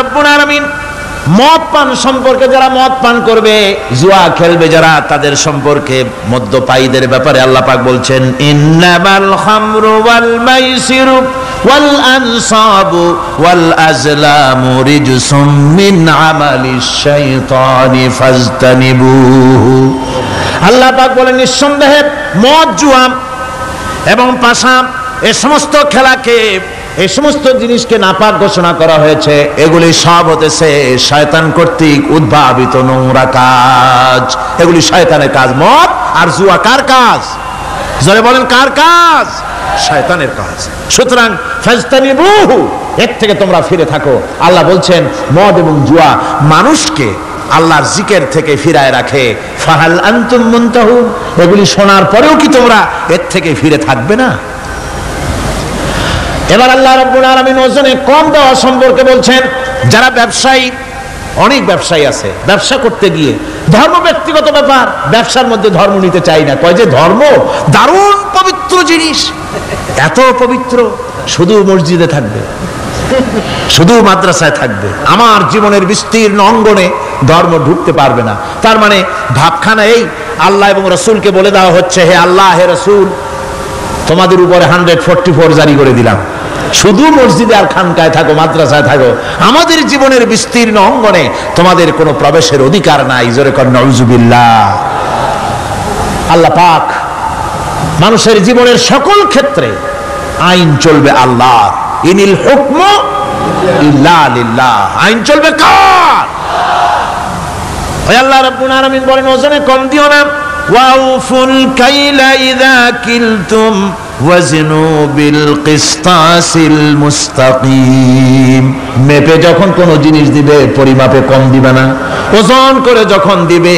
রব্বুল আলামিন মদ পান সম্পর্কে, যারা মদ পান করবে, জুয়া খেলবে যারা, তাদের সম্পর্কে মদ্যপায়ীদের ব্যাপারে আল্লাহ পাক বলছেন ইন্নামাল খামরু ওয়াল মাইসিরু ওয়াল আনসাবু ওয়াল আজলামু রিজসুম মিন আমালিশ শাইতানি ফাজতানিবুহু। আল্লাহ পাক বলেন নিঃসন্দেহে মদ, জুয়া এবং পাশা এই সমস্ত খেলাকে, এই সমস্ত জিনিসকে নাপাক ঘোষণা করা হয়েছে। এগুলি সব হতেছে শয়তান কর্তৃক উদ্ভাবিত নোংরা কাজ। এগুলি শয়তানের কাজ। মদ আর জুয়া কার কাজ? জোরে বলেন কার কাজ? শয়তানের কাজ। সুতরাং ফাজতানিবুহু, এর থেকে তোমরা ফিরে থাকো। আল্লাহ বলছেন মদ এবং জুয়া মানুষকে আল্লাহর জিকির থেকে ফিরায় রাখে। ফাহাল আনতুম মুনতাহুন, এগুলি শোনার পরেও কি তোমরা এর থেকে ফিরে থাকবে না? এবার আল্লাহ রাব্বুল আলামিন ওজনে কম দেওয়া সম্পর্কে বলছেন। যারা ব্যবসায়ী, অনেক ব্যবসায়ী আছে, ব্যবসা করতে গিয়ে ধর্ম ব্যক্তিগত ব্যাপার, ব্যবসার মধ্যে ধর্ম নিতে চাই না। কয় যে ধর্ম দারুণ পবিত্র জিনিস, এত পবিত্র, শুধু মসজিদে থাকবে, শুধু মাদ্রাসায় থাকবে, আমার জীবনের বিস্তীর্ণ অঙ্গনে ধর্ম ঢুকতে পারবে না। তার মানে ভাবখানা এই, আল্লাহ এবং রসুলকে বলে দেওয়া হচ্ছে হে আল্লাহ, হে রসুল, তোমাদের উপরে 144 জারি করে দিলাম, শুধু মসজিদে আর খানকায় থাকো, মাদ্রাসায় থাকো, আমাদের জীবনের বিস্তীর্ণ অঙ্গনে তোমাদের কোনো প্রবেশের অধিকার নাই। জোরে কর নাউজুবিল্লাহ। আল্লাহ পাক মানুষের জীবনের সকল ক্ষেত্রে আইন চলবে আল্লাহর। ইনিল হুকমু ইল্লা লিল্লাহ, আইন চলবে কার? ওই আল্লাহ রাব্বুল আলামিন বলেন ওজনে কম দিও না। ওয়াউফুল কাইলা ইযা কিলতুম ওয়াজনু বিল কিসতাসিল মুস্তাকিম। মেপে যখন কোনো জিনিস দিবে পরিমাপে কম দিবে না, ওজন করে যখন দিবে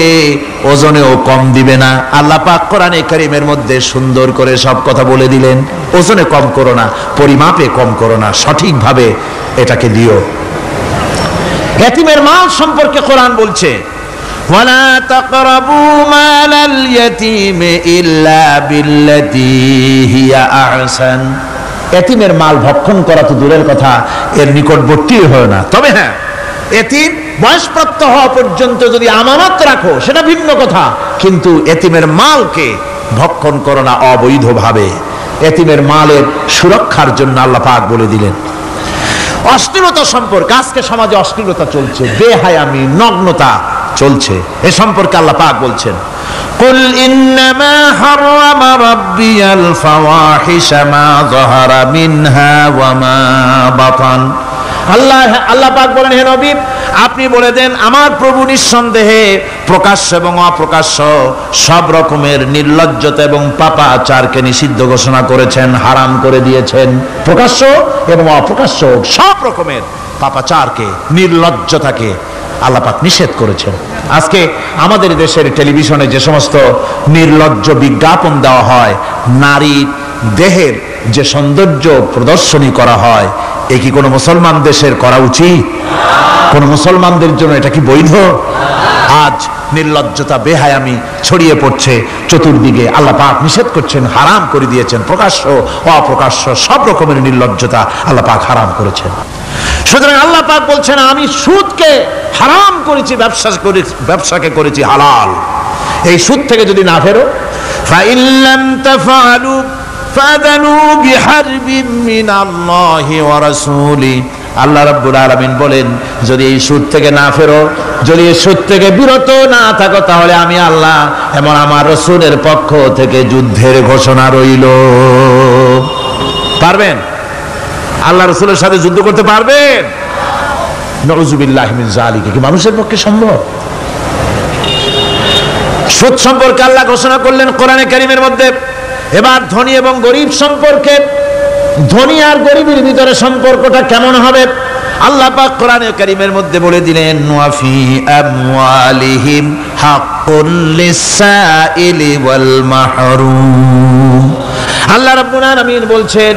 ওজনেও কম দিবে না। আল্লাহ পাক কোরআনে কারীমের মধ্যে সুন্দর করে সব কথা বলে দিলেন। ওজনে কম করো না, পরিমাপে কম করো না, সঠিকভাবে এটাকে দিও। ইয়াতীমের মাল সম্পর্কে কোরআন বলছে ولا تقربوا مال اليتيم إلا بالتي هي أحسن। এতিমের মাল ভক্ষণ করা তো দূরের কথা, এর নিকটবর্তী হয় না। তবে হ্যাঁ, এতিম বয়সপ্রাপ্ত হওয়া পর্যন্ত যদি আমানত রাখো সেটা ভিন্ন কথা, কিন্তু এতিমের মালকে ভক্ষণ করো না অবৈধভাবে। এতিমের মালের সুরক্ষার জন্য আল্লাহ পাক বলে দিলেন। অশ্লীলতা সম্পর্কে, আজকে সমাজে অশ্লীলতা চলছে, বেহায়ামি, নগ্নতা চলছে, এ সম্পর্কে আল্লাহ পাক বলছেন কুল ইন্নামা হারামা রাব্বিয়াল ফাওয়াহিশা মা যাহারা মিনহা ওয়া মা বাতান। আল্লাহ পাক বলেন হে নবী, আপনি বলে দেন আমার প্রভু নিঃসন্দেহে প্রকাশ্য এবং অপ্রকাশ্য সব রকমের নির্লজ্জতা এবং পাপাচারকে নিষিদ্ধ ঘোষণা করেছেন, হারাম করে দিয়েছেন। প্রকাশ্য এবং অপ্রকাশ্য সব রকমের পাপাচারকে, নির্লজ্জতাকে আল্লাহ পাক নিষেধ করেছেন। আজকে আমাদের দেশের টেলিভিশনে যে সমস্ত নির্লজ্জ বিজ্ঞাপন দেওয়া হয়, নারীর দেহের যে সৌন্দর্য প্রদর্শনী করা হয়, এ কি কোনো মুসলমান দেশের করা উচিত? কোন মুসলমানদের জন্য এটা কি বৈধ? আজ নির্লজ্জতা, বেহায়ামি ছড়িয়ে পড়ছে চতুর্দিকে। আল্লাহ পাক নিষেধ করছেন, হারাম করে দিয়েছেন। প্রকাশ্য অপ্রকাশ্য সব রকমের নির্লজ্জতা আল্লাহ পাক হারাম করেছেন। সুতরাং আল্লাহ পাক বলছেন আমি সুদকে হারাম করেছি, ব্যবসাকে করেছি হালাল। এই সুদ থেকে যদি না ফেরো, ফাইন লাম তাফআলু ফাযানু বিহারবিন মিনাল্লাহি ওয়া রাসূলি। আল্লাহ রাব্বুল আলামিন বলেন যদি এই সুদ থেকে না ফেরো, যদি এই সুদ থেকে বিরত না থাকো, তাহলে আমি আল্লাহ এবং আমার রাসূলের পক্ষ থেকে যুদ্ধের ঘোষণা রইল। পারবেন? আল্লাহ রাসূলের সাথে যুদ্ধ করতে পারবেন? নাউযুবিল্লাহি মিন যালিকা। কি মানুষের পক্ষে সম্ভব? সুদ সম্পর্কে আল্লাহ ঘোষণা করলেন কোরআনে কারীমের মধ্যে। এবার ধনী এবং গরিব সম্পর্কে, ধনী আর গরিবের ভিতরে সম্পর্কটা কেমন হবে আল্লাহ পাক কোরআনে কারীমের মধ্যে বলে দিলেন ওয়া ফি আমওয়ালিহিম হাক্কুল লিসাইলি ওয়াল মাহরুম। আল্লাহ রাব্বুল আলামিন বলছেন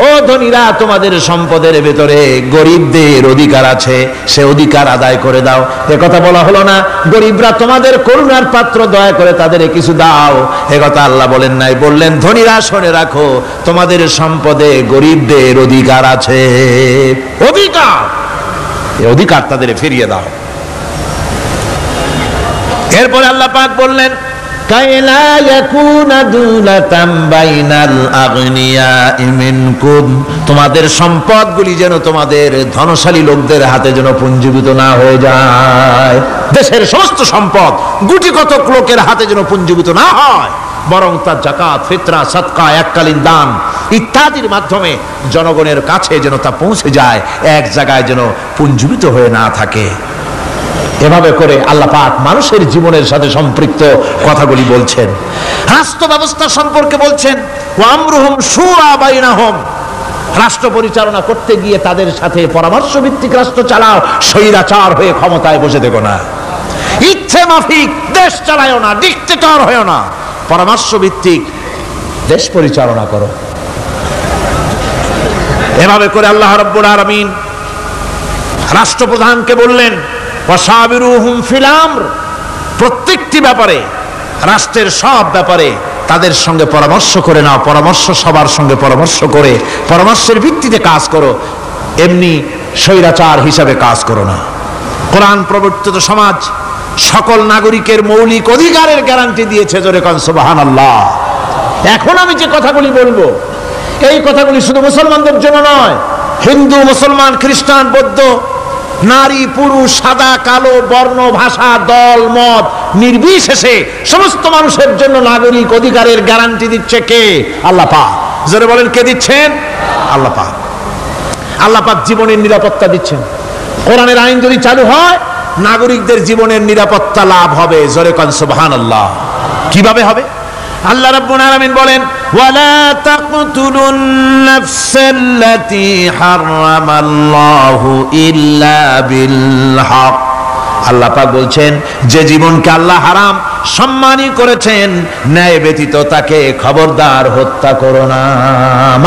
ও ধনীরা, তোমাদের সম্পদের ভেতরে গরিবদের অধিকার আছে, সে অধিকার আদায় করে দাও। এ কথা বলা হলো না গরিবরা তোমাদের করুণার পাত্র, দয়া করে তাদের কিছু দাও, এ কথা আল্লাহ বলেন নাই। বললেন ধনীরা শুনে রাখো, তোমাদের সম্পদে গরিবদের অধিকার আছে। অধিকার এই অধিকার তাদের ফিরিয়ে দাও। এরপরে আল্লাহ পাক বললেন কাইলা ইয়াকুনা দুলাতাম বাইনাল আগনিয়াই মিনকুম, তোমাদের সম্পদগুলি যেন তোমাদের ধনশালী লোকদের হাতে যেন পুঞ্জীভূত না হয়ে যায়। দেশের সমস্ত সম্পদ গুটি কতক লোকের হাতে যেন পুঞ্জীভূত না হয়, বরং তার যাকাত, ফিতরা, সাদকা, এককালীন দান ইত্যাদির মাধ্যমে জনগণের কাছে যেন তা পৌঁছে যায়, এক জায়গায় যেন পুঞ্জীভূত হয়ে না থাকে। এভাবে করে আল্লাহ পাক মানুষের জীবনের সাথে সম্পৃক্ত কথাগুলি বলছেন। রাষ্ট্র ব্যবস্থা সম্পর্কে বলছেন ওয়ামরুহুম শুরা বাইনাহুম, রাষ্ট্র পরিচালনা করতে গিয়ে তাদের সাথে পরামর্শ ভিত্তিক রাষ্ট্র চালাও, স্বৈরাচার হয়ে ক্ষমতায় বসে থেকো না, ইচ্ছে মাফিক দেশ চালায়ও না, ডিক্টেটর হয়েও না, পরামর্শ ভিত্তিক দেশ পরিচালনা করো। এভাবে করে আল্লাহ রাব্বুল আলামিন রাষ্ট্রপ্রধানকে বললেন ওয়াসাবিরুহুম ফিল আমর, প্রত্যেকটি ব্যাপারে, রাষ্ট্রের সব ব্যাপারে তাদের সঙ্গে পরামর্শ করে নাও, পরামর্শ সবার সঙ্গে পরামর্শ করে পরামর্শের ভিত্তিতে কাজ করো, এমনি স্বৈরাচার হিসাবে কাজ করো না। কোরআন প্রবর্তিত সমাজ সকল নাগরিকের মৌলিক অধিকারের গ্যারান্টি দিয়েছে, জোরে কোন সুবহানাল্লাহ। এখন আমি যে কথাগুলি বলবো এই কথাগুলি শুধু মুসলমানদের জন্য নয়, হিন্দু, মুসলমান, খ্রিস্টান, বৌদ্ধ, নারী, পুরুষ, সাদা, কালো, বর্ণ, ভাষা, দল, মত নির্বিশেষে সমস্ত মানুষের জন্য নাগরিক অধিকারের গ্যারান্টি দিচ্ছে কে? আল্লাহ পাক। জোরে বলেন কে দিচ্ছেন? আল্লাহ পাক। আল্লাহ পাক জীবনের নিরাপত্তা দিচ্ছেন। কোরআনের আইন যদি চালু হয় নাগরিকদের জীবনের নিরাপত্তা লাভ হবে, জোরে কোন সুবহানাল্লাহ। কিভাবে হবে? আল্লাহ রাব্বুল আলামিন বলেন ওয়ালা তাকতুলুন নাফসাল্লাতী হারামাল্লাহু ইল্লা বিল হক। আল্লাহ পাক বলছেন যে জীবনকে আল্লাহ হারাম সম্মানই করেছেন, ন্যায় ব্যতীত তাকে খবরদার হত্যা করো না।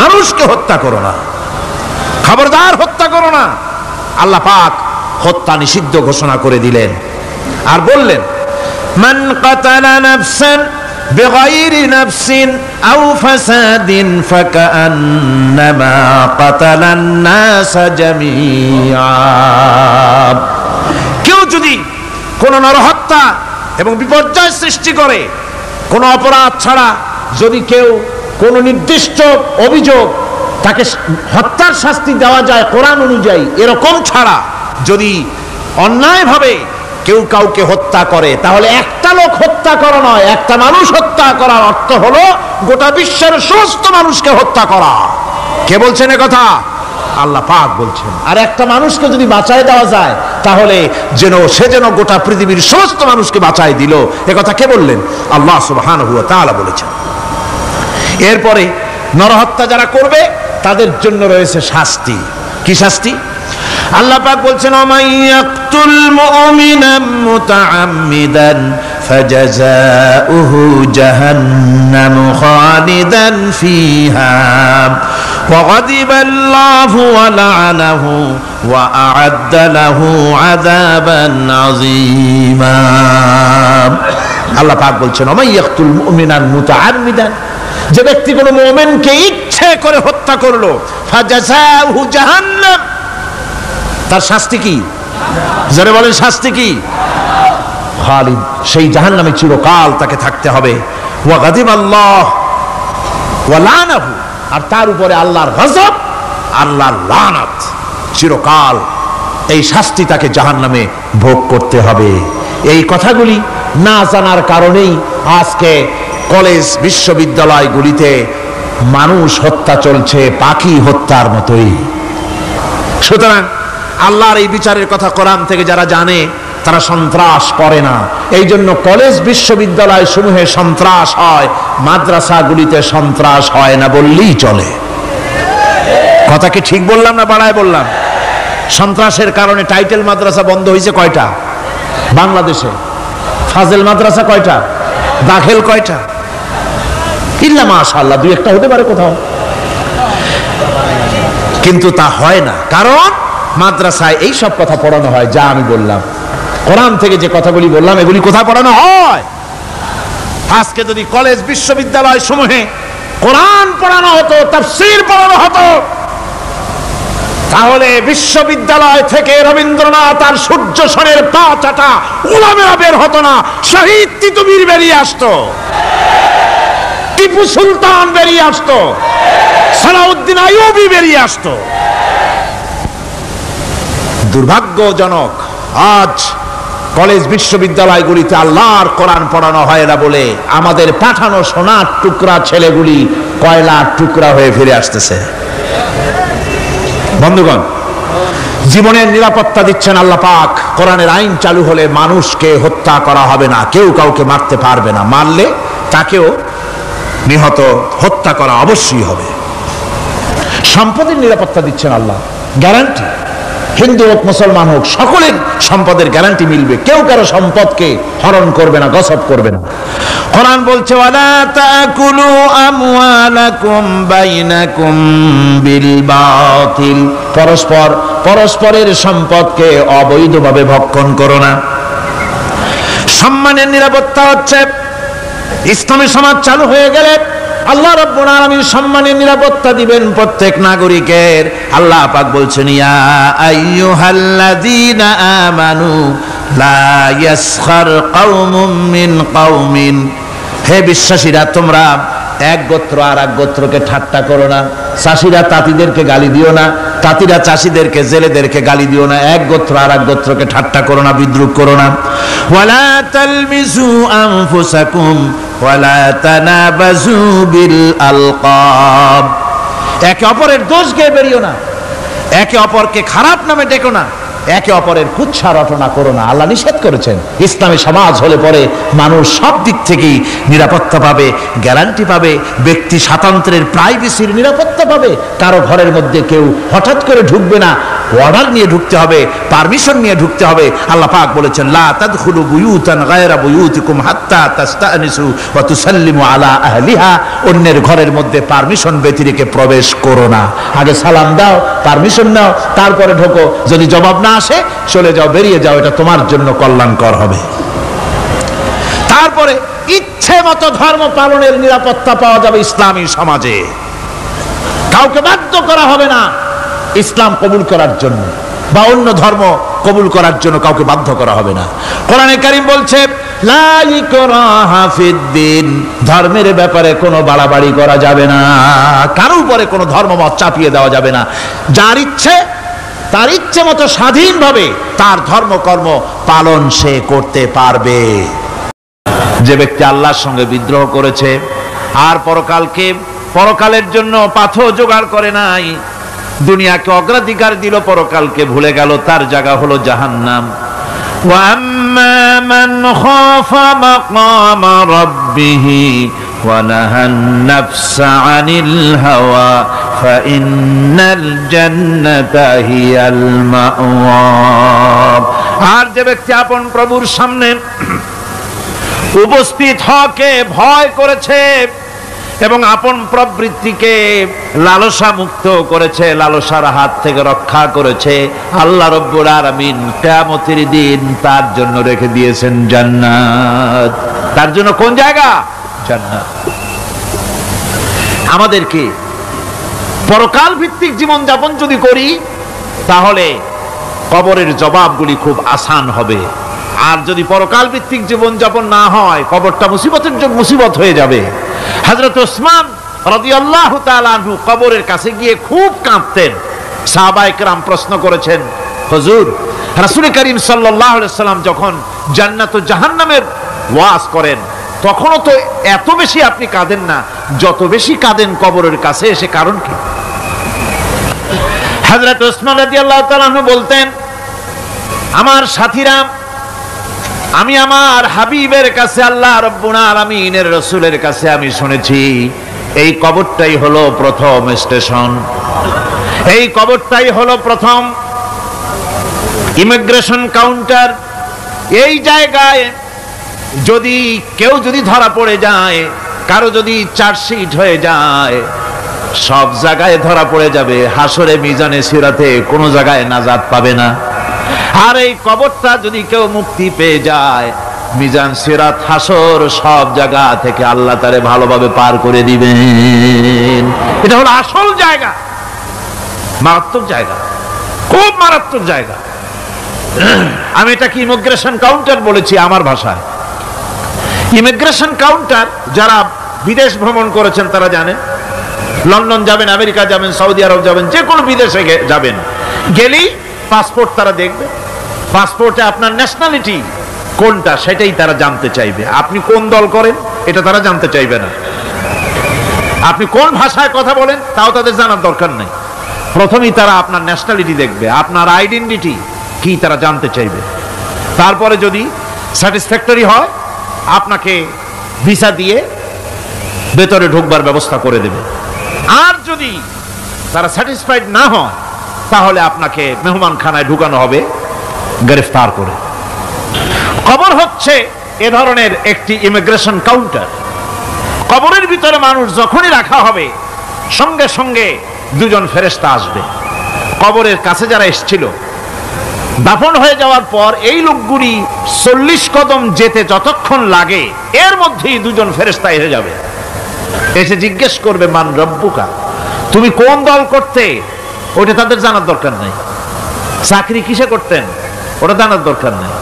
মানুষকে হত্যা করো না, খবরদার হত্যা করো না। আল্লাহ পাক হত্যা নিষিদ্ধ ঘোষণা করে দিলেন আর বললেন মান কাতালা নাফসান বিগাইরি নাফসিন আও ফাসাদিন ফাকান্নামা কাতালান নাস জামিআ। কেউ যদি কোন নরহত্যা এবং বিপর্যয় সৃষ্টি করে, কোন অপরাধ ছাড়া যদি কেউ কোন নির্দিষ্ট অভিযোগ তাকে হত্যার শাস্তি দেওয়া যায় কোরআন অনুযায়ী, এরকম ছাড়া যদি অন্যায়ভাবে কেউ কাউকে হত্যা করে, তাহলে একটা লোক হত্যা করা নয়, একটা মানুষ হত্যা করার অর্থ হলো গোটা বিশ্বের সমস্ত মানুষকে হত্যা করা। কে বলছেন এ কথা? আল্লাহ পাক বলছেন। আর একটা মানুষকে যদি বাঁচায় দেওয়া যায় তাহলে সে যেন গোটা পৃথিবীর সমস্ত মানুষকে বাঁচায় দিল। এ কথা কে বললেন? আল্লাহ সুবহানাহু ওয়া তাআলা বলেছেন। এরপরে নরহত্যা যারা করবে তাদের জন্য রয়েছে শাস্তি। কি শাস্তি? আল্লাহ পাক বলছেন ওমাইয়াকতুল মুমিনান মুতাআম্মিদান ফাজাযাউহু জাহান্নাম খালিদান ফিহা ওয়া গাদিবাল্লাহু ওয়া লা'নাহু ওয়া আ'আদ্দা লাহু আযাবান আযীমা। আল্লাহ পাক বলছেন ওমাইয়াকতুল মুমিনান মুতাআম্মিদান, যে ব্যক্তি কোনো মুমিনকে ইচ্ছে করে হত্যা করলো, ফাজাযাউহু জাহান্নাম, তার শাস্তি কি? যারা বলেন শাস্তি কি? খালিদ, সেই জাহান্নামে চিরকাল তাকে থাকতে হবে। ওয়া গাদিবাল্লাহ ওয়া লা'নাহু, আর তার উপরে আল্লাহর গজব, আল্লাহর লানত, চিরকাল এই শাস্তি তাকে জাহান্নামে ভোগ করতে হবে। এই কথাগুলি না জানার কারণেই আজকে কলেজ বিশ্ববিদ্যালয়গুলিতে মানুষ হত্যা চলছে পাখি হত্যার মতোই। সুতরাং আল্লাহর এই বিচারের কথা কোরআন থেকে যারা জানে তারা সন্ত্রাস করে না। এই জন্য কলেজ বিশ্ববিদ্যালয় সমূহে সন্ত্রাস হয়, মাদ্রাসাগুলিতে সন্ত্রাস হয় না বললেই চলে। কথা কি ঠিক বললাম না বাড়ায় বললাম? সন্ত্রাসের কারণে টাইটেল মাদ্রাসা বন্ধ হয়েছে কয়টা বাংলাদেশে? ফাজেল মাদ্রাসা কয়টা? দাখিল কয়টা? ইল্লা মাশাআল্লাহ দুই একটা হতে পারে কোথাও, কিন্তু তা হয় না। কারণ মাদ্রাসায় এই সব কথা পড়ানো হয় যা আমি বললাম। কোরআন থেকে যে কথাগুলি বললাম এগুলি কোথায় পড়ানো হয়? আজকে যদি কলেজ বিশ্ববিদ্যালয় সমূহে কোরআন পড়ানো হতো, তাফসীর পড়ানো হতো, তাহলে বিশ্ববিদ্যালয় থেকে রবীন্দ্রনাথ আর সূর্য সেনের পা চাটা উলামেরা বের হতো না, শহীদ তিতুমীর বেরিয়ে আসতো, টিপু সুলতান বেরিয়ে আসতো, সালাউদ্দিন আইয়ুবী বেরিয়ে আসতো। দুর্ভাগ্যজনক, আজ কলেজ বিশ্ববিদ্যালয়গুলিতে আল্লাহর কোরআন পড়ানো হয় না বলে আমাদের পাঠানো সোনার টুকরা ছেলেগুলি কয়লার টুকরা হয়ে ফিরে আসতেছে। বন্ধুগণ, জীবনের নিরাপত্তা দিচ্ছেন আল্লাহ পাক। কোরআনের আইন চালু হলে মানুষকে হত্যা করা হবে না, কেউ কাউকে মারতে পারবে না, মারলে তাকেও নিহত হত্যা করা অবশ্যই হবে। সম্পদের নিরাপত্তা দিচ্ছেন আল্লাহ, গ্যারান্টি। হিন্দু হোক মুসলমান হোক সকলের সম্পদের গ্যারান্টি মিলবে, কেউ কারো সম্পদকে হরণ করবে না, গসব করবে না। কোরআন বলছে ওয়ালা তাকুলু আমওয়ালাকুম বাইনাকুম বিল বাতিল, পরস্পরের সম্পদকে অবৈধভাবে ভক্ষণ করো না। সম্মানের নিরাপত্তা হচ্ছে ইসলামী সমাজ চালু হয়ে গেলে আল্লাহ রাব্বুল আলামিন সম্মানের নিরাপত্তা দিবেন প্রত্যেক নাগরিকের। আল্লাহ পাক বলছেন ইয়া আইয়ুহাল্লাযীনা আমানু লা ইয়াসখার কওমুম মিন কওমিন, হে বিশ্বাসীরা তোমরা এক গোত্র আর এক গোত্রকে ঠাট্টা করো না। চাষিরা তাঁতিদেরকে গালি দিও না, তাঁতিরা চাষিদেরকে জেলেদেরকে গালি দিও না। এক গোত্র আর এক গোত্রকে ঠাট্টা করো না, বিদ্রুপ করো না। ওয়ালা তালমিজু আনফুসাকুম ওয়ালা তানাবাজু বিল আলকাব, একে অপরের দোষ গেয়ে বেরিও না, একে অপরকে খারাপ নামে ডেকো না, একে অপরের কুৎসা রটনা করো না। আল্লাহ নিষেধ করেছেন। ইসলামী সমাজ হলে পরে মানুষ সব দিক থেকেই নিরাপত্তা পাবে, গ্যারান্টি পাবে, ব্যক্তি স্বাতন্ত্র্যের প্রাইভেসির নিরাপত্তা পাবে। কারো ঘরের মধ্যে কেউ হঠাৎ করে ঢুকবে না, অর্ডার নিয়ে ঢুকতে হবে, পারমিশন নিয়ে ঢুকতে হবে। আল্লাহ পাক বলেছেন লা তাদখুলু বুয়ুতান গায়রা বুয়ুতিকুম হাত্তা তাস্তানিসু ওয়া তুসাল্লিমু আলা আহলিহা, অন্যের ঘরের মধ্যে পারমিশন ব্যতি রেখে প্রবেশ করো না। আগে সালাম দাও, পারমিশন নাও, তারপরে ঢোকো। যদি জবাব না আসে চলে যাও, বেরিয়ে যাও, এটা তোমার জন্য কল্যাণকর হবে। তারপরে ইচ্ছে মতো ধর্ম পালনের নিরাপত্তা পাওয়া যাবে ইসলামী সমাজে। কাউকে বাধ্য করা হবে না ইসলাম কবুল করার জন্য বা অন্য ধর্ম কবুল করার জন্য কাউকে বাধ্য করা হবে না। কোরআনে কারীম বলছে লা ইকরাহা ফিদ্দিন, ধর্মের ব্যাপারে কোনো বাড়াবাড়ি করা যাবে না, কারো উপরে কোনো ধর্মমত চাপিয়ে দেওয়া যাবে না। যার ইচ্ছে তার ইচ্ছে মতো স্বাধীনভাবে তার ধর্মকর্ম পালন সে করতে পারবে। যে ব্যক্তি আল্লাহর সঙ্গে বিদ্রোহ করেছে আর পরকালের জন্য পাথর জোগাড় করে নাই, দুনিয়াকে অগ্রাধিকার দিল, পরকালকে ভুলে গেল, তার জায়গা হলো জাহান্নাম। ওয়া আম্মা মান খাফা মাকামা রাব্বিহি ওয়া নাহান নাফসা আনিল হাওয়া ফাইন্নাল জান্নাতা হিয়াল মাওয়া, আর যে ব্যক্তি আপন প্রভুর সামনে উপস্থিত হকে ভয় করেছে এবং আপন প্রবৃত্তিকে লালসা মুক্ত করেছে, লালসার হাত থেকে রক্ষা করেছে, আল্লাহ রাব্বুল আলামিন কিয়ামতের দিন তার জন্য রেখে দিয়েছেন জান্নাত। তার জন্য কোন জায়গা? জান্নাত। আমাদেরকে পরকাল ভিত্তিক জীবন যাপন যদি করি তাহলে কবরের জবাবগুলি খুব আসান হবে। আর যদি পরকাল ভিত্তিক জীবন যাপন না হয় কবরটা মুসিবত হয়ে যাবে। হযরত ওসমান রাদিয়াল্লাহু তাআলা আনহু কবরের কাছে গিয়ে খুব কাঁদতেন। সাহাবায়ে কেরাম প্রশ্ন করেছেন, হুজুর রাসূল করিম সাল্লাল্লাহু আলাইহি সাল্লাম যখন জান্নাত ও জাহান্নামের ওয়াজ করেন তখনও তো এত বেশি আপনি কাঁদেন না, যত বেশি কাঁদেন কবরের কাছে এসে, কারণ কি? হযরত ওসমান রাদিয়াল্লাহু তাআলা আনহু বলতেন, আমার সাথীরা, আমি আমার হাবিবের কাছে, আল্লাহ রাব্বুল আলামিনের রাসূলের কাছে আমি শুনেছি এই কবরটাই হলো প্রথম স্টেশন, এই কবরটাই হলো প্রথম ইমিগ্রেশন কাউন্টার। এই জায়গায় যদি কেউ ধরা পড়ে যায়, কারো যদি চার্জশিট হয়ে যায়, সব জায়গায় ধরা পড়ে যাবে, হাসরে মিজানে সিরাতে কোনো জায়গায় নাজাত পাবে না। আর এই কবরটা যদি কেউ মুক্তি পেয়ে যায়, মিজান সিরাত হাসর সব জায়গা থেকে আল্লাহ তারে ভালোভাবে পার করে দিবেন। এটা হলো আসল জায়গা, মারাত্মক জায়গা। খুব মারাত্মক জায়গা। আমি এটাকে ইমিগ্রেশন কাউন্টার বলেছি আমার ভাষায়। ইমিগ্রেশন কাউন্টার যারা বিদেশ ভ্রমণ করেছেন তারা জানেন। লন্ডন যাবেন, আমেরিকা যাবেন, সৌদি আরব যাবেন, যে কোনো বিদেশে যাবেন, গেলেই পাসপোর্ট তারা দেখবে। পাসপোর্টে আপনার ন্যাশনালিটি কোনটা সেটাই তারা জানতে চাইবে। আপনি কোন দল করেন এটা তারা জানতে চাইবে না। আপনি কোন ভাষায় কথা বলেন তাও তাদের জানার দরকার নেই। প্রথমেই তারা আপনার ন্যাশনালিটি দেখবে, আপনার আইডেন্টিটি কি তারা জানতে চাইবে। তারপরে যদি স্যাটিসফ্যাক্টরি হয় আপনাকে ভিসা দিয়ে ভেতরে ঢুকবার ব্যবস্থা করে দেবে। আর যদি তারা স্যাটিসফাইড না হয় তাহলে আপনাকে মেহমানখানায় ঢুকানো হবে গ্রেফতার করে। কবর হচ্ছে এ ধরনের একটি ইমিগ্রেশন কাউন্টার। কবরের ভিতরে মানুষ যখনই রাখা হবে সঙ্গে সঙ্গে দুজন ফেরেশতা আসবে। কবরের কাছে যারা এসেছিল দাফন হয়ে যাওয়ার পর এই লোকগুলি 40 কদম যেতে যতক্ষণ লাগে এর মধ্যেই দুজন ফেরেশতা এসে যাবে। এসে জিজ্ঞেস করবে, মান রব্বুকা, তুমি কোন দল করতে? ওটা তাদের জানার দরকার নেই। চাকরি কিসে করতেন ওটা জানার দরকার নেই।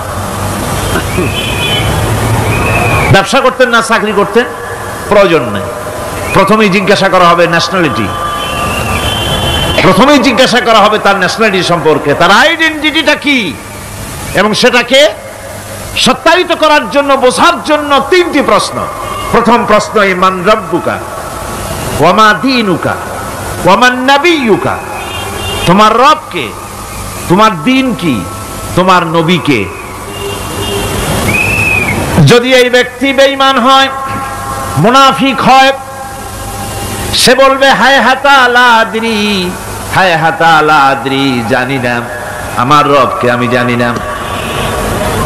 ব্যবসা করতেন না চাকরি করতেন প্রয়োজন নেই। প্রথমেই জিজ্ঞাসা করা হবে ন্যাশনালিটি, প্রথমেই জিজ্ঞাসা করা হবে তার ন্যাশনালিটি সম্পর্কে, তার আইডেন্টিটিটা কি, এবং সেটাকে সত্যায়িত করার জন্য, বোঝার জন্য 3টি প্রশ্ন। প্রথম প্রশ্ন, মান রব্বুকা ওয়া মা দীনুকা ওয়া মান নাবিয়্যুকা, তোমার রব কে, তোমার দ্বীন কি, তোমার নবী কে। যদি এই ব্যক্তি বেঈমান হয়, মুনাফিক হয়, সে বলবে হায় হাতা লা আদরি, হায় হাতা লা আদরি, জানি না আমার রবকে, আমি জানি না।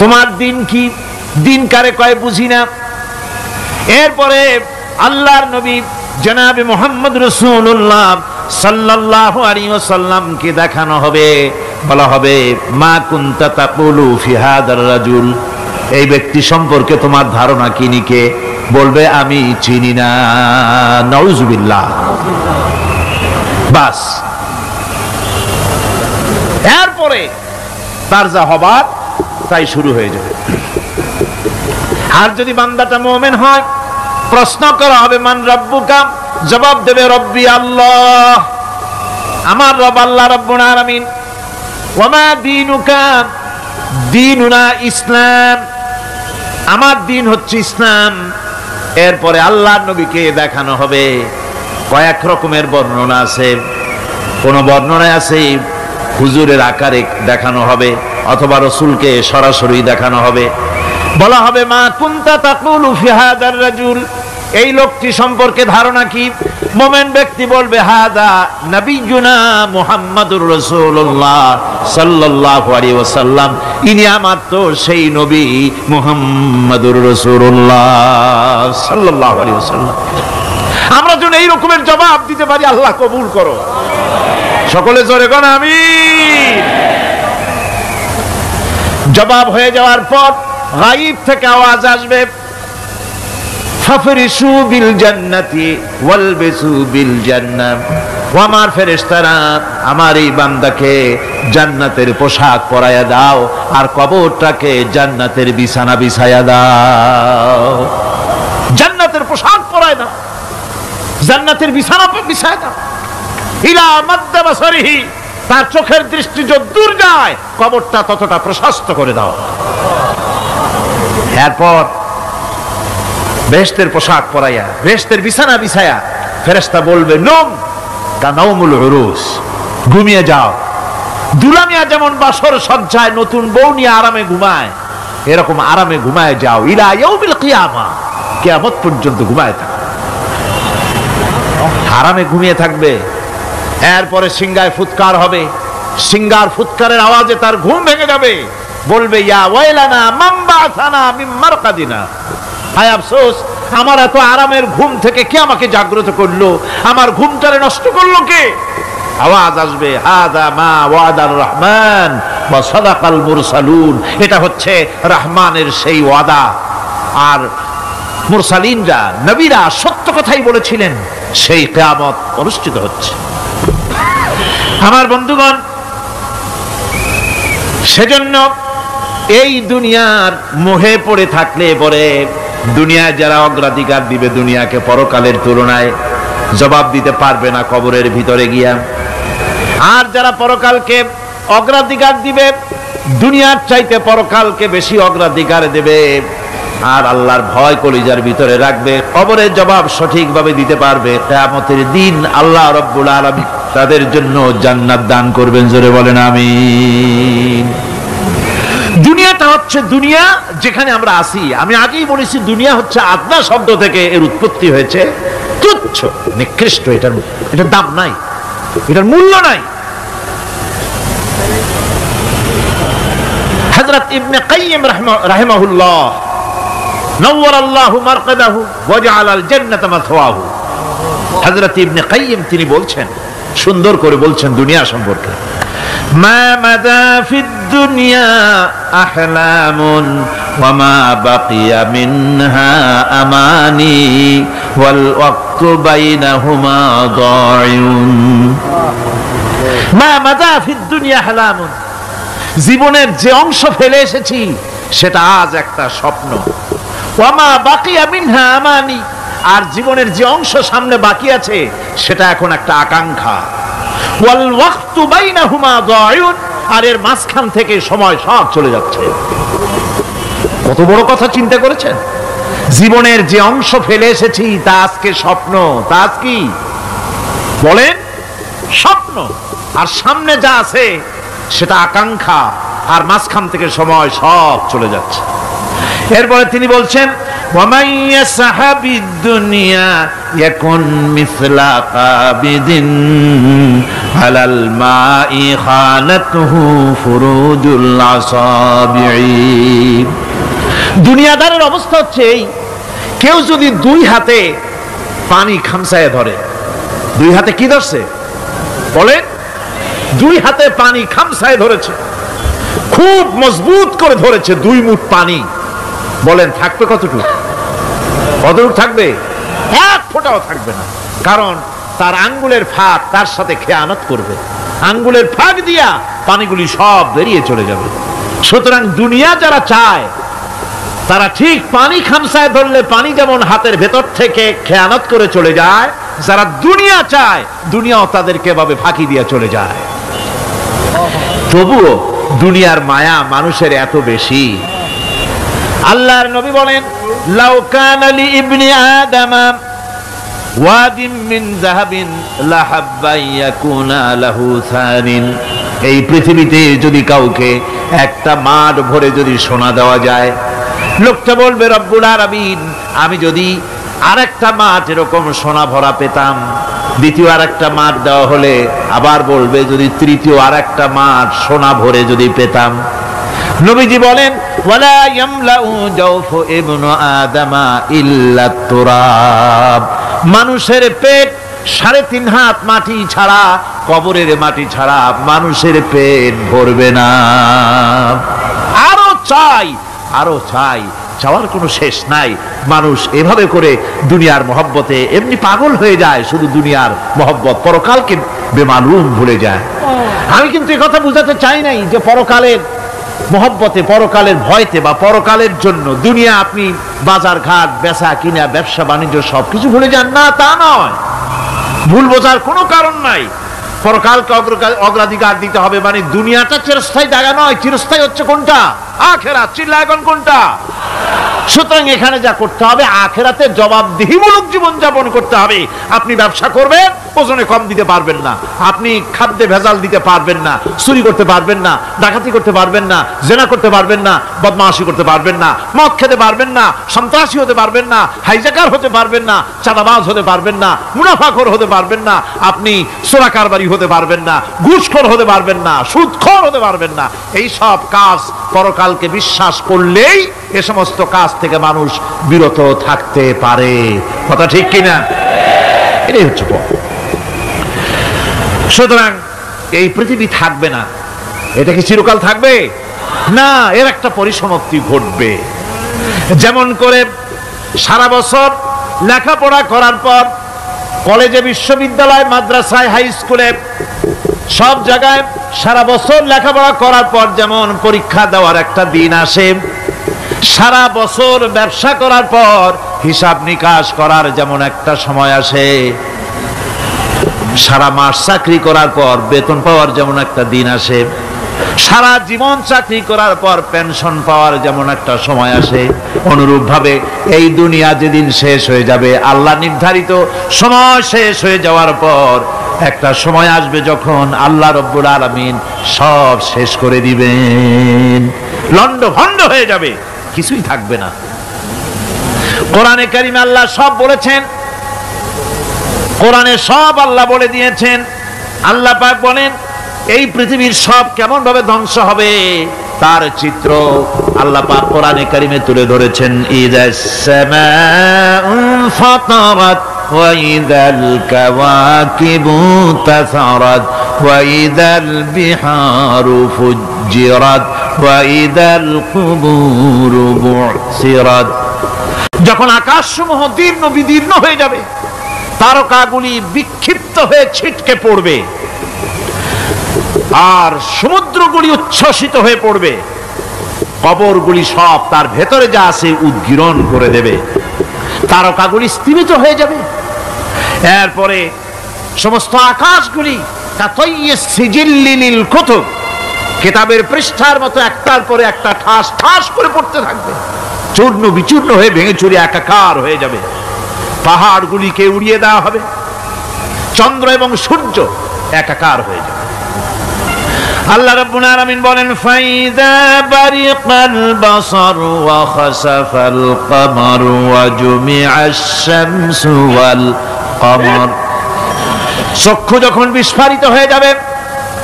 তোমার দিন কি, দিন কারে কয় বুঝি না। এরপরে আল্লাহর নবী জনাবে মুহাম্মদ রাসূলুল্লাহ সাল্লাল্লাহু আলাইহি ওয়াসাল্লামকে দেখানো হবে, বলা হবে মা কুনতা তাকুলু ফি হাদার রাজুল, এই ব্যক্তি সম্পর্কে তোমার ধারণা কি নিকে? বলবে আমি চিনি না। নাউযুবিল্লাহ। বাস, এরপরে তার যা হবার তাই শুরু হয়ে যাবে। আর যদি বান্দাটা মুমিন হয়, প্রশ্ন করা হবে মান রব্বুকা, জবাব দেবে রব্বি আল্লাহ, আমার রব আল্লাহ রাব্বুল আলামিন। ওয়া মা দীনুকা, দীনুনা ইসলাম, আমার দিন হচ্ছে ইসলাম। এরপরে আল্লাহর নবীকে দেখানো হবে। কয়েক রকমের বর্ণনা আছে। কোন বর্ণনায় আছে হুজুরের আকারে দেখানো হবে, অথবা রাসূলকে সরাসরি দেখানো হবে। বলা হবে মা কুনতা তাকুলু ফি হাদার রাজুল, এই লোকটি সম্পর্কে ধারণা কি? মুমিন ব্যক্তি বলবে হাদা নবিয়ুনা মুহাম্মাদুর রাসূলুল্লাহ সাল্লাল্লাহু আলাইহি ওয়াসাল্লাম, ইনি আমার তো সেই নবী মুহাম্মাদুর রাসূলুল্লাহ সাল্লাল্লাহু আলাইহি ওয়াসাল্লাম। আমরা যেন এই রকমের জবাব দিতে পারি, আল্লাহ কবুল করো। সকলে জোরে কোন আমিন। জবাব হয়ে যাওয়ার পর গায়ব থেকে আওয়াজ আসবে, ফাফরিশু বিল জান্নাতি ওয়ালবিসু বিল জান্নাহ, ও আমার ফেরেশতারা আমার এই বান্দাকে জান্নাতের পোশাক পরায়া দাও আর কবরটাকে জান্নাতের বিছানা বিছায়া দাও। জান্নাতের পোশাক পরায় দাও, জান্নাতের বিছানা বিছায়া দাও। ইলা মাদ্দা বাসারিহি, তার চোখের দৃষ্টি যতদূর যায় কবরটা ততটা প্রশস্ত করে দাও। এরপর বেহেশতের পোশাক পরাইয়া, বেহেশতের বিছানা বিছায়া ফেরেশতা বলবে নম কানাউমুল উরুস, ঘুমিয়ে যাও। দুলামিয়া যেমন বাসর সজ্জায় নতুন বউ নিয়ে আরামে ঘুমায়, এরকম আরামে ঘুমায় যাও। ইলা ইয়াউমিল কিয়ামা, কিয়ামত পর্যন্ত ঘুমায় থাকো, আরামে ঘুমিয়ে থাকবে। এরপরে সিংহায় ফুৎকার হবে, সিংহার ফুৎকারের আওয়াজে তার ঘুম ভেঙে যাবে। বলবে ইয়া ওয়াইলানা মান বাসানা মিন মারকাদিনা, হায় আফসোস, আমার এত আরামের ঘুম থেকে কে আমাকে জাগ্রত করলো, আমার ঘুমটারে নষ্ট করলো কে? আওয়াজ আসবে হাদা মা ওয়াদার রহমান ওয়া সাদাকাল মুরসালুন, এটা হচ্ছে রহমানের সেই ওয়াদা, আর মুরসালিনরা নবীরা সত্য কথাই বলেছিলেন, সেই কিয়ামত অনুষ্ঠিত হচ্ছে। আমার বন্ধুগণ, সেজন্য এই দুনিয়ার মোহে পড়ে থাকলে পরে দুনিয়ায় যারা অগ্রাধিকার দিবে দুনিয়াকে পরকালের তুলনায়, জবাব দিতে পারবে না কবরের ভিতরে গিয়া। আর যারা পরকালকে অগ্রাধিকার দিবে, দুনিয়ার চাইতে পরকালকে বেশি অগ্রাধিকার দেবে, আর আল্লাহর ভয় কলিজার ভিতরে রাখবে, কবরের জবাব সঠিকভাবে দিতে পারবে, কিয়ামতের দিন আল্লাহ রাব্বুল আলামিন তাদের জন্য জান্নাত দান করবেন। জোরে বলেন আমিন। দুনিয়াটা হচ্ছে দুনিয়া যেখানে আমরা আছি। আমি আগেই বলেছি দুনিয়া হচ্ছে আদনা শব্দ থেকে এর উৎপত্তি হয়েছে। তুচ্ছ, নিকৃষ্ট, এটার দাম নাই, এটার মূল্য নাই। হযরত ইবনে কাইয়িম রাহিমাহুল্লাহ নওয়ারাল্লাহু মারকাদাহু ওয়া জাআলাল জান্নাতা মাথওয়াহু, হযরত ইবনে কাইয়িম তিনি বলছেন, সুন্দর করে বলছেন দুনিয়া সম্পর্কে, মা মাদা ফিদ দুনিয়া আহলামুন ওয়া মা বাকিয়া মিনহা আমানি ওয়াল ওয়াক্তু বাইনাহুমা দায়ুন। মা মাদা ফিদ দুনিয়া আহলামুন, জীবনের যে অংশ ফেলে এসেছি সেটা আজ একটা স্বপ্ন। ওয়া মা বাকিয়া মিনহা আমানি, আর জীবনের যে অংশ সামনে বাকি আছে সেটা এখন একটা আকাঙ্ক্ষা। ওয়াল ওয়াক্তু বাইনাহুমা দায়ুন, আর এর মাঝখান থেকে সময় সব চলে যাচ্ছে। কত বড় কথা চিন্তা করেছেন? জীবনের যে অংশ ফেলে এসেছি তা আজকে স্বপ্ন, তা আজ কি বলেন? স্বপ্ন। আর সামনে যা আছে সেটা আকাঙ্ক্ষা, আর মাঝখান থেকে সময় সব চলে যাচ্ছে। এরপরে তিনি বলছেন, وَمَنْ يَسْحَبِ الدُّنْيَا يَكُنْ مِثْلَ قَابِضٍ عَلَى الْمَاءِ خَانَتْهُ فُرُوجُ الْأَصَابِعِ। দুনিয়াদারের অবস্থা হচ্ছে এই, কেউ যদি দুই হাতে পানি খামসায় ধরে, দুই হাতে কি ধরছে বলে? দুই হাতে পানি খামসায় ধরেছে, খুব মজবুত করে ধরেছে, 2 মুঠ পানি। বলেন থাকবে কতটুকু? কতটুকু থাকবে? 1 ফোঁটাও থাকবে না, কারণ তার আঙ্গুলের ফাঁক তার সাথে খেয়ানত করবে, আঙ্গুলের ফাঁক দিয়া পানিগুলি সব বেরিয়ে চলে যাবে। সুতরাং দুনিয়া যারা চায় তারা ঠিক পানি খামসায় ধরলে পানি যেমন হাতের ভেতর থেকে খেয়ানত করে চলে যায়, যারা দুনিয়া চায় দুনিয়াও তাদেরকে এভাবে ফাঁকি দিয়ে চলে যায়। তবুও দুনিয়ার মায়া মানুষের এত বেশি। আল্লাহর নবী বলেন, লাউ কানা লি ইবনি আদামা ওয়াদিন মিন যাহাবিন লাহাব্বা ইয়াকুনা লাহু সানিন। এই পৃথিবীতে যদি কাউকে একটা মাঠ ভরে যদি সোনা দেওয়া যায়, লোকটা বলবে রব্বুল আলামিন, আমি যদি আরেকটা মাঠ এরকম সোনা ভরা পেতাম। দ্বিতীয় আরেকটা মাঠ দেওয়া হলে আবার বলবে যদি তৃতীয় আরেকটা মাঠ সোনা ভরে যদি পেতাম। নবীজি বলেন, ওয়ালা ইয়ামলাউ জাওফু ইবনু আদামা ইল্লা তুরাব। মানুষের পেট 3.5 হাত মাটি ছাড়া, কবরের মাটি ছাড়া মানুষের পেট ভরবে না। আরো চাই, আরো চাই, চাওয়ার কোনো শেষ নাই। মানুষ এভাবে করে দুনিয়ার মহব্বতে এমনি পাগল হয়ে যায়, শুধু দুনিয়ার মহব্বত, পরকালকে বেমালুম ভুলে যায়। আমি কিন্তু এই কথা বুঝাতে চাই নাই যে পরকালের মহব্বতে, পরকালের ভয়তে বা পরকালের জন্য দুনিয়া আপনি বাজার ঘাট, বেচা কিনা, ব্যবসা বাণিজ্য সবকিছু ভুলে যান, না তা নয়। ভুল বোঝার কোনো কারণ নাই। পরকালকে অগ্রাধিকার দিতে হবে, মানে দুনিয়াটা চিরস্থায়ী জায়গা নয়। চিরস্থায়ী হচ্ছে কোনটা? আখিরাত। চিল্লা এখন কোনটা? সুতরাং এখানে যা করতে হবে, আখিরাতে জবাবদিহিমূলক জীবন যাপন করতে হবে। আপনি ব্যবসা করবেন, ওজনে কম দিতে পারবেন না, আপনি খাদ্যে ভেজাল দিতে পারবেন না, চুরি করতে পারবেন না, ডাকাতি করতে পারবেন না, জেনা করতে পারবেন না, বদমাশি করতে পারবেন না, মদ খেতে পারবেন না, সন্ত্রাসী হতে পারবেন না, হাইজাকার হতে পারবেন না, চাঁদাবাজ হতে পারবেন না, মুনাফাখোর হতে পারবেন না, আপনি চোরা কারবারি হতে পারবেন না, ঘুষখোর হতে পারবেন না, সুদখোর হতে পারবেন না। এই সব কাজ পরকালকে বিশ্বাস করলেই এ সমস্ত কাজ থেকে মানুষ বিরত থাকতে পারে। কথা ঠিক কিনা? এটাই হচ্ছে পথ। সুতরাং এই পৃথিবী থাকবে না, এটা কি চিরকাল থাকবে না, এর একটা পরিসমাপ্তি ঘটবে। যেমন করে সারা বছর লেখাপড়া করার পর কলেজে, বিশ্ববিদ্যালয়, মাদ্রাসায়, হাই স্কুলে সব জায়গায় সারা বছর লেখাপড়া করার পর যেমন পরীক্ষা দেওয়ার একটা দিন আসে, সারা বছর ব্যবসা করার পর হিসাব নিকাশ করার যেমন একটা সময় আসে, সারা মাস চাকরি করার পর বেতন পাওয়ার যেমন একটা দিন আসে, সারা জীবন চাকরি করার পর পেনশন পাওয়ার যেমন একটা সময় আসে, অনুরূপ ভাবে এই দুনিয়া যেদিন শেষ হয়ে যাবে, আল্লাহ নির্ধারিত সময় শেষ হয়ে যাওয়ার পর একটা সময় আসবে যখন আল্লাহ রব্বুল আলামিন সব শেষ করে দিবেন, লন্ডভন্ড হয়ে যাবে, কিছুই থাকবে না। কোরআনে কারিমে আল্লাহ সব বলেছেন, কোরআনে সব আল্লাহ বলে দিয়েছেন। আল্লাহ পাক বলেন এই পৃথিবীর সব কেমন ভাবে ধ্বংস হবে তার চিত্র আল্লাহ পাক কোরআনে কারিমে তুলে ধরেছেন। ইযাস সামাউ ফাতারাত ওয়া ইযাল কাওয়াকিবু তাসারাত ওয়া ইযাল বিহারু ফুজ্জিরাত ওয়া ইযাল কুবুরু বু'সিরাত। যখন আকাশসমূহ দীর্ণ বিদীর্ণ হয়ে যাবে, তারকাগুলি বিক্ষিপ্ত হয়ে ছিটকে পড়বে, আর সমুদ্রগুলি উচ্ছ্বসিত হয়ে পড়বে, কবরগুলি সব তার ভেতরে যা আছে উদ্গীরণ করে দেবে, তারকাগুলি স্থিমিত হয়ে যাবে। এরপরে সমস্ত আকাশগুলি কিতাবের পৃষ্ঠার মতো একটার পরে একটা ঠাস ঠাস করে পড়তে থাকবে, চূর্ণ বিচূর্ণ হয়ে ভেঙে চুরে একাকার হয়ে যাবে। পাহাড়গুলিকে উড়িয়ে দেওয়া হবে, চন্দ্র এবং সূর্য একাকার হয়ে যাবে। আল্লাহ রাব্বুল আলামিন বলেন ফাইদা বারিকাল বাসার ওয়া খাসাফাল কমার ওয়া জুমিআশ শামসু ওয়াল কমার। চক্ষু যখন বিস্ফারিত হয়ে যাবে,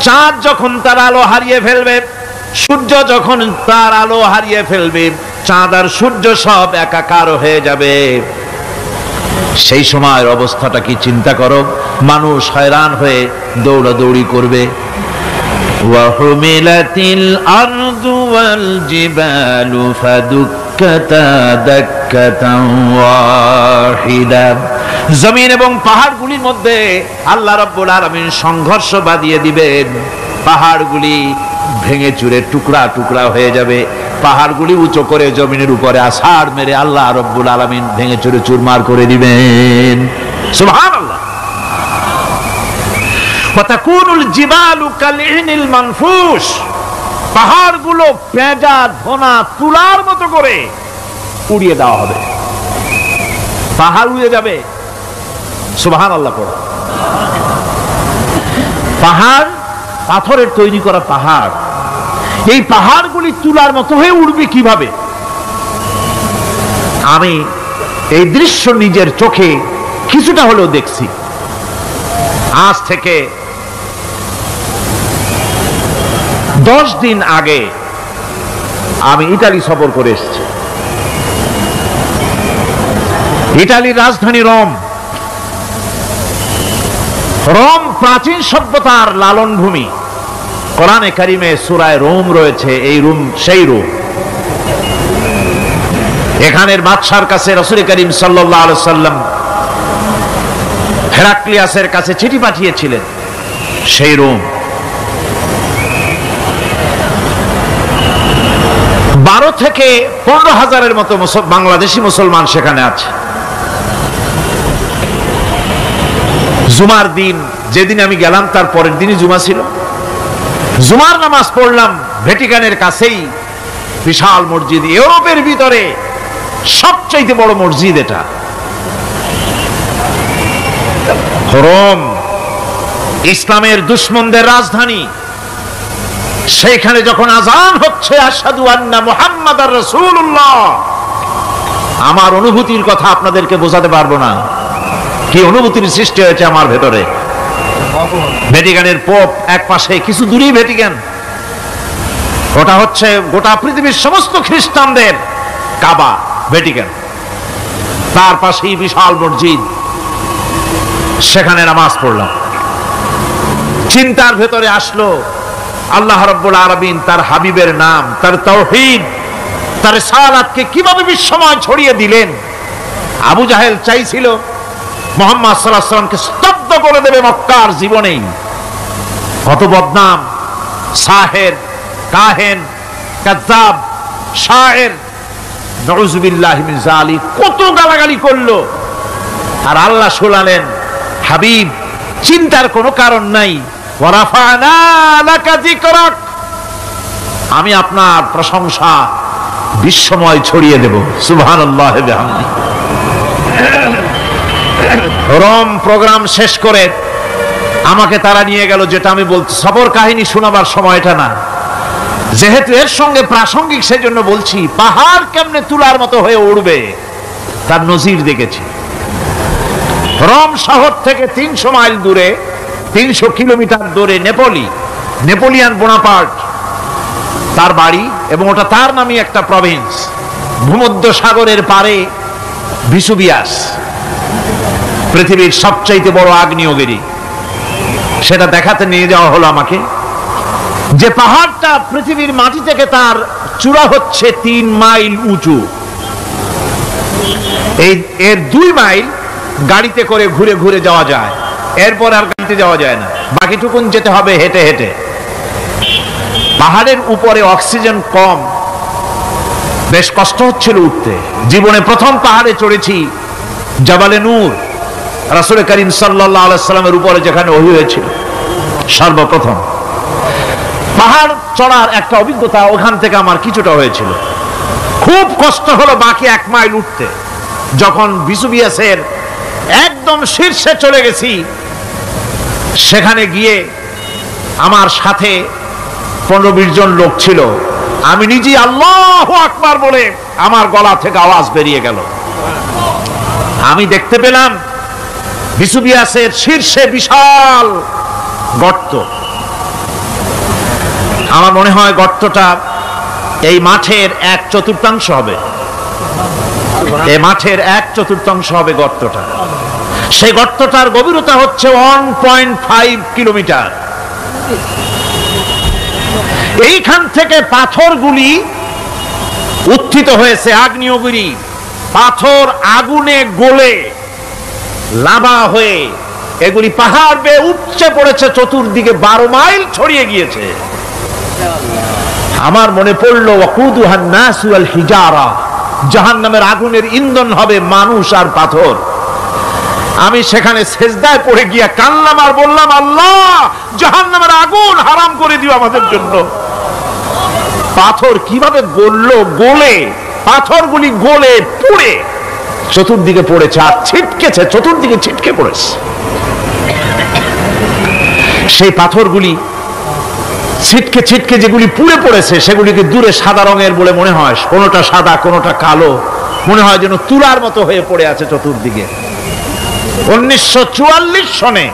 চাঁদ যখন তার আলো হারিয়ে ফেলবে, সূর্য যখন তার আলো হারিয়ে ফেলবে, চাঁদ আর সূর্য সব একাকার হয়ে যাবে, সেই সময়ের অবস্থাটা কি চিন্তা করো। মানুষ হয়রান হয়ে দৌড়াদৌড়ি করবে। ওয়াহুমিলাতিল আরদু ওয়াল জিবালু ফাদুক্কাতা দাক্কাতান ওয়াহিদা। জমিন এবং পাহাড়গুলির মধ্যে আল্লাহ রাব্বুল আলামিন সংঘর্ষ বাঁধিয়ে দিবেন, পাহাড়গুলি ভেঙে চুরে টুকরা টুকরা হয়ে যাবে, পাহাড়গুলি উঁচু করে জমিনের উপরে আছাড় মেরে আল্লাহ রাব্বুল আলামিন ভেঙে চুরে চুরমার করে দিবেন। সুবহানাল্লাহ। ফাতাকুনুল জিবালু কালইনিল মানফুস। পাহাড়গুলো পেঁজা ধোনা তুলার মতো করে উড়িয়ে দেওয়া হবে, পাহাড় উড়ে যাবে। সুবহানাল্লাহ পড়ো। পাহাড় পাথরের তৈরি করা পাহাড়, এই পাহাড়গুলি তুলার মতো হয়ে উড়বে কিভাবে? আমি এই দৃশ্য নিজের চোখে কিছুটা হলেও দেখছি। আজ থেকে 10 দিন আগে আমি ইতালি সফর করে এসেছি। ইতালির রাজধানী রোম। রোম প্রাচীন সভ্যতার লালন ভূমি। কোরআনে কারিমে সূরা রোম রয়েছে, এই রোম সেই রোম। এখানের বাদশার কাছে রাসূল করিম সাল্লাল্লাহু আলাইহি ওয়াসাল্লাম হেরাক্লিয়াসের কাছে চিঠি পাঠিয়েছিলেন, সেই রোম। 12 থেকে 15 হাজারের মতো বাংলাদেশি মুসলমান সেখানে আছে। জুমার দিন, যেদিন আমি গেলাম তার পরের দিনই জুমা ছিল। জুমার নামাজ পড়লাম ভ্যাটিকানের কাছেই বিশাল মসজিদ, ইউরোপের ভিতরে সবচাইতে বড় মসজিদ এটা। রোম ইসলামের দুশমনদের রাজধানী। সেইখানে যখন আযান হচ্ছে আশহাদু আন্না মুহাম্মাদার রাসূলুল্লাহ, আমার অনুভূতির কথা আপনাদেরকে বোঝাতে পারবো না, কি অনুভূতির সৃষ্টি হয়েছে আমার ভেতরে। ভ্যাটিকানের পোপ এক পাশে, কিছু দূরেই ভ্যাটিকান, ওটা হচ্ছে গোটা পৃথিবীর সমস্ত খ্রিস্টানদের কাবা, ভ্যাটিকান। তার পাশেই বিশাল মসজিদ, সেখানে নামাজ পড়লাম। চিন্তার ভেতরে আসলো আল্লাহ রাব্বুল আলামিন তার হাবিবের নাম, তার তাওহীদ, তার রিসালাতকে কিভাবে বিশ্বময় ছড়িয়ে দিলেন। আবু জাহেল চাইছিল মুহাম্মদ সাল্লাল্লাহু আলাইহি ওয়াসাল্লামকে স্তব্ধ করে দেবে মক্কার জীবনেই। কত বদনাম, সাহের, কাহেন, কাযযাব, শায়ের, নাউযুবিল্লাহি মিন যালিক, কত গালাগালি করলো। আর আল্লাহ শোনালেন, হাবিব চিন্তার কোনো কারণ নাই, ওয়া রাফা'না লাকা যিকরাক, আমি আপনার প্রশংসা বিশ্বময় ছড়িয়ে দেব। সুবহানাল্লাহ ওয়া বিহামদিহি। রোম প্রোগ্রাম শেষ করে আমাকে তারা নিয়ে গেল, যেটা আমি বলছি সফর কাহিনী শোনাবার সময়টা না, যেহেতু এর সঙ্গে প্রাসঙ্গিক সেজন্য বলছি। পাহাড় কেমনে তুলার মতো হয়ে উড়বে তার নজির দেখেছি। রোম শহর থেকে 300 মাইল দূরে, 300 কিলোমিটার দূরে নেপোলিয়ান বোনাপার্ট তার বাড়ি, এবং ওটা তার নামই একটা প্রভিন্স। ভূমধ্য সাগরের পারে ভিসুভিয়াস, পৃথিবীর সবচাইতে বড় আগ্নেয়গিরি, সেটা দেখাতে নিয়ে যাওয়া হলো আমাকে। যে পাহাড়টা পৃথিবীর মাটি থেকে তার চূড়া হচ্ছে 3 মাইল উঁচু, এর 2 মাইল গাড়িতে করে ঘুরে ঘুরে যাওয়া যায়, এরপর আর গাড়িতে যাওয়া যায় না, বাকিটুকুন যেতে হবে হেঁটে হেঁটে। পাহাড়ের উপরে অক্সিজেন কম, বেশ কষ্ট হচ্ছিল উঠতে। জীবনে প্রথম পাহাড়ে চড়েছি জাবালে নূর, রাসূল করিম সাল্লাল্লাহু আলাইহি সাল্লামের উপরে যেখানে ওহী হয়েছিল সর্বপ্রথম। পাহাড় চড়ার একটা অভিজ্ঞতা ওখান থেকে আমার কিছুটা হয়েছিল। খুব কষ্ট হলো বাকি 1 মাইল উঠতে। যখন ভিসুভিয়াসের একদম শীর্ষে চলে গেছি, সেখানে গিয়ে আমার সাথে 15-20 জন লোক ছিল। আমি নিজে আল্লাহু আকবার বলে আমার গলা থেকে আওয়াজ বেরিয়ে গেল। আমি দেখতে পেলাম ভিসুভিয়াসের শীর্ষে বিশাল গর্ত। আমার মনে হয় গর্তটা এই মাঠের 1/4 হবে, এই মাঠের 1/4 হবে গর্তটা। সেই গর্তটার গভীরতা হচ্ছে 1.5 কিলোমিটার। এইখান থেকে পাথরগুলি উত্থিত হয়েছে, আগ্নেয়গিরি পাথর আগুনে গলে লাভা হয়ে এগুলি পাহাড় বেয়ে উপচে পড়েছে, চতুর্দিকে 12 মাইল ছড়িয়ে গিয়েছে। আমার মনে পড়লো ওয়াকুদুহান নাস ওয়াল হিজারা, জাহান্নামের আগুনের ইন্ধন হবে মানুষ আর পাথর। আমি সেখানে সেজদায় পড়ে গিয়া কান্নাম আর বললাম, আল্লাহ জাহান্নামের আগুন হারাম করে দিও আমাদের জন্য। পাথর কিভাবে গললো, গলে পাথরগুলি গলে পুড়ে চতুর্দিকে পড়েছে আর ছিটকেছে, চতুর্দিকে ছিটকে পড়েছে। সেই পাথরগুলি ছিটকে ছিটকে যেগুলি পুড়ে পড়েছে সেগুলিকে দূরে সাদা রঙের বলে মনে হয়, কোনোটা সাদা কোনোটা কালো, মনে হয় যেন তুলার মতো হয়ে পড়ে আছে চতুর্দিকে। 1944 সনে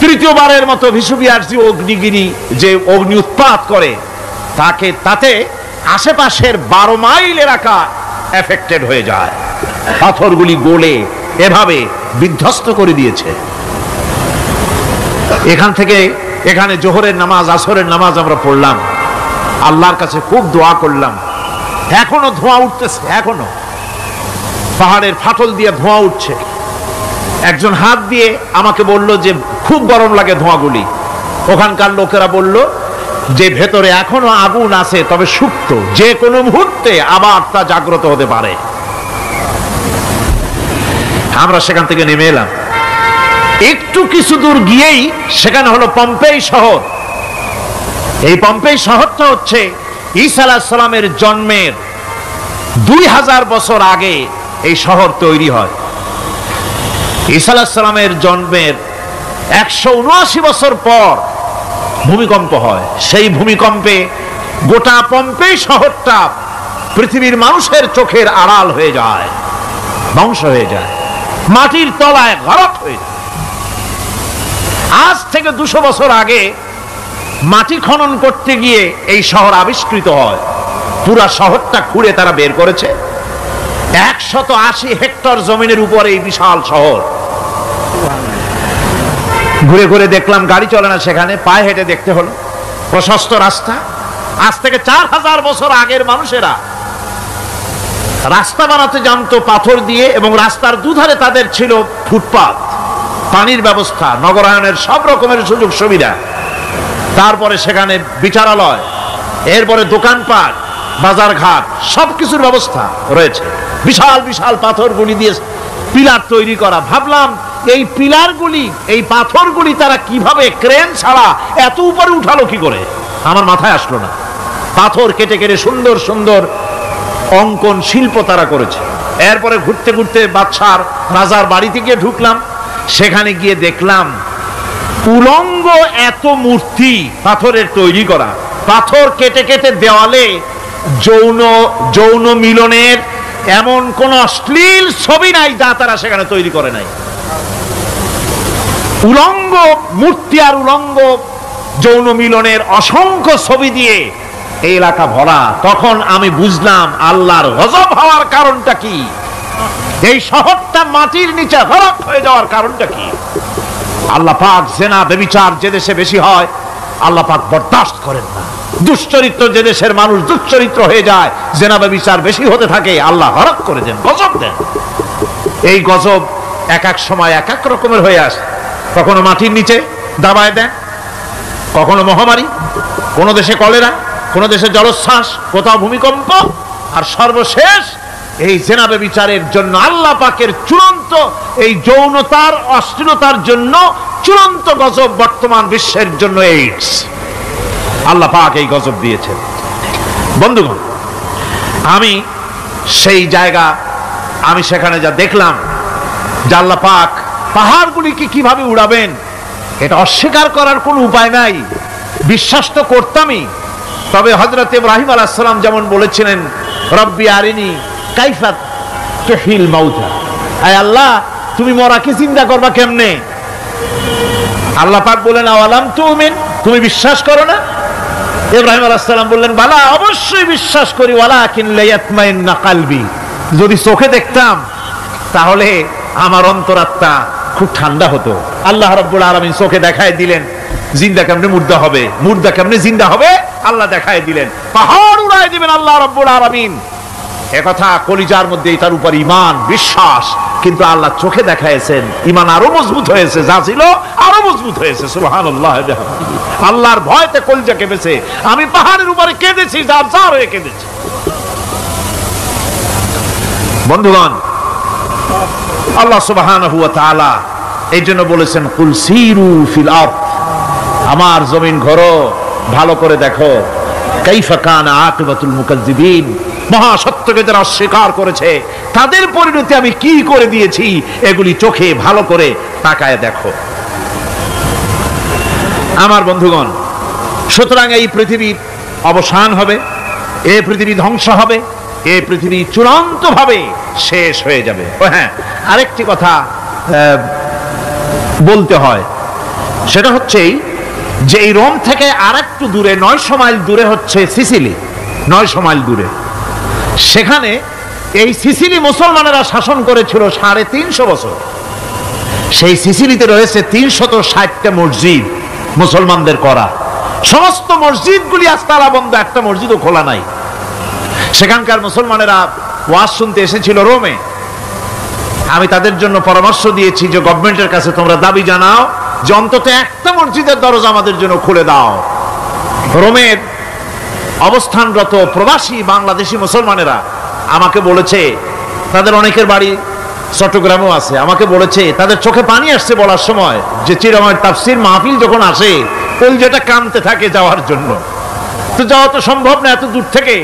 তৃতীয়বারের মতো ভিসুভিয়াস অগ্নিগিরি যে অগ্নি উৎপাত করে, তাতে আশেপাশের 12 মাইল এলাকা এফেক্টেড হয়ে যায়। পাথরগুলি গলে এভাবে বিধ্বস্ত করে দিয়েছে। এখান থেকে এখানে জোহরের নামাজ, আসরের নামাজ আমরা পড়লাম, আল্লাহর কাছে খুব দোয়া করলাম। এখনো ধোঁয়া উঠতেছে, এখনো পাহাড়ের ফাটল দিয়ে ধোঁয়া উঠছে। একজন হাত দিয়ে আমাকে বলল যে খুব গরম লাগে ধোঁয়াগুলি। ওখানকার লোকেরা বলল যে ভেতরে এখনো আগুন আছে, তবে সুপ্ত, যে কোনো মুহূর্তে আবার তা জাগ্রত হতে পারে। আমরা সেখান থেকে নেমে এলাম। একটু কিছু দূর গিয়েই সেখানে হলো পম্পেই শহর। এই পম্পেই শহরটা হচ্ছে ঈসা আলাইহিস সালামের জন্মের 2000 বছর আগে এই শহর তৈরি হয়। ঈসা আলাইহিস সালামের জন্মের 179 বছর পর ভূমিকম্প হয়। সেই ভূমিকম্পে গোটা পম্পেই শহরটা পৃথিবীর মানুষের চোখের আড়াল হয়ে যায়, ধ্বংস হয়ে যায়, মাটির তলায় গরক হয়ে যায়। আজ থেকে 200 বছর আগে মাটি খনন করতে গিয়ে এই শহর আবিষ্কৃত হয়। পুরা শহরটা খুঁড়ে তারা বের করেছে। 180 হেক্টর জমিনের উপরে এই বিশাল শহর। ঘুরে ঘুরে দেখলাম, গাড়ি চলে না সেখানে, পায়ে হেঁটে দেখতে হলো। প্রশস্ত রাস্তা। আজ থেকে 4000 বছর আগের মানুষেরা রাস্তা বানাতে জানতো পাথর দিয়ে, এবং রাস্তার দুধারে তাদের ছিল ফুটপাত, পানির ব্যবস্থা, নগরায়নের সব রকমের সুযোগ সুবিধা। তারপরে সেখানে বিচারালয়, এরপরে দোকানপাট, বাজারঘাট, সবকিছুর ব্যবস্থা রয়েছে। বিশাল বিশাল পাথরগুলি দিয়ে পিলার তৈরি করা। ভাবলাম এই পিলারগুলি, এই পাথরগুলি তারা কিভাবে ক্রেন ছাড়া এত উপরে উঠালো কি করে, আমার মাথায় আসলো না। পাথর কেটে কেটে সুন্দর সুন্দর অঙ্কন শিল্প তারা করেছে। এরপরে ঘুরতে ঘুরতে বাদশার রাজার বাড়িতে গিয়ে ঢুকলাম। সেখানে গিয়ে দেখলাম উলঙ্গ এত মূর্তি পাথরের তৈরি করা, পাথর কেটে কেটে দেওয়ালে যৌন মিলনের এমন কোন অশ্লীল ছবি নাই যা তারা সেখানে তৈরি করে নাই। উলঙ্গ মূর্তি আর উলঙ্গ যৌন মিলনের অসংখ্য ছবি দিয়ে এই এলাকা ভরা। তখন আমি বুঝলাম আল্লাহর গজব হওয়ার কারণটা কি, এই শহরটা মাটির নিচে হরক হয়ে যাওয়ার কারণটা কি। আল্লাহ পাক জেনা ব্যভিচার যে দেশে বেশি হয় আল্লাহ পাক বরদাস্ত করেন না। দুশ্চরিত্র যে দেশের মানুষ দুশ্চরিত্র হয়ে যায়, জেনা ব্যভিচার বেশি হতে থাকে, আল্লাহ হরক করে দেন, গজব দেন। এই গজব এক এক সময় এক এক রকমের হয়ে আসে। কখনো মাটির নিচে দাবায় দেন, কখনো মহামারী, কোন দেশে কলেরা, কোন দেশে জলোচ্ছ্বাস, কোথাও ভূমিকম্প, আর সর্বশেষ এই জেনা ব্যভিচারের জন্য আল্লাহ পাকের চূড়ান্ত এই যৌনতার অশ্লীলতার জন্য চূড়ান্ত গজব বর্তমান বিশ্বের জন্য এইডস। আল্লাহ পাক এই গজব দিয়েছেন। বন্ধুগণ, আমি সেই জায়গা, আমি সেখানে যা দেখলাম যে আল্লাহ পাক পাহাড়গুলিকে কিভাবে উড়াবেন এটা অস্বীকার করার কোনো উপায় নাই। বিশ্বাস তো করতামই, তবে হযরত ইব্রাহিম আলাইহিস সালাম যেমন বলেছিলেন, রব্বি আরিনি কাইফা তুহিল মাউতা, আয় আল্লাহ তুমি মরাকে জিন্দা করবা কেমনে? আল্লাহ পাক বলেন আওয়ালাম তুমিন, তুমি বিশ্বাস করো না? ইব্রাহিম আলাইহিস সালাম বললেন বালা, অবশ্যই বিশ্বাস করি, ওয়ালাকিন লিয়াতমাইন্না কলবি, যদি চোখে দেখতাম তাহলে আমার অন্তরাত্মা খুব ঠান্ডা হতো। আল্লাহ রাব্বুল আলামিন চোখে দেখায় দিলেন জিন্দা কেমনে মুর্দা হবে, মুর্দা কেমনে জিন্দা হবে, আল্লাহ দেখায় দিলেন। পাহাড় উড়ায় দিবেন আল্লাহ রাব্বুল আলামিন। একথা কলিজার মধ্যে এটার উপর ঈমান বিশ্বাস, কিন্তু আল্লাহ চোখে দেখাইছেন, ঈমান আরো মজবুত হয়েছে, যা ছিল আরো মজবুত হয়েছে। সুবহানাল্লাহ, আল্লাহর ভয়তে কলিজা কেঁপেছে। আমি পাহাড়ের উপরে কেঁদেছি, যার যার হয়ে কেঁদেছি। বন্ধুগণ, আল্লাহ সুবহানাহু ওয়া তাআলা এই জন্য বলেছেন কুল সিরু ফিল আরদ, আমার জমিন ঘোরো, ভালো করে দেখো, কাইফা কানা আকিবাতুল মুকাজ্জিবিন, মহাসত্যকে যারা অস্বীকার করেছে তাদের পরিণতি আমি কি করে দিয়েছি, এগুলি চোখে ভালো করে তাকায় দেখো। আমার বন্ধুগণ, সুতরাং এই পৃথিবীর অবসান হবে, এই পৃথিবী ধ্বংস হবে, এই পৃথিবী চূড়ান্ত ভাবে শেষ হয়ে যাবে। ও হ্যাঁ, আরেকটি কথা বলতে হয়, সেটা হচ্ছে যে এই রোম থেকে আর একটু দূরে 900 মাইল দূরে হচ্ছে সিসিলি। 900 মাইল দূরে, সেখানে এই সিসিলি মুসলমানেরা শাসন করেছিল 350 বছর। সেই সিসিলিতে রয়েছে 360টা মসজিদ মুসলমানদের করা। সমস্ত মসজিদগুলি আজ তালা বন্ধ, একটা মসজিদও খোলা নাই। সেখানকার মুসলমানেরা ওয়াজ শুনতে এসেছিল রোমে। আমি তাদের জন্য পরামর্শ দিয়েছি যে গভর্নমেন্টের কাছে তোমরা দাবি জানাও যে অন্তত একটা মসজিদের দরজা আমাদের জন্য খুলে দাও। রোমের অবস্থানরত প্রবাসী বাংলাদেশি মুসলমানেরা আমাকে বলেছে, তাদের অনেকের বাড়ি চট্টগ্রামেও আছে, আমাকে বলেছে তাদের চোখে পানি আসছে বলার সময় যে চিরময় তাফসীর মাহফিল যখন আসে কলজাটা কাঁদতে থাকে যাওয়ার জন্য। তো যাওয়া তো সম্ভব না এত দূর থেকে,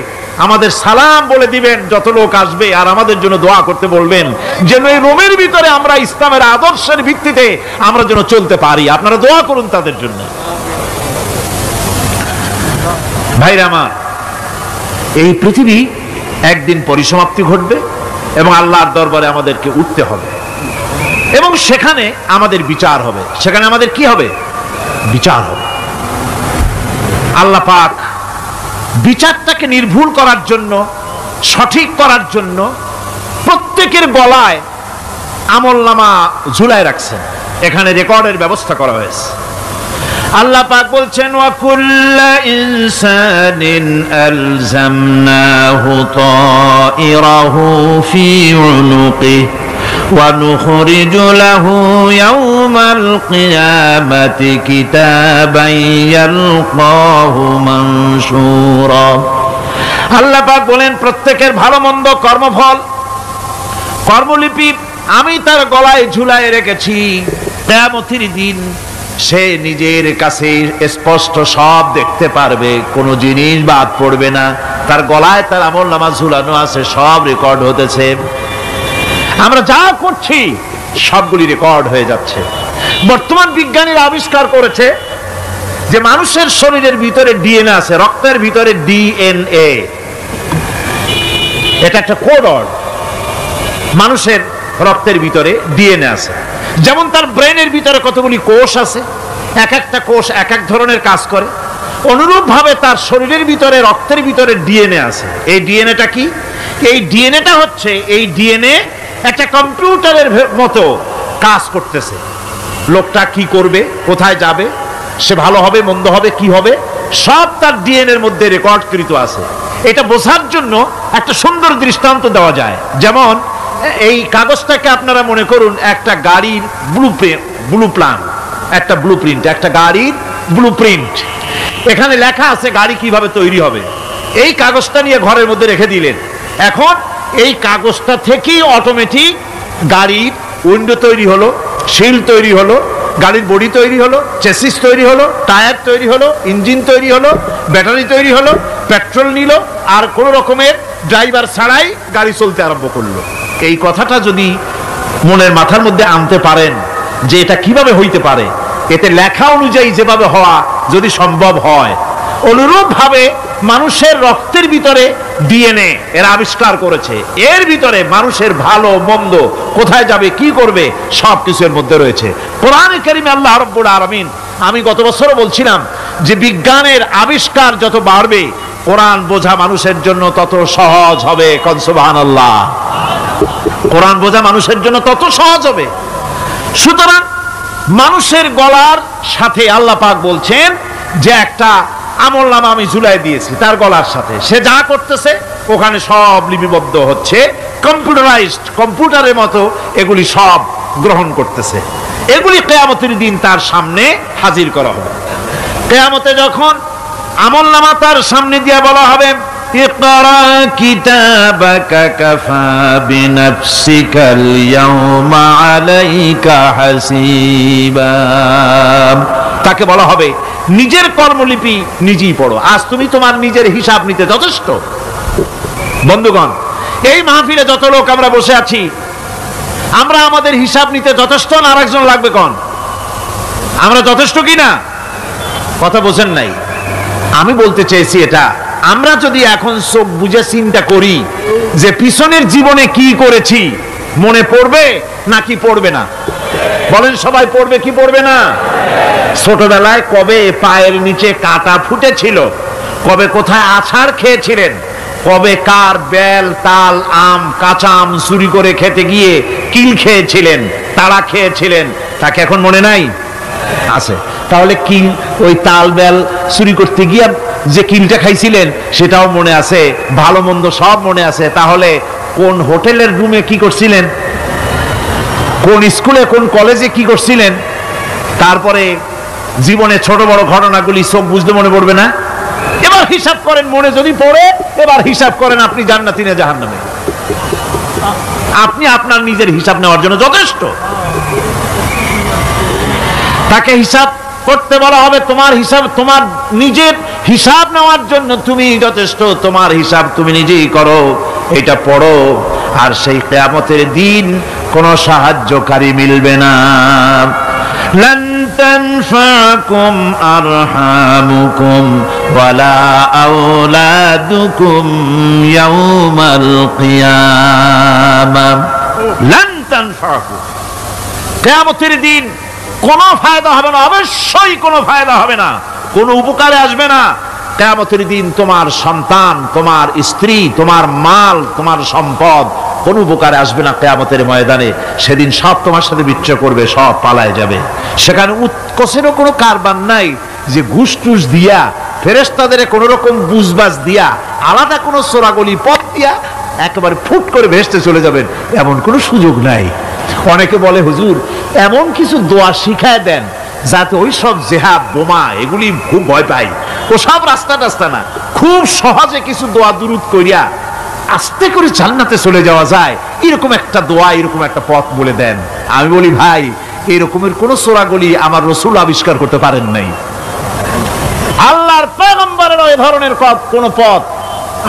আমাদের সালাম বলে দিবেন যত লোক আসবে, আর আমাদের জন্য দোয়া করতে বলবেন যেন এই রোমের ভিতরে আমরা ইসলামের আদর্শের ভিত্তিতে আমরা যেন চলতে পারি। আপনারা দোয়া করুন তাদের জন্য। ভাইরা আমার, এই পৃথিবী একদিন পরিসমাপ্তি ঘটবে এবং আল্লাহর দরবারে আমাদেরকে উঠতে হবে এবং সেখানে আমাদের বিচার হবে। সেখানে আমাদের কি হবে? বিচার হবে। আল্লাহ পাক বিচারটাকে নির্ভুল করার জন্য, সঠিক করার জন্য প্রত্যেকের গলায় আমলনামা ঝুলায় রাখছেন, এখানে রেকর্ডের ব্যবস্থা করা হয়েছে। আল্লাহ পাক বলছেন ওয়া কুল্লা ইনসানিন আলজামনাহু তাইরাহু ফি উনুকিহি ওয়া নুখরিজু লাহু ইয়াউম ইয়াউমাল কিয়ামাতি কিতাবান ইয়ালকাহু মানশুরা। আল্লাহ পাক বলেন প্রত্যেকের ভালো মন্দ কর্মফল কর্মলিপি আমি তার গলায় ঝুলায় রেখেছি। কিয়ামতের দিন সে নিজের কাছে স্পষ্ট সব দেখতে পারবে, কোনো জিনিস বাদ পড়বে না। তার গলায় তার আমলনামা ঝুলানো আছে, সব রেকর্ড হতেছে। আমরা যা করছি সবগুলি রেকর্ড হয়ে যাচ্ছে। বর্তমান বিজ্ঞানীরা আবিষ্কার করেছে যে মানুষের শরীরের ভিতরে ডিএনএ আছে, রক্তের ভিতরে ডিএনএ, এটা একটা কোড। মানুষের রক্তের ভিতরে ডিএনএ আছে। যেমন তার ব্রেনের ভিতরে কতগুলি কোষ আছে, এক একটা কোষ এক এক ধরনের কাজ করে, অনুরূপ ভাবে তার শরীরের ভিতরে রক্তের ভিতরে ডিএনএ আছে। এই ডিএনএটা কি? এই ডিএনএটা হচ্ছে, এই ডিএনএ একটা কম্পিউটারের মতো কাজ করতেছে। লোকটা কি করবে, কোথায় যাবে, সে ভালো হবে মন্দ হবে কি হবে, সব তার ডিএনএ এর মধ্যে রেকর্ডকৃত আছে। এটা বোঝার জন্য একটা সুন্দর দৃষ্টান্ত দেওয়া যায়। যেমন এই কাগজটাকে আপনারা মনে করুন একটা গাড়ির ব্লুপ্রিন্ট, একটা ব্লুপ্রিন্ট, একটা গাড়ির ব্লুপ্রিন্ট। এখানে লেখা আছে গাড়ি কিভাবে তৈরি হবে। এই কাগজটা নিয়ে ঘরের মধ্যে রেখে দিলেন। এখন এই কাগজটা থেকেই অটোমেটিক গাড়ির উইন্ডো তৈরি হলো, শিল তৈরি হলো, গাড়ির বডি তৈরি হলো, চেসিস তৈরি হলো, টায়ার তৈরি হলো, ইঞ্জিন তৈরি হলো, ব্যাটারি তৈরি হলো, পেট্রোল নিল, আর কোনো রকমের ড্রাইভার ছাড়াই গাড়ি চলতে আরম্ভ করলো। এই কথাটা যদি মনের মাথার মধ্যে আনতে পারেন যে এটা কিভাবে হইতে পারে, এতে লেখা অনুযায়ী যেভাবে হওয়া যদি সম্ভব হয়, অনুরূপ ভাবে মানুষের রক্তের ভিতরে ডিএনএ এরা আবিষ্কার করেছে। এর ভিতরে মানুষের ভালো মন্দ, কোথায় যাবে কি করবে, সবকিছু এর মধ্যে রয়েছে। কোরআনে কারিমে আল্লাহ রাব্বুল আলামিন, আমি গত বছরও বলছিলাম যে বিজ্ঞানের আবিষ্কার যত বাড়বে কোরআন বোঝা মানুষের জন্য তত সহজ হবে। কোন সুবহানাল্লাহ। কোরআন বোঝা মানুষের জন্য তত সহজ হবে। সুতরাং মানুষের গলার সাথে আল্লাহ পাক বলছেন যে একটা আমলনামা আমি ঝুলাই দিয়েছি তার গলার সাথে, সে যা করতেছে ওখানে সব লিপিবদ্ধ হচ্ছে, কম্পিউটারাইজড, কম্পিউটারের মতো এগুলি সব গ্রহণ করতেছে। এগুলি কিয়ামতের দিন তার সামনে হাজির করা হবে। কিয়ামতে যখন আমলনামা তার সামনে দিয়ে বলা হবে, ইকরা কিতাবাকা কাফা বিনাফসিকাল ইয়াউমা আলাইকা হাসিবা, তাকে বলা হবে নিজের কর্মলিপি নিজেই পড়ো, আজ তুমি তোমার নিজের হিসাব নিতে যথেষ্ট। বন্ধুগণ, এই মাহফিলে যত লোক আমরা বসে আছি, আমরা আমাদের হিসাব নিতে যথেষ্ট না আরেকজন লাগবে? কোন আমরা যথেষ্ট কি না? কথা বোঝেন নাই। আমি বলতে চেয়েছি এটা, আমরা যদি এখন চোখ বুঝে চিন্তা করি যে পিছনের জীবনে কি করেছি, মনে পড়বে নাকি পড়বে না? বলেন সবাই, পড়বে কি পড়বে না? ছোটবেলায় কবে পায়ের নিচে কাটা ফুটেছিল, কবে কোথায় আছাড় খেয়েছিলেন, কবে কার বেল তাল আম কাঁচা আম চুরি করে খেতে গিয়ে কিল খেয়েছিলেন, তাড়া খেয়েছিলেন, তাকে এখন মনে নাই? আছে। তাহলে কিল, ওই তাল বেল চুরি করতে গিয়ে যে কিলটা খাইছিলেন সেটাও মনে আছে, ভালো মন্দ সব মনে আছে। তাহলে কোন হোটেলের রুমে কি করছিলেন, কোন স্কুলে কোন কলেজে কি করছিলেন, তারপরে জীবনে ছোট বড় ঘটনাগুলি সব বুঝতে মনে পড়বে না? এবার হিসাব করেন, মনে যদি পড়ে এবার হিসাব করেন আপনি জান্নাতি না জাহান্নামে। আপনি আপনার নিজের হিসাব নেওয়ার জন্য যথেষ্ট। তাকে হিসাব করতে বলা হবে, তোমার হিসাব, তোমার নিজের হিসাব নেওয়ার জন্য তুমি যথেষ্ট, তোমার হিসাব তুমি নিজেই করো, এটা পড়ো। আর সেই কিয়ামতের দিন কোনো সাহায্যকারী মিলবে না। লান তানফাকুম আরহামুকুম ওয়ালা আওলাদুকুম ইয়াউমাল কিয়ামা। লান তানফাকুম, কিয়ামতের দিন কোনো ফায়দা হবে না, অবশ্যই কোনো ফায়দা হবে না, কোনো উপকারে আসবে না। কিয়ামতের দিন তোমার সন্তান, তোমার স্ত্রী, তোমার মাল, তোমার সম্পদ কোনো উপকারে আসবে না। কিয়ামতের ময়দানে সেদিন সব তোমার সাথে বিচ্ছেদ করবে, সব পালায় যাবে। সেখানে উৎকোষেরও কোনো কারবার নাই যে ঘুষ টুস দিয়া, ফেরেশতাদের কোনো রকম বুঝবাজ দিয়া, আলাদা কোনো চোরাগলি পথ দিয়া একেবারে ফুট করে ভেসতে চলে যাবেন, এমন কোনো সুযোগ নাই। অনেকে বলে হুজুর এমন কিছু দোয়া শিখায় দেন যাতে ওই সব জেহাদ বোমা এগুলি খুব ভয় পাই, ও সব রাস্তা টাস্তা না, খুব সহজে কিছু দোয়া দুরূদ করিয়া আস্তে করে জান্নাতে চলে যাওয়া যায়, এরকম একটা দোয়া, এরকম একটা পথ বলে দেন। আমি বলি ভাই এরকমের কোন সূরাগুলি আমার রাসূল আবিষ্কার করতে পারেন নাই, আল্লাহর পয়গম্বরের ওই ধরনের কোন পথ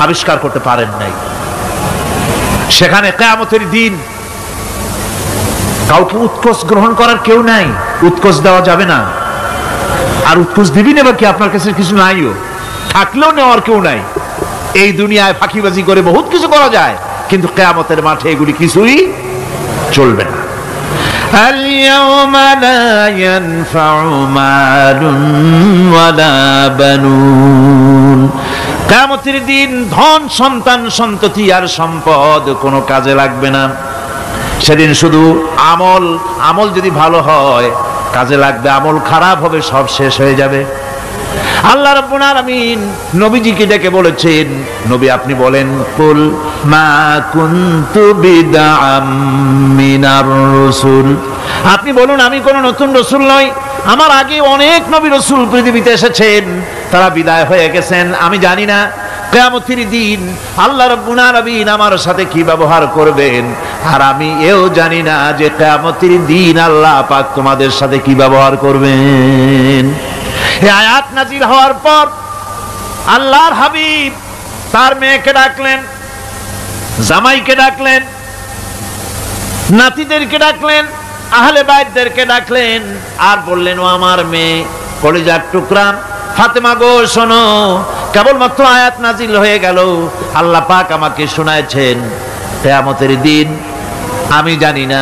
আবিষ্কার করতে পারেন নাই। সেখানে কিয়ামতের দিন কাউকে উৎকোচ গ্রহণ করার কেউ নাই, উৎকোচ দেওয়া যাবে না। আর উৎকোচ দিবি না কি, আপনার কাছে কিছু নাইও, থাকলেও নেওয়ার কেউ নাই। এই দুনিয়ায় ফাঁকিবাজি করে বহুত কিছু করা যায়, কিন্তু কিয়ামতের মাঠে এগুলি কিছুই চলবে না। اليوم لا ينفع مال ولا بنون কিয়ামতের দিন ধন সন্তান সন্ততি আর সম্পদ কোনো কাজে লাগবে না। সেদিন শুধু আমল যদি ভালো হয় কাজে লাগবে, আমল খারাপ হবে সব শেষ হয়ে যাবে। আল্লাহ রাব্বুল আলামিন নবীজিকে ডেকে বলেছেন, নবী আপনি বলেন, কুল মা কুনতু বিদআম মিনার রাসূল, আপনি বলুন আমি কোন নতুন রাসূল নই, আমার আগে অনেক নবী রাসূল পৃথিবীতে এসেছেন, তারা বিদায় হয়ে গেছেন। আমি জানি না কিয়ামতের দিন আল্লাহ রাব্বুল আলামিন আমার সাথে কি ব্যবহার করবেন, আর আমি এও জানি না যে কিয়ামতের দিন আল্লাহ পাক তোমাদের সাথে কি ব্যবহার করবেন। এই আয়াত নাজিল হওয়ার পর আল্লাহর হাবিব তার মেয়েকে ডাকলেন, জামাইকে ডাকলেন, নাতিদেরকে ডাকলেন, আহলে বাইতদেরকে ডাকলেন, আর বললেন ও আমার মেয়ে কলিজার টুকরা ফাতেমা গো শোনো, কেবলমাত্র আয়াত নাজিল হয়ে গেল, আল্লাহ পাক আমাকে শোনায়ছেন কিয়ামতের দিন আমি জানি না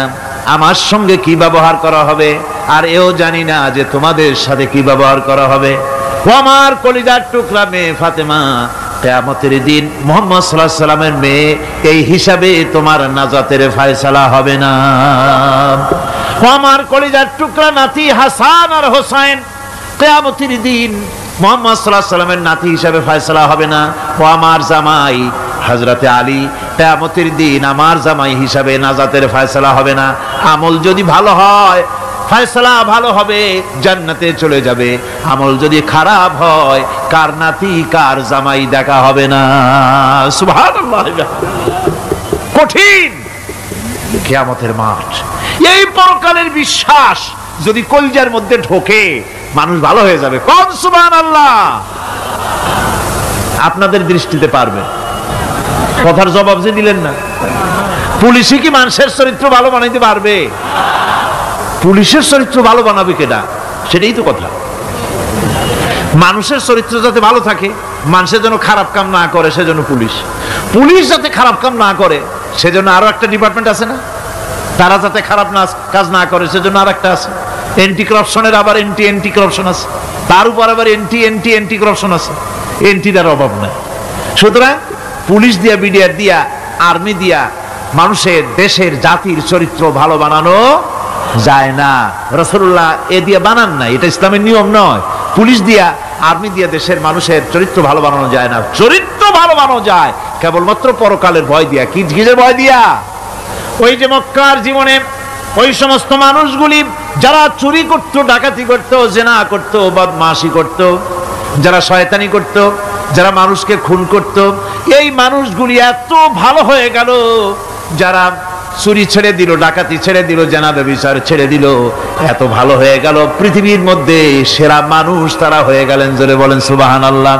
আমার সঙ্গে কি ব্যবহার করা হবে, আর এও জানি না যে তোমাদের সাথে কি ব্যবহার করা হবে। ও আমার কলিজার টুকরা মেয়ে ফাতেমা, কিয়ামতের দিন মুহাম্মদ সাল্লাল্লাহু আলাইহি সাল্লামের মেয়ে এই হিসাবে তোমার নাজাতের ফয়সালা হবে না। ও আমার কলিজার টুকরা নাতি হাসান আর হোসেন, কিয়ামতের দিন মুহাম্মদ সাল্লাল্লাহু আলাইহি সাল্লামের নাতি হিসাবে ফয়সালা হবে না। ও আমার জামাই হযরতে আলী, কিয়ামতের দিন আমার জামাই হিসাবে নাজাতের ফয়সালা হবে না। আমল যদি ভালো হয় ফয়সালা ভালো হবে, জান্নাতে চলে যাবে। আমল যদি খারাপ হয় কার নাতি কার জামাই দেখা হবে না। সুবহানাল্লাহ, কঠিন কিয়ামতের মাঠ। এই পরকালের বিশ্বাস যদি কলিজার মধ্যে ঢোকে মানুষ ভালো হয়ে যাবে। কোন সুবহানাল্লাহ। আপনাদের দৃষ্টিতে পারবে, কথার জবাব যে দিলেন না। পুলিশই কি মানুষের চরিত্র ভালো বানাইতে পারবে? পুলিশের চরিত্র ভালো বানাবে কেডা? সেটাই তো কথা। মানুষের চরিত্র যাতে ভালো থাকে, মানুষের জন্য খারাপ কাম না করে সেজন্য পুলিশ যাতে খারাপ কাম না করে সেজন্য আরো একটা ডিপার্টমেন্ট আছে না, তারা যাতে খারাপ কাজ না করে সেজন্য আর একটা আছে। এন্টি করাপশনের আবার এন্টি করাপশন আছে, তার উপর আবার এন্টি করাপশন আছে। এন্টিটার অভাব নাই। সুতরাং পুলিশ দিয়া, বিডিআর দিয়া, আর্মি দিয়া মানুষের, দেশের, জাতির চরিত্র ভালো বানানো যায় না। রাসূলুল্লাহ এ দিয়ে বানান না, এটা ইসলামের নিয়ম নয়। পুলিশ দিয়া, আর্মি দিয়া দেশের মানুষের চরিত্র ভালো বানানো যায় না। চরিত্র ভালো বানানো যায় কেবলমাত্র পরকালের ভয় দিয়া। কিসের ভয় দিয়া? ওই যে মক্কার জীবনে ওই সমস্ত মানুষগুলি যারা চুরি করত, ডাকাতি করত, জেনা করত, বদমাশি করত, যারা শয়তানি করত, যারা মানুষকে খুন করত, এই মানুষগুলি এত ভালো হয়ে গেল, যারা চুরি ছেড়ে দিল, ডাকাতি ছেড়ে দিল, জেনা ব্যভিচার ছেড়ে দিল, এত ভালো হয়ে গেল, পৃথিবীর মধ্যে সেরা মানুষ তারা হয়ে গেলেন। জোরে বলেন সুবহানাল্লাহ।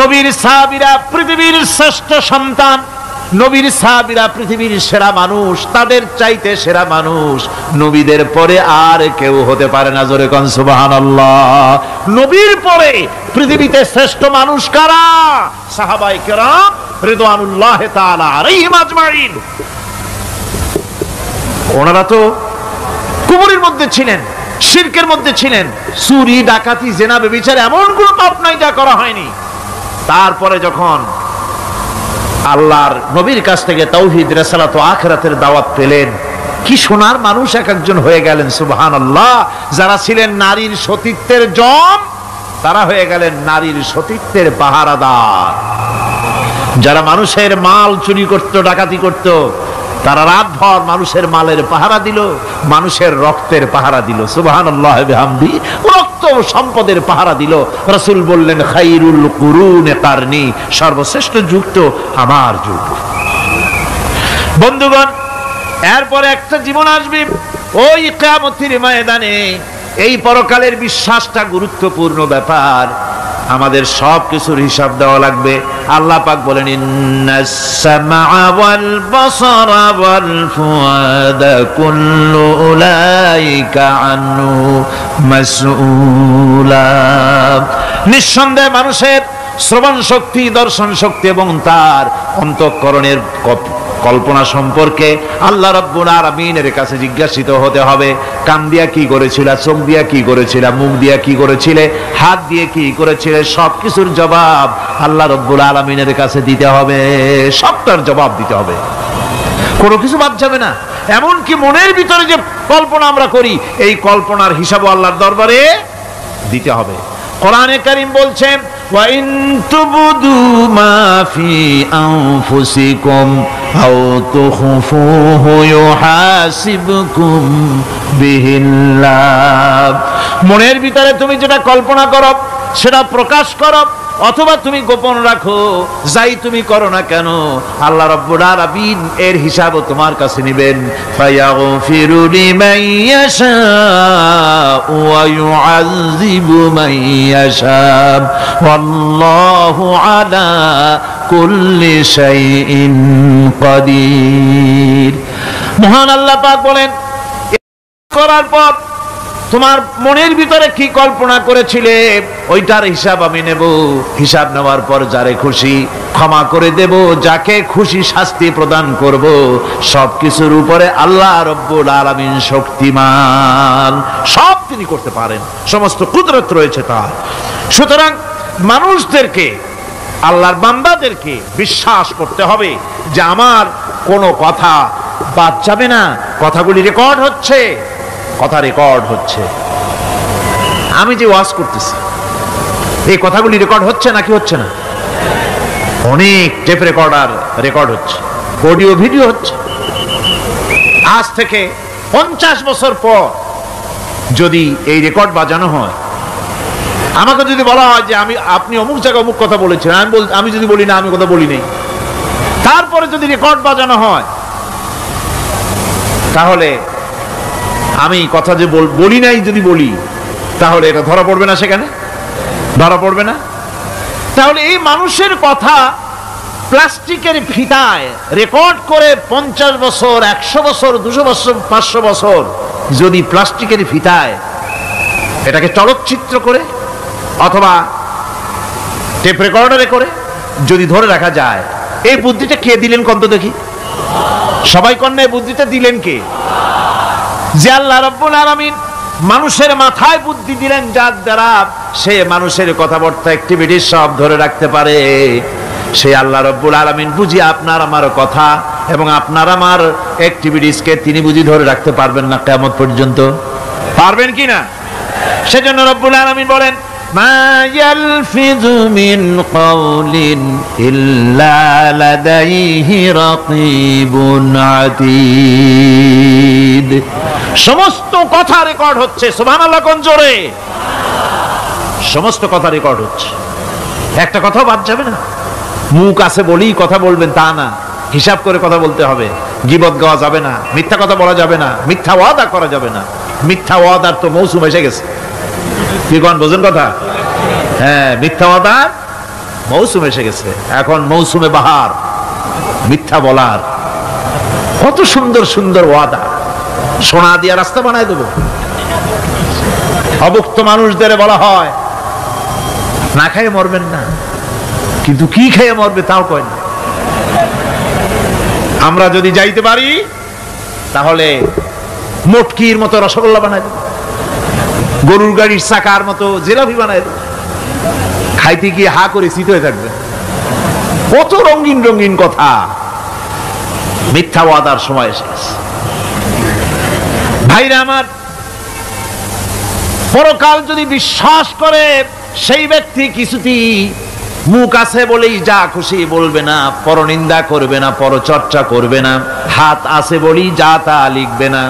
নবীর সাহাবীরা পৃথিবীর শ্রেষ্ঠ সন্তান, নবীর সাহাবীরা পৃথিবীর সেরা মানুষ, তাদের চাইতে সেরা মানুষ নবীদের পরে আর কেউ হতে পারে না। জোরে কোন সুবহানাল্লাহ। নবীর পরে পৃথিবীতে শ্রেষ্ঠ মানুষ কারা? সাহাবায়ে কেরাম রিদওয়ানুল্লাহি তাআলা আলাইহিম আজমাইন। ওনারা তো কুফরের মধ্যে ছিলেন, শিরকের মধ্যে ছিলেন, চুরি, ডাকাতি, জেনা, ব্যভিচার এমন কোন পাপ নাই যা করা হয়নি। তারপরে যখন আল্লাহর নবীর কাছ থেকে তাওহীদ, রিসালাত ও আখিরাতের দাওয়াত পেলেন, কি সোনার মানুষ এক একজন হয়ে গেলেন। সুবহানাল্লাহ। যারা ছিলেন নারীর সতীত্বের জম, তারা হয়ে গেলেন নারীর সতীত্বের পাহারাদার। যারা মানুষের মাল চুরি করত, ডাকাতি করত, তারা রাতভর মানুষের মালের পাহারা দিল, মানুষের রক্তের পাহারা দিল। সুবহানাল্লাহ বিহামদি, রক্ত সম্পদের পাহারা দিল। রাসূল বললেন খায়রুল কুরুনে কারনি, সর্বশ্রেষ্ঠ যুগ তো আমার যুগ। বন্ধুগণ, এরপরে একটা জীবন আসবে ওই কিয়ামতের ময়দানে। এই পরকালের বিশ্বাসটা গুরুত্বপূর্ণ ব্যাপার, আমাদের সব কিছুর হিসাব দেওয়া লাগবে। আল্লাহ পাক বলেন ইন্নাস সামআ ওয়াল বাসারা ওয়াল ফুআদা কুল্লু উলাইকা আনহু মাসউলা। নিঃসন্দেহে মানুষের শ্রবণ শক্তি, দর্শন শক্তি এবং তার অন্তঃকরণের কল্পনা সম্পর্কে আল্লাহ রাব্বুল আলামিনের কাছে জিজ্ঞাসিত হতে হবে। কান দিয়া কি করেছিলা, চোখ দিয়া কি করেছিলা, মুখ দিয়া কি করেছিলে, হাত দিয়ে কি করেছিলে, সবকিছুর জবাব আল্লাহ রাব্বুল আলামিনের কাছে দিতে হবে। সবটার জবাব দিতে হবে, কোনো কিছু বাদ যাবে না। এমনকি মনের ভিতরে যে কল্পনা আমরা করি, এই কল্পনার হিসাবও আল্লাহর দরবারে দিতে হবে। কোরআনে কারীম বলছেন ওয়া ইন তুবদু মা ফি আনফুসিকুম আও তুখফুহু ইউহাসিবকুম বিহিল্লাহ। মনের ভিতরে তুমি যেটা কল্পনা করো সেটা প্রকাশ করো, অথবা তুমি গোপন রাখো, যাই তুমি করো না কেন আল্লাহ রাব্বুল আলামিন এর হিসাবও তোমার কাছে নেবেন। ফায়াগফিরু লিমান ইয়াশা ওয়া ইউআযযিবু মান ইয়াশা ওয়াল্লাহু আলা কুল্লি শাইইন কাদির। মহান আল্লাহ পাক বলেন, করার পর তোমার মনের ভিতরে কি কল্পনা করেছিলে ওইটার হিসাব আমি নেব। হিসাব নেওয়ার পর যারে খুশি ক্ষমা করে দেব, যাকে খুশি শাস্তি প্রদান করব। সবকিছুর উপরে আল্লাহ রব্বুল আলামিন শক্তিমান, সব তিনি করতে পারেন, সমস্ত কুদরত রয়েছে তার। সুতরাং মানুষদেরকে, আল্লাহর বান্দাদেরকে বিশ্বাস করতে হবে যে আমার কোনো কথা বাদ যাবে না। কথাগুলি রেকর্ড হচ্ছে, কথা রেকর্ড হচ্ছে। আমি যে ওয়াজ করতেছি এই কথাগুলি রেকর্ড হচ্ছে নাকি হচ্ছে না? অনেক টেপ রেকর্ডার রেকর্ড হচ্ছে, অডিও ভিডিও হচ্ছে। আজ থেকে 50 বছর পর যদি এই রেকর্ড বাজানো হয়, আমাকে যদি বলা হয় যে আপনি অমুক জায়গায় অমুক কথা বলেছেন, আমি যদি বলি না আমি কথা বলি নাই, তারপরে যদি রেকর্ড বাজানো হয়, তাহলে আমি কথা যে বলি নাই যদি বলি, তাহলে এটা ধরা পড়বে না? সেখানে ধরা পড়বে না? তাহলে এই মানুষের কথা প্লাস্টিকের ফিতায় রেকর্ড করে 50 বছর, 100 বছর, 200 বছর, 500 বছর যদি প্লাস্টিকের ফিতায় এটাকে চলচ্চিত্র করে অথবা টেপ রেকর্ডারে করে যদি ধরে রাখা যায়, এই বুদ্ধিটা কে দিলেন কন্ত দেখি? সবাই কন্যা এই বুদ্ধিটা দিলেন কে? যে আল্লাহ রাব্বুল আলামিন মানুষের মাথায় বুদ্ধি দিলেন, যার দ্বারা সে মানুষের কথাবার্তা অ্যাক্টিভিটি সব ধরে রাখতে পারে। সে আল্লাহ রাব্বুল আলামিন বুঝি আপনার আমার কথা এবং আপনার আমার অ্যাক্টিভিটিসকে তিনি বুঝি ধরে রাখতে পারবেন না কিয়ামত পর্যন্ত? পারবেন কি না? সেজন্য রাব্বুল আলামিন বলেন মা ইয়ালফিযু মিন কাওলিন ইল্লা লাদাইহি রাকীবুন আতীদ। সমস্ত কথা রেকর্ড হচ্ছে। সুবহানাল্লাহ কোন জোরে! সমস্ত কথা রেকর্ড হচ্ছে, একটা কথাও বাদ যাবে না। মুখ আছে বলেই কথা বলবেন তা না, হিসাব করে কথা বলতে হবে। গীবত গাওয়া যাবে না, মিথ্যা কথা বলা যাবে না, মিথ্যা ওয়াদা করা যাবে না। মিথ্যা ওয়াদার তো মৌসুম এসে গেছে। কি কোন বোঝেন কথা? হ্যাঁ, মিথ্যা ওয়াদার মৌসুম এসে গেছে। এখন মৌসুমে বাহার মিথ্যা বলার। কত সুন্দর সুন্দর ওয়াদা, সোনা দিয়া রাস্তা বানায় দেবো। অভুক্ত মানুষদের বলা হয় না খেয়ে মরবেন না, কিন্তু কি খেয়ে মরবে তাও কয় না। আমরা যদি যাইতে পারি তাহলে মটকির মতো রসগোল্লা বানায় দেব, গরুর গাড়ির চাকার মতো জিলাপি বানায় দেব। খাইতে গিয়ে হা করে শীত হয়ে থাকবে। কত রঙিন রঙিন কথা। মিথ্যা ওয়াদার সময় এসে গেছে। ভাইরা আমার, পরকাল যদি বিশ্বাস করে সেই ব্যক্তি কিছুতেই মুখ আছে বলেই যা খুশি বলবে না, পরনিন্দা করবে না, পরচর্চা করবে না। হাত আছে বলেই যা তা লিখবে না।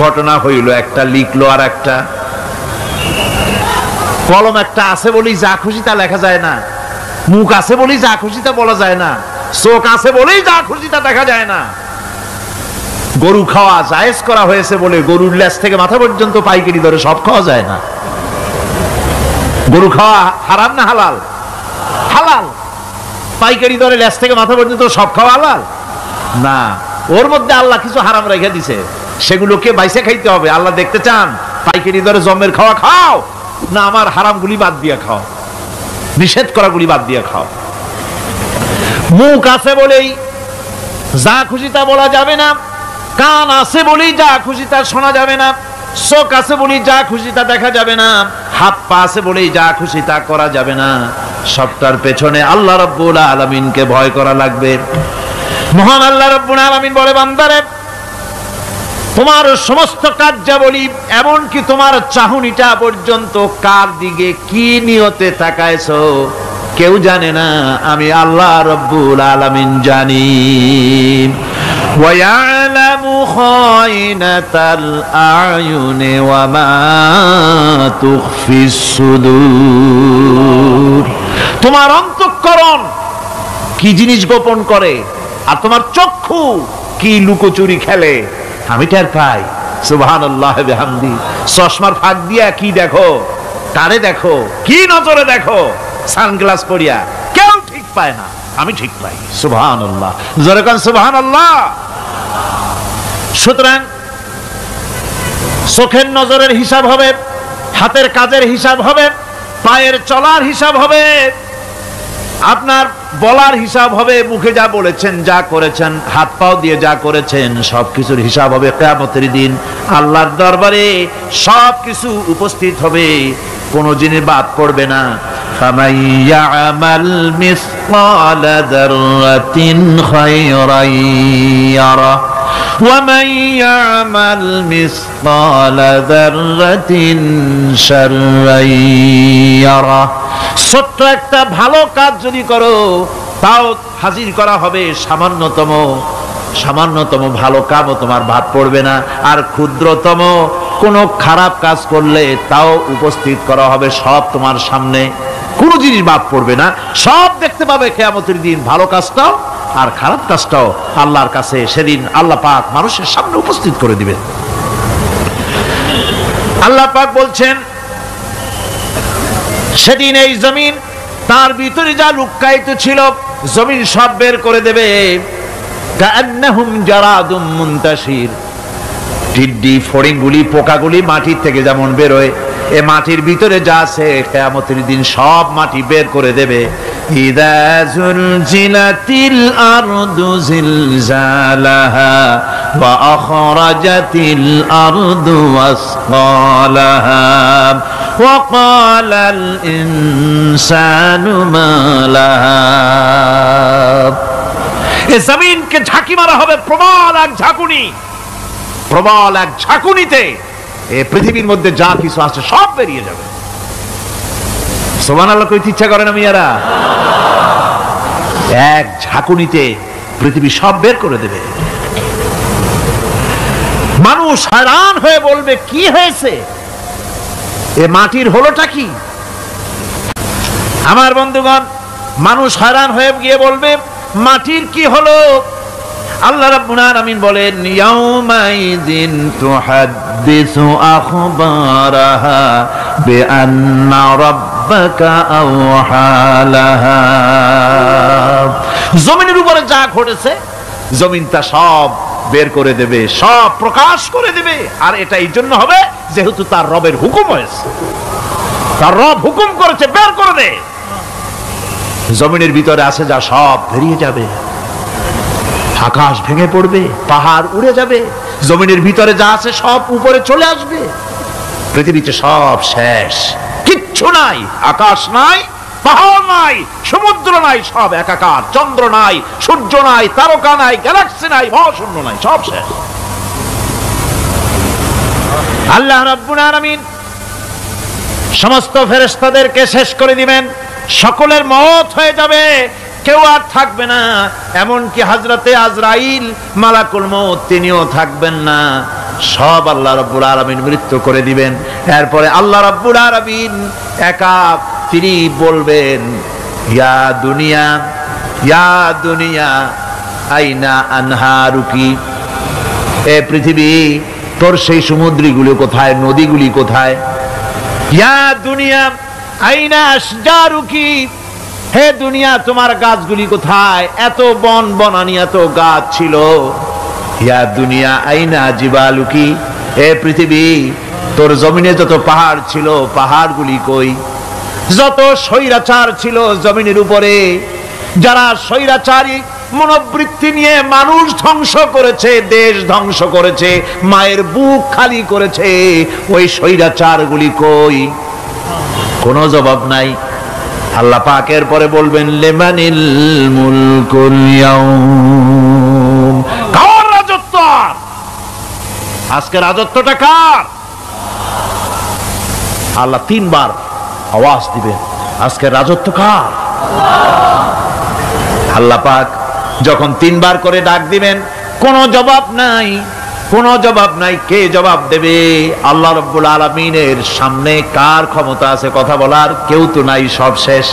ঘটনা হইল একটা, লিখলো আর একটা। কলম একটা আছে বলেই যা খুশি তা লেখা যায় না। মুখ আছে বলেই যা খুশি তা বলা যায় না। চোখ আছে বলেই যা খুশি তা দেখা যায় না। গরু খাওয়া জায়েজ করা হয়েছে বলে গরুর লেজ থেকে মাথা পর্যন্ত পাইকারি দরে সব খাওয়া যায় না। গরু খাওয়া হারাম না হালাল? হালাল। পাইকারি দরে লেজ থেকে মাথা পর্যন্ত সব খাওয়া হালাল না। ওর মধ্যে আল্লাহ কিছু হারাম রেখে দিছে, সেগুলোকে বাইসে খাইতে হবে। আল্লাহ দেখতে চান পাইকারি দরে জমের খাওয়া খাও, না আমার হারামগুলি বাদ দিয়ে খাও, নিষেধ করাগুলি বাদ দিয়ে খাও। মুখ আছে বলেই যা খুশি তা বলা যাবে না। কান আছে বলেই যা খুশি তা শোনা যাবে না। চোখ আছে বলেই যা খুশি তা দেখা যাবে না। হাত পা আছে বলেই যা খুশি তা করা যাবে না। সবটার পেছনে আল্লাহ রাব্বুল আলামিনকে ভয় করা লাগবে। মহান আল্লাহ রাব্বুল আলামিন বলে, বান্দারে তোমার সমস্ত কার্যাবলী, এমনকি তোমার চাহনিটা পর্যন্ত কার দিকে কি নিয়তে তাকায়ছো কেউ জানে না, আমি আল্লাহ রাব্বুল আলামিন জানি। وَيَعْلَمُ خَائِنَةَ الْأَعْيُنِ وَمَا تُخْفِي الصُّدُورُ। তোমার অন্তঃকরণ কি জিনিস গোপন করে, আর তোমার চক্ষু কি লুকোচুরি খেলে, আমি টের পাই। সুবহানাল্লাহ বিহামদি। চশমার ফাঁক দিয়া কি দেখো, কারে দেখো, কি নজরে দেখো, সানগ্লাস পরিয়া, কেউ ঠিক পায় না, আমি ঠিক পাই। সুবহানাল্লাহ, জোরে কোন সুবহানাল্লাহ। সুতরাং চোখের নজরের হিসাব হবে, হাতের কাজের হিসাব হবে, পায়ের চলার হিসাব হবে, আপনার বলার হিসাব হবে। মুখে যা বলেছেন, যা করেছেন, হাত পাও দিয়ে যা করেছেন, সবকিছুর হিসাব হবে কিয়ামতের দিন। আল্লাহর দরবারে সবকিছু উপস্থিত হবে, কোন জিনিস বাদ পড়বে না। فَمَن يَعْمَلْ مِثْقَالَ ذَرَّةٍ خَيْرًا يَرَهُ وَمَن يَعْمَلْ مِثْقَالَ ذَرَّةٍ شَرًّا يَرَهُ। ছোট্ট একটা ভালো কাজ যদি করো, তাও হাজির করা হবে সামান্যতম ভালো কাজও তোমার বাদ পড়বে না। আর ক্ষুদ্রতম কোন খারাপ কাজ করলে তাও উপস্থিত করা হবে, সব তোমার সামনে, কোনো জিনিস বাদ পড়বে না। সব দেখতে পাবে কিয়ামতের দিন, ভালো কাজটাও আর খারাপ কাজটাও আল্লাহর কাছে সেদিন আল্লাহ পাক মানুষের সামনে উপস্থিত করে দিবেন। আল্লাহ পাক বলছেন, সেদিন এই জমিন, তার ভিতরে যা লুক্কায়িত ছিল, জমিন সব বের করে দেবে। কাআন্নাহুম জারাদুম মুনতাশির। টিড্ডি, ফড়িংগুলি, পোকাগুলি মাটির থেকে যেমন বেরোয়, এ মাটির ভিতরে যা আছে কিয়ামতের দিন সব মাটি বের করে দেবে। ইযা যুলজিলাতিল আরদু জিলজালাহা ওয়া আখরাজাতিল আরদু আসকালাহা ওয়া ক্বালাল ইনসানু মা লাহা। এ জমিনকে ঝাঁকি মারা হবে প্রবল এক ঝাঁকুনি, প্রবল এক ঝাঁকুনিতে এ পৃথিবীর মধ্যে যা কিছু আছে সব বেরিয়ে যাবে। সুবহানাল্লাহ কইতে ইচ্ছা করে না মিয়ারা? এক ঝাঁকুনিতে পৃথিবী সব বের করে দেবে। মানুষ হয়রান হয়ে বলবে, কি হয়েছে, এ মাটির হলোটা কি? আমার বন্ধুগণ, মানুষ হয়রান হয়ে গিয়ে বলবে, মাটির কি হলো? আল্লাহ রাব্বুল আলামিন বলেন, ইয়াউমাইযিন তুহাদ্দিসু আখবারাহা বিআন্না রাব্বাকা আওহালাহা। জমিনের উপরে যা ঘটেছে, জমিন তা সব বের করে দেবে, সব প্রকাশ করে দেবে। আর এটা এই জন্য হবে যেহেতু তার রবের হুকুম হয়েছে, তার রব হুকুম করেছে, বের করে দে। জমিনের ভিতরে আছে যা সব বেরিয়ে যাবে, আকাশ ভেঙে পড়বে, পাহাড় উড়ে যাবে, জমিনের ভিতরে যা আছে সব উপরে চলে আসবে, পৃথিবীতে সব শেষ, কিচ্ছু নাই, আকাশ নাই, পাহাড় নাই, সমুদ্র নাই, সব একাকার, চন্দ্র নাই, সূর্য নাই, তারকা নাই, গ্যালাক্সি নাই, মহাশূন্য নাই, সব শেষ। আল্লাহ রাব্বুল আলামিন সমস্ত ফেরেশতাদেরকে শেষ করে দিবেন। সকলের মওত হয়ে যাবে, কেউ আর থাকবে না, এমনকি হযরতে আজরাইল মালাকুল মউত তিনিও থাকবেন না। সব আল্লাহ রাব্বুল আলামিন মৃত্যু করে দিবেন। এরপরে আল্লাহ রাব্বুল আলামিন একা তিনি বলবেন, ইয়া দুনিয়া, ইয়া দুনিয়া আইনা আনহারুকি, এ পৃথিবী তোর সেই সমুদ্রগুলো কোথায়, নদীগুলি কোথায়? ইয়া দুনিয়া আইনা আশজারুকি, হে দুনিয়া তোমার গাছগুলি কোথায়? এত বন বনানি, এত গাছ ছিল। ইয়া দুনিয়া আইনা জিবালুকি, হে পৃথিবী তোর জমিনে যত পাহাড় ছিল, পাহাড়গুলি কই? যত স্বৈরাচার ছিল জমিনের উপরে, যারা স্বৈরাচারী মনোবৃত্তি নিয়ে মানুষ ধ্বংস করেছে, দেশ ধ্বংস করেছে, মায়ের বুক খালি করেছে, ওই স্বৈরাচারগুলি কই? কোনো জবাব নাই। আল্লাহ পাক এর পরে বলবেন, লিমানিল মুলকুল ইয়াউম, কার রাজত্ব? আজকে রাজত্বটা কার? আল্লাহ তিনবার আওয়াজ দিবেন, আজকে রাজত্ব কার? আল্লাহ পাক যখন তিনবার করে ডাক দিবেন, কোনো জবাব নাই, কোনো জবাব নাই। কে জবাব দেবে? আল্লাহ রাব্বুল আলামিনের সামনে কার ক্ষমতা আছে কথা বলার? কেউ তো নাই, সব শেষ।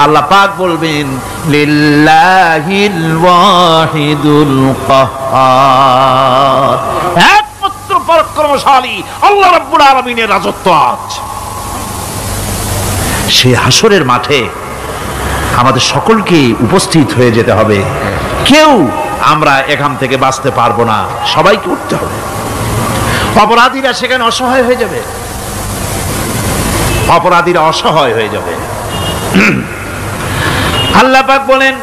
আল্লাহ পাক বলবেন, লিল্লাহিল ওয়াহিদুল কাহ্হার, একমাত্র পরাক্রমশালী আল্লাহ রাব্বুল আলামিনের রাজত্ব আজ। সেই হাসরের মাঠে আমাদের সকলকে উপস্থিত হয়ে যেতে হবে। কেউ আমরা এখান থেকে বাঁচতে পারবো না, সবাইকে উঠতে হবে। অপরাধীরা সেখানে অসহায় হয়ে যাবে, অপরাধীরা অসহায় হয়ে যাবে। আল্লাহ পাক বলেন,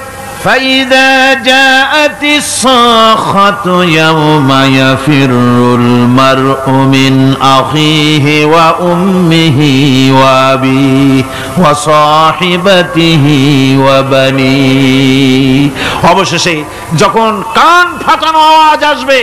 ফাইদা জাআতিস সাখাতু ইয়াওমা ইয়াফিরুল মারউ মিন আখিহি ওয়া উম্মিহি ওয়া আবিহি ওয়া সাহিবাতিহি ওয়া বানিহি। অবশেষে যখন কান ফাটানো আওয়াজ আসবে,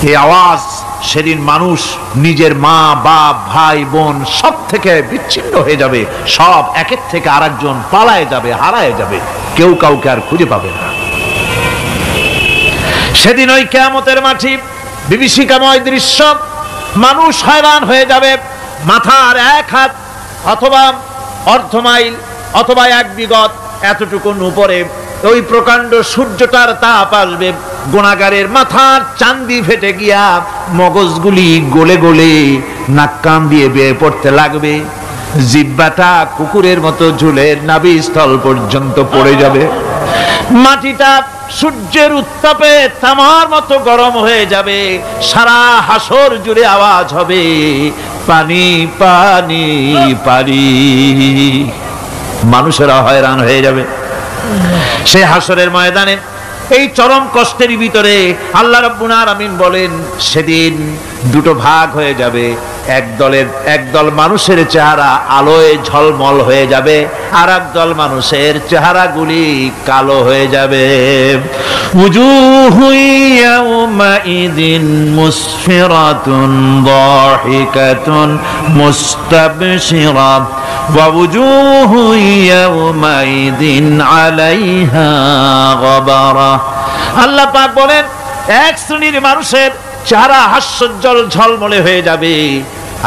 এই আওয়াজ সেদিন মানুষ নিজের মা বাপ ভাই বোন সব থেকে বিচ্ছিন্ন হয়ে যাবে, সব একের থেকে আরেকজন পালায় যাবে, হারায় যাবে, কেউ কাউকে আর খুঁজে পাবে না। সেদিন ওই কিয়ামতের মাঠে বিভীষিকাময় দৃশ্য, মানুষ হয়রান হয়ে যাবে। মাথার এক হাত অথবা অর্ধ মাইল অথবা এক বিগত এতটুকুন উপরে ওই প্রকাণ্ড সূর্যটার তাপ আসবে, গুনাহগারের মাথার চান্দি ফেটে গিয়া মগজগুলি গলে গলে নাক কান দিয়ে বেয়ে পড়তে লাগবে, জিহ্বাটা কুকুরের মতো ঝুলে নাভিস্থল পর্যন্ত পড়ে যাবে, মাটিটা সূর্যের উত্তাপে তামার মতো গরম হয়ে যাবে, সারা হাসর জুড়ে আওয়াজ হবে, পানি পানি পানি। মানুষেরা হয়রান হয়ে যাবে। সেই হাসরের ময়দানে এই চরম কষ্টের ভিতরে আল্লাহ রাব্বুল আলামিন বলেন, সেদিন দুটো ভাগ হয়ে যাবে। একদল মানুষের চেহারা আলোয় ঝলমল হয়ে যাবে, আর একদল মানুষের চেহারাগুলি কালো হয়ে যাবে। উজুহু ইয়াওমাইদিন মুসফিরাতুন দাহিকাতুন মুস্তাবশিরা ওয়া উজুহু ইয়াওমাইদিন আলাইহা গাবারা। আল্লাহ পাক বলেন, এক শ্রেণীর মানুষের চেহারা হাস্যোজ্জ্বল ঝলমলে হয়ে যাবে,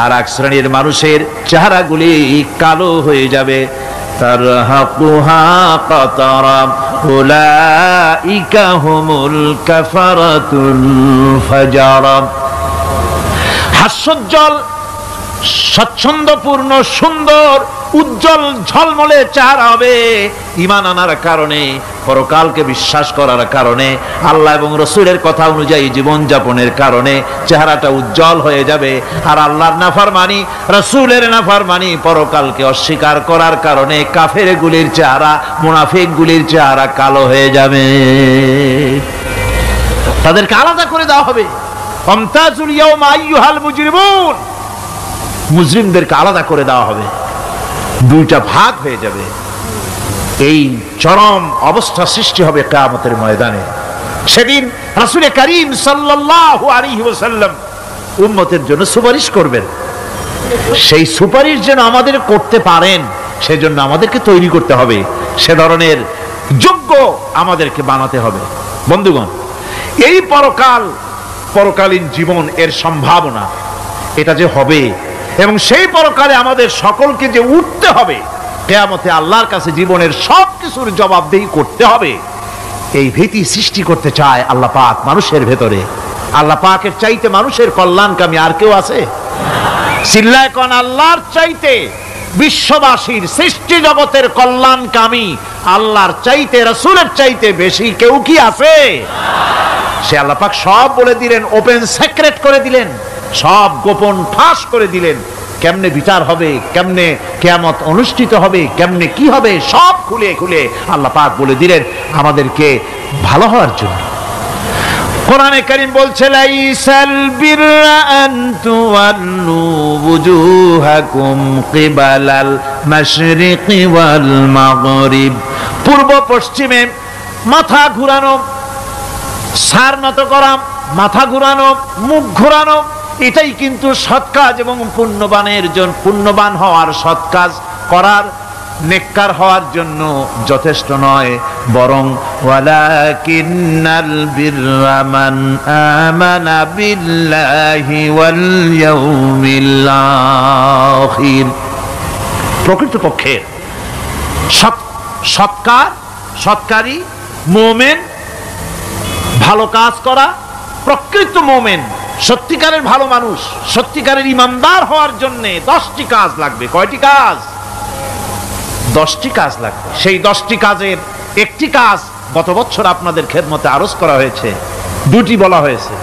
আর এক শ্রেণীর মানুষের চেহারাগুলি কালো হয়ে যাবে। তারহাকুহা কাতারা উলাইকা হুমুল কাফারাতুল ফাজারা। হাস্যোজ্জ্বল, স্বচ্ছন্দপূর্ণ, সুন্দর, উজ্জ্বল ঝলমলে চেহারা হবে ঈমান আনার কারণে, পরকালকে বিশ্বাস করার কারণে, আল্লাহ এবং রাসূলের কথা অনুযায়ী জীবন যাপনের কারণে চেহারাটা উজ্জ্বল হয়ে যাবে। আর আল্লাহর নাফরমানি, রাসূলের নাফরমানি, পরকালকে অস্বীকার করার কারণে কাফেরগুলির চেহারা, মুনাফিকগুলির চেহারা কালো হয়ে যাবে। তাদেরকে আলাদা করে দেওয়া হবে। আমতাজুল ইয়াওমা আইয়ুহাল মুজরিমুন, মুজরিমদেরকে আলাদা করে দেওয়া হবে, দুইটা ভাগ হয়ে যাবে। এই চরম অবস্থা সৃষ্টি হবে কিয়ামতের ময়দানে। সেদিন রাসূল করিম সাল্লাল্লাহু আলাইহি ওয়াসাল্লাম উম্মতের জন্য সুপারিশ করবেন। সেই সুপারিশ যেন আমাদের করতে পারেন, সেজন্য আমাদেরকে তৈরি করতে হবে, সে ধরনের যোগ্য আমাদেরকে বানাতে হবে। বন্ধুগণ, এই পরকালীন জীবন এর সম্ভাবনা, এটা যে হবে এবং সেই পরকালে আমাদের সকলকে যে উঠতে হবে, কিয়ামতে আল্লাহর কাছে জীবনের সব কিছুর জবাবদেহি করতে হবে, এই ভীতি সৃষ্টি করতে চায় আল্লাহ পাক মানুষের ভেতরে। আল্লাহ পাকের চাইতে মানুষের কল্যাণকামী আর কেউ আছে? চিল্লায় কোন আল্লাহর চাইতে, বিশ্ববাসীর সৃষ্টি জগতের কল্যাণকামী আল্লাহর চাইতে, রাসূলের চাইতে বেশি কেউ কি আছে? সে আল্লাহ পাক সব বলে দিলেন, ওপেন সিক্রেট করে দিলেন, সব গোপন ফাঁস করে দিলেন। কেমনে বিচার হবে, কেমনে কিয়ামত অনুষ্ঠিত হবে, কেমনে কি হবে, সব খুলে খুলে আল্লাহ পাক বলে দিলেন আমাদেরকে ভালো হওয়ার জন্য। কোরআনে কারীম বলছে, লাইসাল বিররা আন তুওয়াল্লু ওয়ুজুহাকুম কিবালাল মাশরিকি ওয়াল মাগরিব। পূর্ব পশ্চিমে মাথা ঘুরানো, সার নত করা, মাথা ঘুরানো, মুখ ঘুরানো, এটাই কিন্তু সৎ কাজ এবং পুণ্যবান হওয়ার, সৎ কাজ করার, নেককার হওয়ার জন্য যথেষ্ট নয়, বরং ওয়ালাকিন্নাল বিররা মান আমানা বিল্লাহি ওয়াল ইয়াউমিল আখির। প্রকৃতপক্ষে সৎকারী মুমিন, ভালো কাজ করা, প্রকৃত মুমিন, সত্যিকারের ভালো মানুষ, সত্যিকারের ইমানদার হওয়ার জন্য 10টি কাজ লাগবে। কয়টি কাজ? 10টি কাজ লাগবে। সেই 10টি কাজের একটি কাজ গত বছর আপনাদের খেদমতে আরজ করা হয়েছে, 2টি বলা হয়েছে,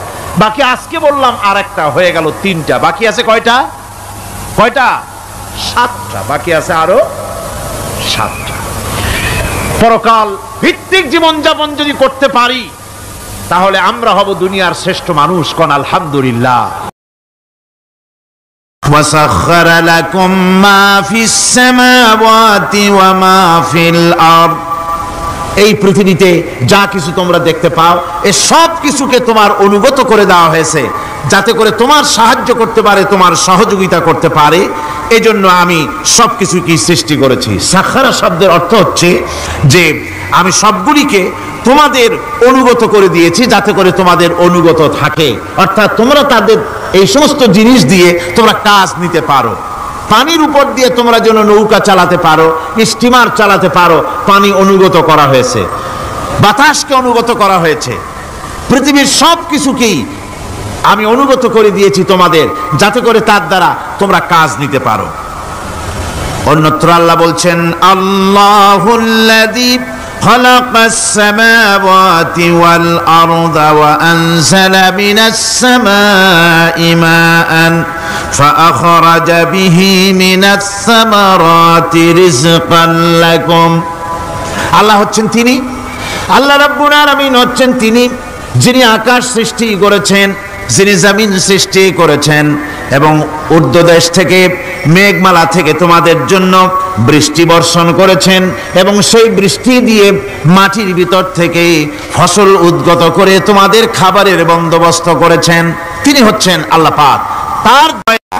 বাকি আজকে বললাম আর একটা, হয়ে গেল 3টা। বাকি আছে কয়টা? 7টা। বাকি আছে আরো 7টা। পরকাল ভিত্তিক জীবনযাপন যদি করতে পারি, তাহলে আমরা হব দুনিয়ার শ্রেষ্ঠ মানুষ। কোন আলহামদুলিল্লাহ। وسخر لكم ما في السماوات وما في الأرض। এই পৃথিবীতে যা কিছু তোমরা দেখতে পাও, এই সব কিছুকে তোমার অনুগত করে দেওয়া হয়েছে, যাতে করে তোমার সাহায্য করতে পারে, তোমার সহযোগিতা করতে পারে। এজন্য আমি সব কিছুকে সৃষ্টি করেছি। সাখারা শব্দের অর্থ হচ্ছে যে আমি সবগুলিকে তোমাদের অনুগত করে দিয়েছি, যাতে করে তোমাদের অনুগত থাকে, অর্থাৎ তোমরা তাদের এই সমস্ত জিনিস দিয়ে তোমরা কাজ নিতে পারো। পানির উপর দিয়ে তোমরা যেন নৌকা চালাতে পারো, স্টিমার চালাতে পারো, পানি অনুগত করা হয়েছে, বাতাসকে অনুগত করা হয়েছে, পৃথিবীর সব কিছুকেই আমি অনুগত করে দিয়েছি তোমাদের, যাতে করে তার দ্বারা তোমরা কাজ নিতে পারো। অন্যত্র আল্লাহ বলছেন, আল্লাহুল্লাযী খালাকাস সামাওয়াতি ওয়াল আরদা ওয়া আনজালা মিনাস সামাই মাআন ফাআখরাজা বিহি মিনাস সামারাতি রিজকান লাকুম। আল্লাহ হচ্ছেন তিনি, আল্লাহ রাব্বুল আলামিন হচ্ছেন তিনি যিনি আকাশ সৃষ্টি করেছেন, যিনি জমিন সৃষ্টি করেছেন এবং ঊর্ধ্বদেশ থেকে, মেঘমালা থেকে তোমাদের জন্য বৃষ্টি বর্ষণ করেছেন এবং সেই বৃষ্টি দিয়ে মাটির ভিতর থেকে ফসল উদ্গত করে তোমাদের খাবারের বন্দোবস্ত করেছেন। তিনি হচ্ছেন আল্লাহ পাক। তার দয়া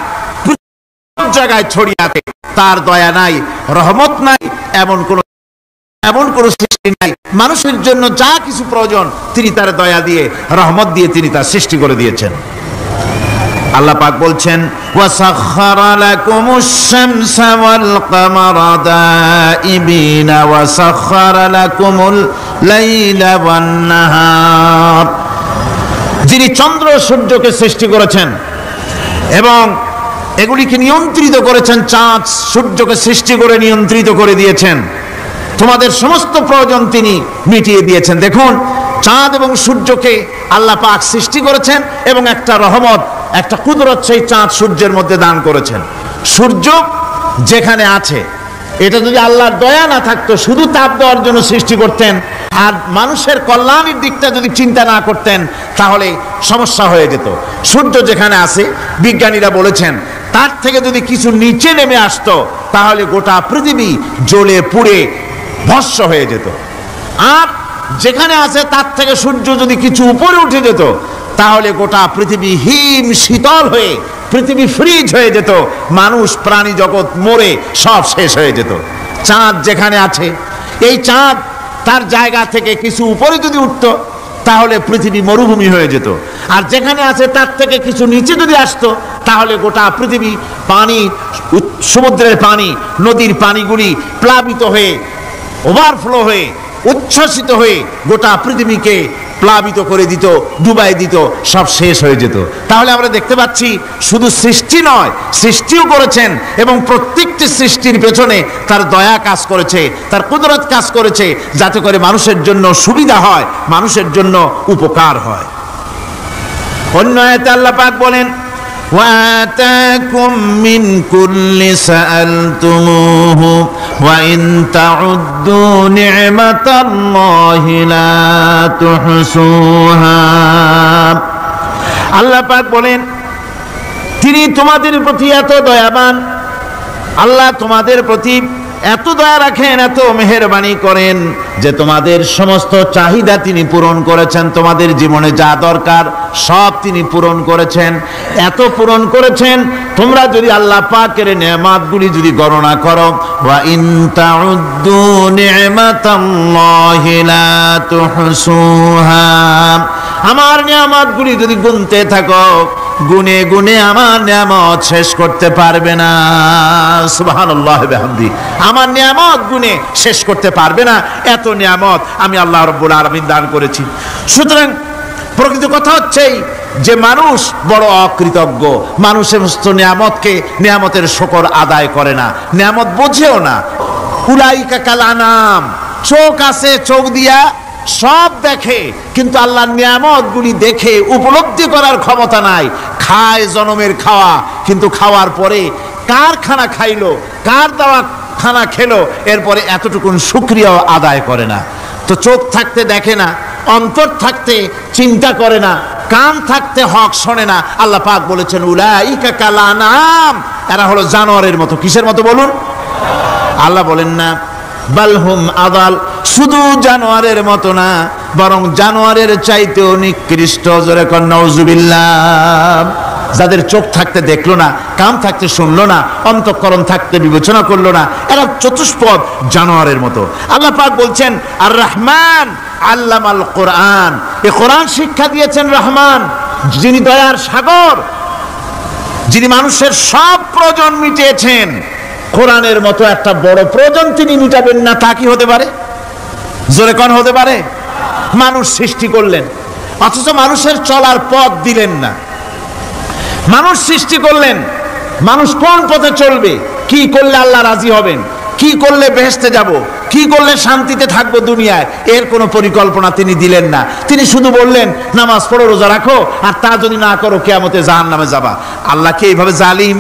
সব জায়গায় ছড়িয়ে আছে, তার দয়া নাই, রহমত নাই, এমন কোন সৃষ্টি নাই। মানুষের জন্য যা কিছু প্রয়োজন তিনি তার দয়া দিয়ে, রহমত দিয়ে তিনি তার সৃষ্টি করে দিয়েছেন। আল্লাহ পাক বলছেন, ওয়াসাখখারা লাকুমুশ শামসা ওয়াল কামারা দাইবিনা ওয়াসাখখারা লাকুমুল লাইলা ওয়ান নাহার। যিনি চন্দ্র সূর্যকে সৃষ্টি করেছেন এবং এগুলিকে নিয়ন্ত্রিত করেছেন, চাঁদ সূর্যকে সৃষ্টি করে নিয়ন্ত্রিত করে দিয়েছেন, তোমাদের সমস্ত প্রয়োজন তিনি মিটিয়ে দিয়েছেন। দেখুন, চাঁদ এবং সূর্যকে আল্লাহ পাক সৃষ্টি করেছেন এবং একটা রহমত, একটা কুদরত সেই চাঁদ সূর্যের মধ্যে দান করেছেন। সূর্য যেখানে আছে, এটা যদি আল্লাহর দয়া না থাকতো, শুধু তাপ দেওয়ার জন্য সৃষ্টি করতেন আর মানুষের কল্যাণের দিকটা যদি চিন্তা না করতেন, তাহলে সমস্যা হয়ে যেত। সূর্য যেখানে আছে, বিজ্ঞানীরা বলেছেন তার থেকে যদি কিছু নিচে নেমে আসতো, তাহলে গোটা পৃথিবী জ্বলে পুড়ে ভস্ম হয়ে যেত। আর যেখানে আছে তার থেকে সূর্য যদি কিছু উপরে উঠে যেত, তাহলে গোটা পৃথিবী হিম শীতল হয়ে পৃথিবী ফ্রিজ হয়ে যেত, মানুষ প্রাণী জগৎ মরে সব শেষ হয়ে যেত। চাঁদ যেখানে আছে, এই চাঁদ তার জায়গা থেকে কিছু উপরে যদি উঠতো তাহলে পৃথিবী মরুভূমি হয়ে যেত, আর যেখানে আছে তার থেকে কিছু নিচে যদি আসতো তাহলে গোটা পৃথিবী পানি, সমুদ্রের পানি, নদীর পানিগুলি প্লাবিত হয়ে, ওভারফ্লো হয়ে, উচ্ছ্বসিত হয়ে গোটা পৃথিবীকে প্লাবিত করে দিত, ডুবাই দিত, সব শেষ হয়ে যেত। তাহলে আমরা দেখতে পাচ্ছি শুধু সৃষ্টি নয়, সৃষ্টিও করেছেন এবং প্রত্যেকটি সৃষ্টির পেছনে তার দয়া কাজ করেছে, তার কুদরত কাজ করেছে, যাতে করে মানুষের জন্য সুবিধা হয়, মানুষের জন্য উপকার হয়। অন্য আয়াতে আল্লাহ পাক বলেন, وآتاكم من كل سألتموه وإن تعدوا نعمة الله لا تحصوها। আল্লাহ পাক বলেন, তিনি তোমাদের প্রতি এত দয়াবান, আল্লাহ তোমাদের প্রতি এত দয়া রাখেন, এত মেহেরবানি করেন যে তোমাদের সমস্ত চাহিদা তিনি পূরণ করেছেন। তোমাদের জীবনে যা দরকার সব তিনি পূরণ করেছেন, এত পূরণ করেছেন তোমরা যদি আল্লাহ পাকের নেয়ামতগুলি যদি গণনা করো, ওয়া ইন তাউদ্দু নি'মাতাল্লাহি লা তুহসুহা, আমার নেয়ামতগুলি যদি গুনতে থাকো, গুনে গুনে আমার নেয়ামত শেষ করতে পারবে না। সুবহানাল্লাহ বিহামদি, আমার নেয়ামত গুনে শেষ করতে পারবে না, এত নেয়ামত আমি আল্লাহ রাব্বুল আলামিন দান করেছি। সুতরাং প্রকৃত কথা হচ্ছে যে মানুষ বড় অকৃতজ্ঞ, মানুষ সমস্ত নেয়ামতকে, নেয়ামতের শুকর আদায় করে না, নেয়ামত বোঝেও না। উলাইকা কাল আনাম, চোখ আছে, চোখ দিয়া সব দেখে, কিন্তু আল্লাহর নিয়ামতগুলি দেখে উপলব্ধি করার ক্ষমতা নাই। খায় জনমের খাওয়া, কিন্তু খাওয়ার পরে কার খানা খাইলো, কার দেওয়া খানা খেলো, এরপরে এতটুকুন শুকরিয়াও আদায় করে না। তো চোখ থাকতে দেখে না, অন্তর থাকতে চিন্তা করে না, কান থাকতে হক শোনে না। আল্লাহ পাক বলেছেন উলাইকা কাল আনাম, এরা হলো জানোয়ারের মতো। কিসের মতো বলুন? আল্লাহ বলেন না বালহুম আদাল, শুধু জানোয়ারের মতো না, বরং জানোয়ারের চাইতেও নিকৃষ্ট। জোরে কর নাউজুবিল্লাহ। যাদের চোখ থাকতে দেখলো না, কান থাকতে শুনলো না, অন্তঃকরণ থাকতে বিবেচনা করলো না, এরা চতুষ্পদ জানোয়ারের মতো। আল্লাহ পাক বলছেন আর রহমান আল্লামাল কোরআন, এই কোরআন শিক্ষা দিয়েছেন রহমান, যিনি দয়ার সাগর, যিনি মানুষের সব প্রয়োজন মিটিয়েছেন। কোরআনের মতো একটা বড় প্রয়োজন তিনি মিটাবেন না, তা কি হতে পারে? জোরে কোন হতে পারে? মানুষ সৃষ্টি করলেন, অথচ মানুষের চলার পথ দিলেন না। মানুষ সৃষ্টি করলেন, মানুষ কোন পথে চলবে, কি করলে আল্লাহ রাজি হবেন, কি করলে বেহেশতে যাব, কি করলে শান্তিতে থাকবো দুনিয়ায়, এর কোনো পরিকল্পনা তিনি দিলেন না। তিনি শুধু বললেন নামাজ পড়ো, রোজা রাখো, আর তা যদি না করো কিয়ামতে জাহান্নামে যাবা। আল্লাহ কি এইভাবে জালিম?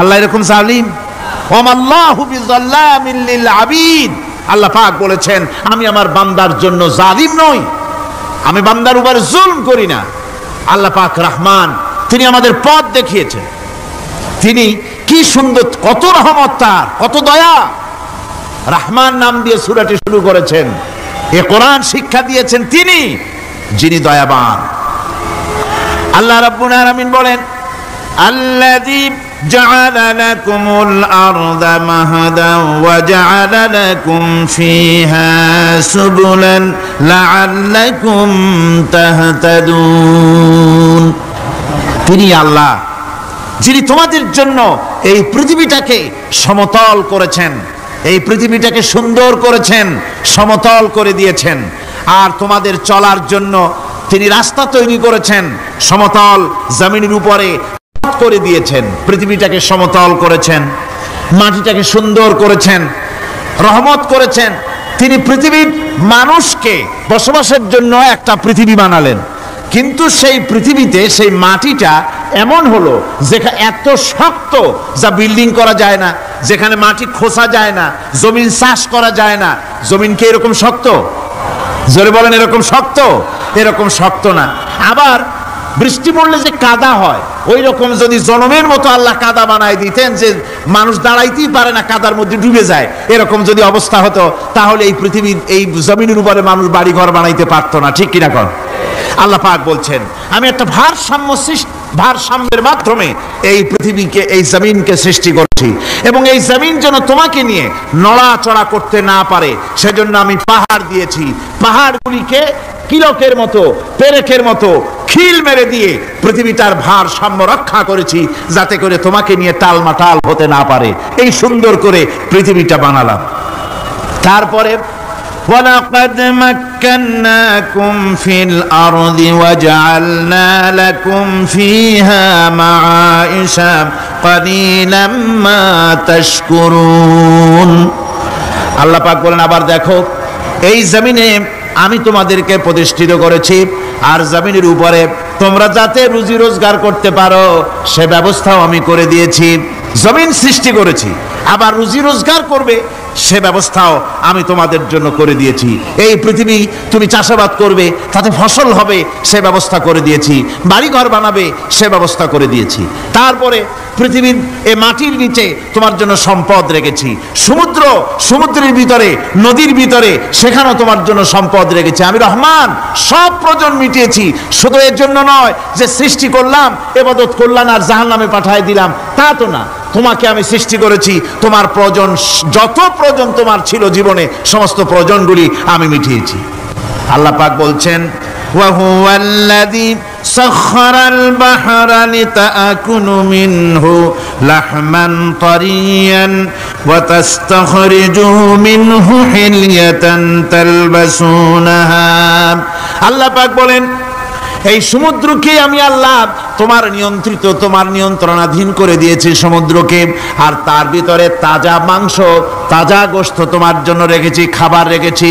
আল্লাহ এরকম জালিম? ওয়ামাল্লাহু বিযাল্লামিন লিল আবিদ, আল্লাহ পাক বলেছেন আমি আমার বান্দার জন্য জালিম নই, আমি বান্দার উপরে জুলম করি না। আল্লাহ পাক রহমান, তিনি আমাদের পথ দেখিয়েছেন। তিনি কি সুন্দর, কত রহমত তার, কত দয়া। রহমান নাম দিয়ে সূরাটি শুরু করেছেন। এ কোরআন শিক্ষা দিয়েছেন তিনি, যিনি দয়াবান। আল্লাহ রাব্বুল আলামিন বলেন আল্লাযী জাআলা লাকুমুল আরদা মাহাদান ওয়া জাআলা লাকুম ফীহা সুবুলান লাআল্লাকুম তাহতাদুন। তিনি আল্লাহ যিনি তোমাদের জন্য এই পৃথিবীটাকে সমতল করেছেন, এই পৃথিবীটাকে সুন্দর করেছেন, সমতল করে দিয়েছেন। আর তোমাদের চলার জন্য তিনি রাস্তা তৈরি করেছেন, সমতল জমিনের উপরে করে দিয়েছেন, পৃথিবীটাকে সমতল করেছেন, মাটিটাকে সুন্দর করেছেন, রহমত করেছেন। তিনি পৃথিবীর মানুষকে বসবাসের জন্য একটা পৃথিবী বানালেন, কিন্তু সেই পৃথিবীতে সেই মাটিটা এমন হলো যেখানে এত শক্ত যা বিল্ডিং করা যায় না, যেখানে মাটি খোসা যায় না, জমিন চাষ করা যায় না। জমিন কি এরকম শক্ত? জোরে বলেন, এরকম শক্ত? এরকম শক্ত না। আবার বৃষ্টি পড়লে যে কাদা হয়, ওই রকম যদি জনমের মতো আল্লাহ কাদা বানায় দিতেন যে মানুষ দাঁড়াইতেই পারে না, কাদার মধ্যে ডুবে যায়, এরকম যদি অবস্থা হতো তাহলে এই পৃথিবীর এই জমিনের উপরে মানুষ বাড়ি ঘর বানাইতে পারতো না। ঠিক কিনা কর? আল্লাহ পাক বলছেন আমি একটা ভারসাম্যের মাধ্যমে এই পৃথিবীকে, এই জমিনকে সৃষ্টি করছি, এবং এই জমিন যেন তোমাকে নিয়ে নড়াচড়া করতে না পারে সেজন্য আমি পাহাড় দিয়েছি। পাহাড়গুলিকে কিলকের মতো, পেরেকের মতো খিল মেরে দিয়ে পৃথিবীটার ভারসাম্য রক্ষা করেছি, যাতে করে তোমাকে নিয়ে টালমাটাল হতে না পারে। এই সুন্দর করে পৃথিবীটা বানালাম। তারপরে وَلَقَدْ مَكَّنَّاكُمْ فِي الْأَرْضِ وَجَعَلْنَا لَكُمْ فِيهَا مَعَائِشَ قَلِيلًا مَا تَشْكُرُونَ। আল্লাহ পাক বলেন আবার দেখো, এই জমিনে আমি তোমাদেরকে প্রতিষ্ঠিত করেছি, আর জমিনের উপরে তোমরা যাতে রুজি রোজগার করতে পারো সে ব্যবস্থাও আমি করে দিয়েছি। জমিন সৃষ্টি করেছি, আবার রুজি রোজগার করবে সে ব্যবস্থাও আমি তোমাদের জন্য করে দিয়েছি। এই পৃথিবী তুমি চাষাবাদ করবে, তাতে ফসল হবে সে ব্যবস্থা করে দিয়েছি। বাড়িঘর বানাবে সে ব্যবস্থা করে দিয়েছি। তারপরে পৃথিবীর এই মাটির নিচে তোমার জন্য সম্পদ রেখেছি। সমুদ্রের ভিতরে, নদীর ভিতরে, সেখানেও তোমার জন্য সম্পদ রেখেছি। আমি রহমান, সব প্রয়োজন মিটিয়েছি। শুধু এর জন্য নয় যে সৃষ্টি করলাম, ইবাদত করলাম আর জাহান্নামে পাঠিয়ে দিলাম, তা তো না। তোমাকে আমি সৃষ্টি করেছি, তোমার প্রয়োজন, যত প্রয়োজন তোমার ছিল জীবনে, সমস্ত প্রয়োজনগুলি আমি মিটিয়েছি। আল্লাহ পাক বলছেন وَهُوَ الَّذِي سَخَّرَ الْبَحْرَ لِتَأْكُلُوا مِنْهُ لَحْمًا طَرِيًّا وَتَسْتَخْرِجُوا مِنْهُ حِلْيَةً تَلْبَسُونَهَا। আল্লাহ পাক বলেন এই সমুদ্রকে আমি আল্লাহ তোমার নিয়ন্ত্রণাধীন করে দিয়েছি সমুদ্রকে, আর তার ভিতরে তাজা মাংস, তাজা গোশত তোমার জন্য রেখেছি, খাবার রেখেছি।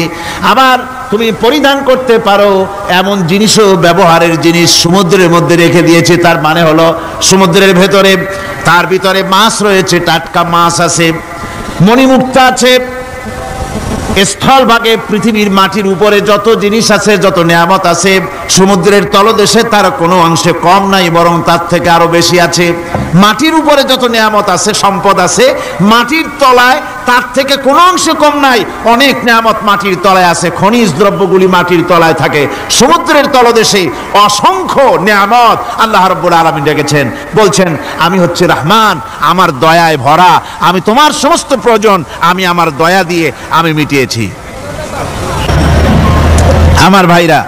আবার তুমি পরিধান করতে পারো এমন জিনিসও, ব্যবহারের জিনিস সমুদ্রের মধ্যে রেখে দিয়েছি। তার মানে হলো সমুদ্রের ভেতরে, তার ভিতরে মাছ রয়েছে, টাটকা মাছ আছে, মণিমুক্তা আছে। স্থলভাগে পৃথিবীর মাটির উপরে যত জিনিস আছে, যত নিয়ামত আছে, সমুদ্রের তলদেশে তার কোনো অংশে কম নাই, বরং তার থেকে আরো বেশি আছে। মাটির উপরে যত নিয়ামত আছে, সম্পদ আছে, মাটির তলায় তার থেকে কোনো অংশে কম নাই। অনেক নিয়ামত মাটির তলায় আছে, খনিজ দ্রব্যগুলি মাটির তলায় থাকে। সমুদ্রের তলদেশে অসংখ্য নিয়ামত আল্লাহ রাব্বুল আলামিন রেখেছেন। বলছেন আমি হচ্ছে রহমান, আমার দয়ায় ভরা, আমি তোমার সমস্ত প্রয়োজন আমি আমার দয়া দিয়ে আমি মিটিয়েছি। আমার ভাইরা,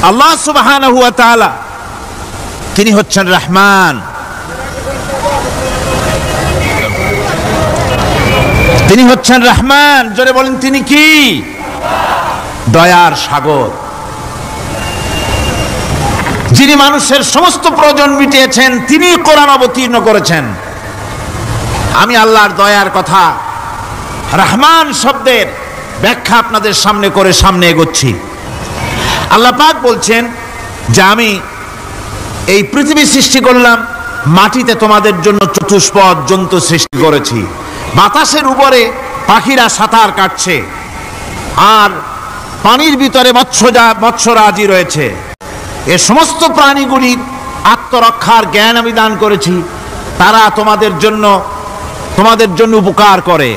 আল্লাহ সুবহানাহু ওয়া তাআলা তিনি হচ্ছেন রহমান, তিনি হচ্ছেন রহমান। জোরে বলেন তিনি কি? দয়ার সাগর, যিনি মানুষের সমস্ত প্রয়োজন মিটিয়েছেন, তিনি কোরআন অবতীর্ণ করেছেন। আমি আল্লাহর দয়ার কথা, রহমান শব্দের ব্যাখ্যা আপনাদের সামনে করে সামনে এগোচ্ছি। আল্লাহ পাক বলছেন যে আমি এই পৃথিবী সৃষ্টি করলাম, মাটিতে তোমাদের জন্য চতুষ্পদ জন্তু সৃষ্টি করেছি, বাতাসের উপরে পাখিরা সাঁতার কাটছে, আর পানির ভিতরে মৎস্যরাজি রয়েছে। এ সমস্ত প্রাণীগুলির আত্মরক্ষার জ্ঞান আমি দান করেছি। তারা তোমাদের জন্য উপকার করে।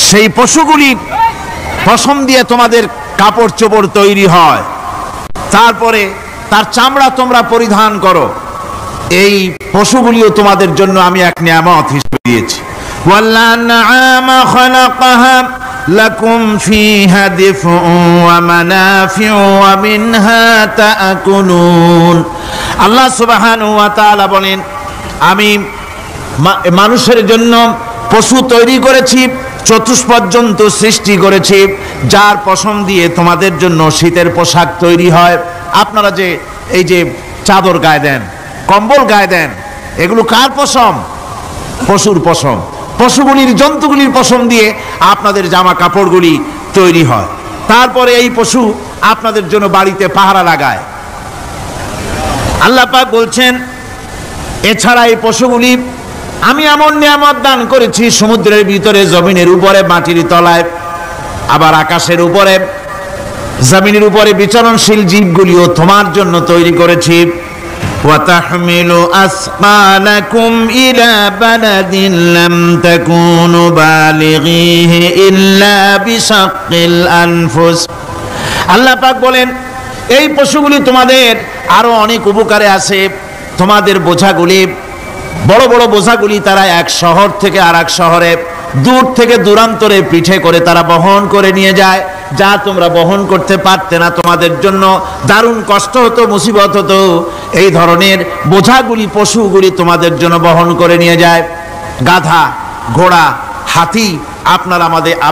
সেই পশুগুলির পশম দিয়ে তোমাদের কাপড় চোপড় তৈরি হয়, তারপরে তার চামড়া তোমরা পরিধান করো। এই পশুগুলিও তোমাদের জন্য আমি এক নিয়ামত হিসেবে দিয়েছি। وَالْأَنْعَامَ خَلَقَهَا لَكُمْ فِيهَا دِفْءٌ وَمَنَافِعُ وَمِنْهَا تَأْكُلُونَ। আল্লাহ সুবহানাহু ওয়া তাআলা বলেন আমি মানুষের জন্য পশু তৈরি করেছি, চতুষ্পদ জন্তু সৃষ্টি করেছি, যার পশম দিয়ে তোমাদের জন্য শীতের পোশাক তৈরি হয়। আপনারা যে এই যে চাদর গায়ে দেন, কম্বল গায়ে দেন, এগুলো কার পশম? পশুর পশম। পশুগুলির, জন্তুগুলির পশম দিয়ে আপনাদের জামা কাপড়গুলি তৈরি হয়। তারপরে এই পশু আপনাদের জন্য বাড়িতে পাহারা লাগায়। আল্লাহ পাক বলছেন এছাড়া এই পশুগুলি আমি এমন নিয়ামত দান করেছি সমুদ্রের ভিতরে, জমিনের উপরে, মাটির তলায়, আবার আকাশের উপরে, জমিনের উপরে বিচরণশীল জীবগুলিও তোমার জন্য তৈরি করেছি। وَتَحْمِلُ أَثْقَالَكُمْ إِلَى بَلَدٍ لَّمْ تَكُونُوا بَالِغِيهِ إِلَّا بِشَقِّ الْأَنفُسِ। আল্লাহ পাক বলেন এই পশুগুলি তোমাদের আরো অনেক উপকারে আসে। তোমাদের বোঝাগুলি, বড় বড় বোঝাগুলি তারা এক শহর থেকে আর এক শহরে, দূর থেকে দূরান্তরে পিঠে করে তারা বহন করে নিয়ে যায়, যা তোমরা বহন করতে পারতে না। তোমাদের জন্য দারুণ কষ্ট হতো, মুসিবত হতো। এই ধরনের বোঝাগুলি, পশুগুলি তোমাদের জন্য বহন করে নিয়ে যায়। গাধা, ঘোড়া, হাতি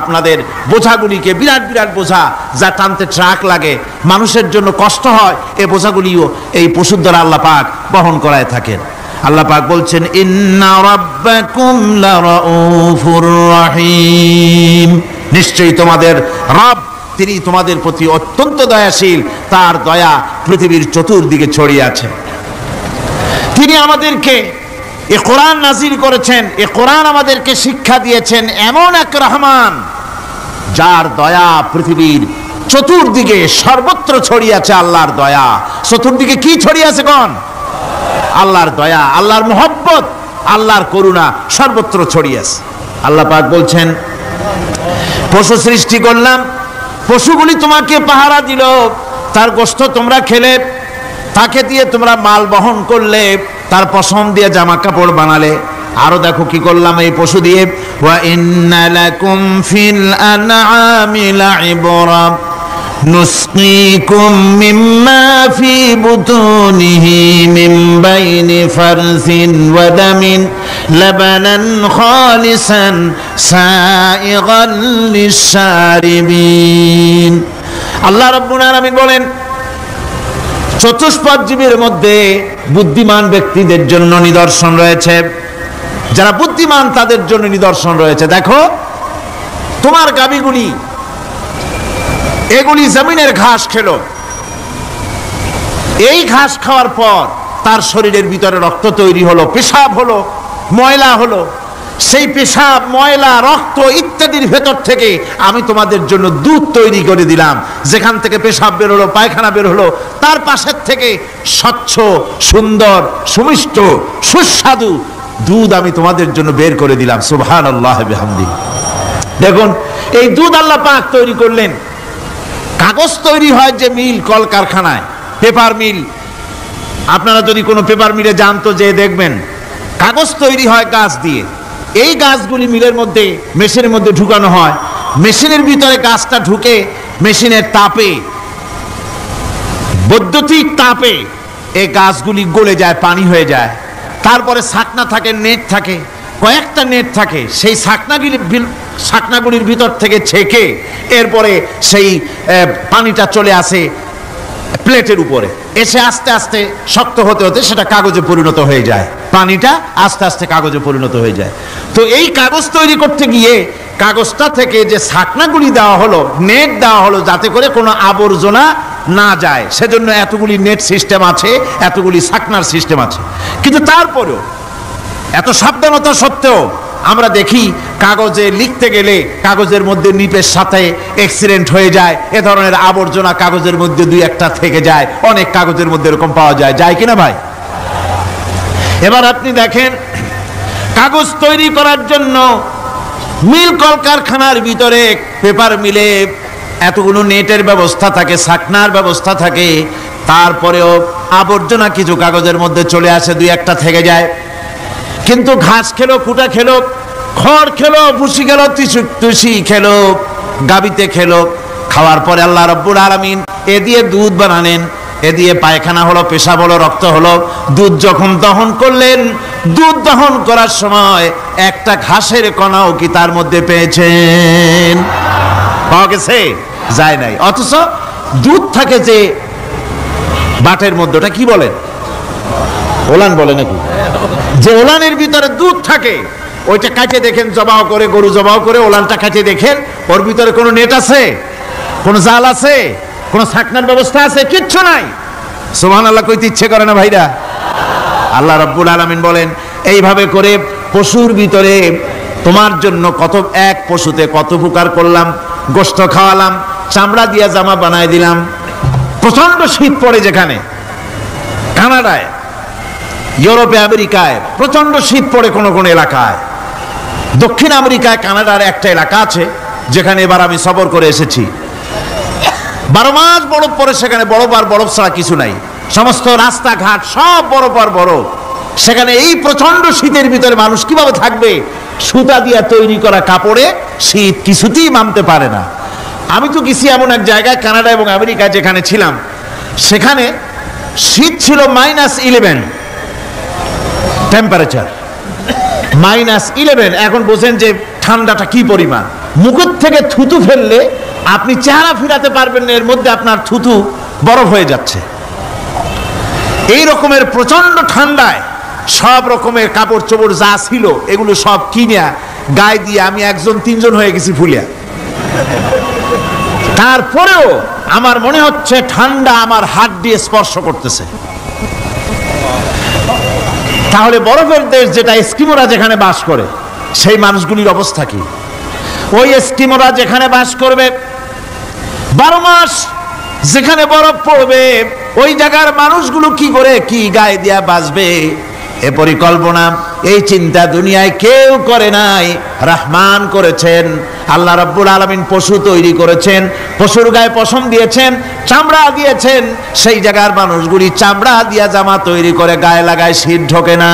আপনাদের বোঝাগুলিকে, বিরাট বিরাট বোঝা যা টানতে ট্রাক লাগে, মানুষের জন্য কষ্ট হয়, এই বোঝাগুলিও এই পশুর দ্বারা আল্লাহ পাক বহন করায় থাকেন। আল্লাহ পাক বলছেন, ইন্না রাব্বাকুম লারাউফুর রহিম, নিশ্চয়ই তোমাদের রব, তিনি তোমাদের প্রতি অত্যন্ত দয়াশীল, তার দয়া পৃথিবীর চতুর্দিকে ছড়িয়ে আছে। তিনি আমাদেরকে এ কোরআন নাজিল করেছেন, এ কোরআন আমাদেরকে শিক্ষা দিয়েছেন এমন এক রহমান, যার দয়া পৃথিবীর চতুর্দিকে সর্বত্র ছড়িয়ে আছে। আল্লাহর দয়া চতুর্দিকে কি ছড়িয়ে আছে কোন? আল্লাহর দয়া, আল্লাহর মহব্বত, আল্লাহর করুণা সর্বত্র ছড়িয়ে আছে। আল্লাহ পাক বলছেন, পশু সৃষ্টি করলাম, পশুগুলি তোমাকে পাহারা দিল, তার গোশত তোমরা খেলে, তাকে দিয়ে তোমরা মাল বহন করলে, তার পশম দিয়ে জামা কাপড় বানালে। আরো দেখো কি করলাম এই পশু দিয়ে, ওয়া ইন্না লাকুম ফিল আনআমি লাইবরা নুসকিকুম মিম্মা ফি বুতুনিহি মিন বাইনি ফারসিন ওয়া দামিন লাবানান খালিসান সাইগান লিশ-শারিবিন। আল্লাহ রাব্বুল আলামিন বলেন, চতুষ্পদ জীবের মধ্যে বুদ্ধিমান ব্যক্তিদের জন্য নিদর্শন রয়েছে। যারা বুদ্ধিমান তাদের জন্য নিদর্শন রয়েছে। দেখো, তোমার গাভীগুলি এগুলি জমিনের ঘাস খেলো, এই ঘাস খাওয়ার পর তার শরীরের ভিতরে রক্ত তৈরি হলো, পেশাব হলো, ময়লা হলো। সেই পেশাব, ময়লা, রক্ত ইত্যাদির ভেতর থেকে আমি তোমাদের জন্য দুধ তৈরি করে দিলাম। যেখান থেকে পেশাব বের হলো, পায়খানা বের হলো, তার পাশের থেকে স্বচ্ছ, সুন্দর, সুমিষ্ট, সুস্বাদু দুধ আমি তোমাদের জন্য বের করে দিলাম। সুবহানাল্লাহ বিহামদিহি। দেখুন, এই দুধ আল্লাহ পাক তৈরি করলেন। কাগজ তৈরি হয় যে মিল, কলকারখানায়, পেপার মিল। আপনারা যদি কোনো পেপার মিলে যান তো যে দেখবেন কাগজ তৈরি হয় গাছ দিয়ে। এই গাছগুলি মিলের মধ্যে, মেশিনের মধ্যে ঢুকানো হয়। মেশিনের ভিতরে গাছটা ঢুকে মেশিনের তাপে, বৈদ্যুতিক তাপে এই গাছগুলি গলে যায়, পানি হয়ে যায়। তারপরে ছাকনা থাকে, নেট থাকে, কয়েকটা নেট থাকে। সেই ছাকনাগুলির ভিতর থেকে ছেঁকে এরপরে সেই পানিটা চলে আসে প্লেটের উপরে, এসে আস্তে আস্তে শক্ত হতে হতে সেটা কাগজে পরিণত হয়ে যায়। পানিটা আস্তে আস্তে কাগজে পরিণত হয়ে যায়। তো এই কাগজ তৈরি করতে গিয়ে কাগজটা থেকে যে ছাকনাগুলি দেওয়া হলো, নেট দেওয়া হলো, যাতে করে কোনো আবর্জনা না যায়, সেজন্য এতগুলি নেট সিস্টেম আছে, এতগুলি ছাকনার সিস্টেম আছে। কিন্তু তারপরেও, এত সাবধানতা সত্ত্বেও আমরা দেখি কাগজে লিখতে গেলে কাগজের মধ্যে নিপের সাথে অ্যাক্সিডেন্ট হয়ে যায়। এ ধরনের আবর্জনা কাগজের মধ্যে দুই একটা থেকে যায়। অনেক কাগজের মধ্যে এরকম পাওয়া যায় কিনা ভাই? এবার আপনি দেখেন, কাগজ তৈরি করার জন্য মিল কলকারখানার ভিতরে, পেপার মিলে এতগুলো নেটের ব্যবস্থা থাকে, ছাকনার ব্যবস্থা থাকে। তারপরেও আবর্জনা কিছু কাগজের মধ্যে চলে আসে, দুই একটা থেকে যায়। কিন্তু ঘাস খেলো, কুটা খেলো, খড় খেলো, ভুসি খেলো, তুষি খেলো, গাবিতে খেলো, খাওয়ার পরে আল্লাহ রাব্বুল আলামিন এ দিয়ে দুধ বানালেন। এ দিয়ে পায়খানা হলো, পেশাব হলো, রক্ত হলো। দুধ যখন দহন করলেন, দুধ দহন করার সময় একটা ঘাসের কণাও কি তার মধ্যে পেয়েছেন? পাওয়া গেছে? যায় নাই। অথচ দুধ থাকে যে বাটের মধ্যে, ওটা কি বলেন? ওলান বলে নাকি? যে ওলানের ভিতরে দুধ থাকে, ওইটা কাটে দেখেন, জবাও করে, গরু জবাও করে ওলানটা কাটে দেখেন, ওর ভিতরে কোনো নেট আছে, কোনো জাল আছে, কোনো ছাকনার ব্যবস্থা আছে? কিচ্ছু নাই। সুবহানাল্লাহ কইতে ইচ্ছে করে না ভাইরা? আল্লাহ রাব্বুল আলামিন বলেন, এইভাবে করে পশুর ভিতরে তোমার জন্য কত, এক পশুতে কত উপকার করলাম। গোশত খাওয়ালাম, চামড়া দিয়া জামা বানায় দিলাম। প্রচন্ড শীত পড়ে যেখানে, কানাডায়, ইউরোপে, আমেরিকায় প্রচন্ড শীত পড়ে কোন কোন এলাকায়। দক্ষিণ আমেরিকায়, কানাডার একটা এলাকা আছে যেখানে এবার আমি সফর করে এসেছি। 12 মাস বরফ পরে, সেখানে বরফ আর বরফ ছাড়া কিছু নাই, সমস্ত রাস্তাঘাট সব বরফ আর বরফ। সেখানে এই প্রচন্ড শীতের ভিতরে মানুষ কিভাবে থাকবে? সুতা দিয়ে তৈরি করা কাপড়ে শীত কিছুতেই মানতে পারে না। আমি তো গেছি এমন এক জায়গায়, কানাডা এবং আমেরিকা যেখানে ছিলাম, সেখানে শীত ছিল -11 টেম্পারেচার, -11। এখন বোঝেন যে ঠান্ডাটা কি পরিমাণ। মুখের থেকে থুতু ফেললে আপনি চেহারা ফিরাতে পারবেন না, এর মধ্যে আপনার থুতু বরফ হয়ে যাচ্ছে। এই রকমের প্রচন্ড ঠান্ডায় সব রকমের কাপড় চোপড় যা ছিল এগুলো সব কিনে গায়ে দিয়ে আমি 1-3 হয়ে গেছি ফুলিয়া। তারপরেও আমার মনে হচ্ছে ঠান্ডা আমার হাত দিয়ে স্পর্শ করতেছে। তাহলে বরফের দেশ যেটা, এস্কিমোরা যেখানে বাস করে, সেই মানুষগুলির অবস্থা কি? ওই এস্কিমোরা যেখানে বাস করবে, 12 মাস যেখানে বরফ পড়বে, ওই জায়গার মানুষগুলো কি করে কি গায়ে দিয়া বাঁচবে? এ পরিকল্পনা, এই চিন্তা দুনিয়ায় কেউ করে নাই, রহমান করেছেন। আল্লাহ রাব্বুল আলামিন পশু তৈরি করেছেন, পশুর গায়ে পশম দিয়েছেন, চামড়া দিয়েছেন। সেই জায়গার মানুষগুলি চামড়া দিয়া জামা তৈরি করে গায়ে লাগায়, শীত ঢোকে না।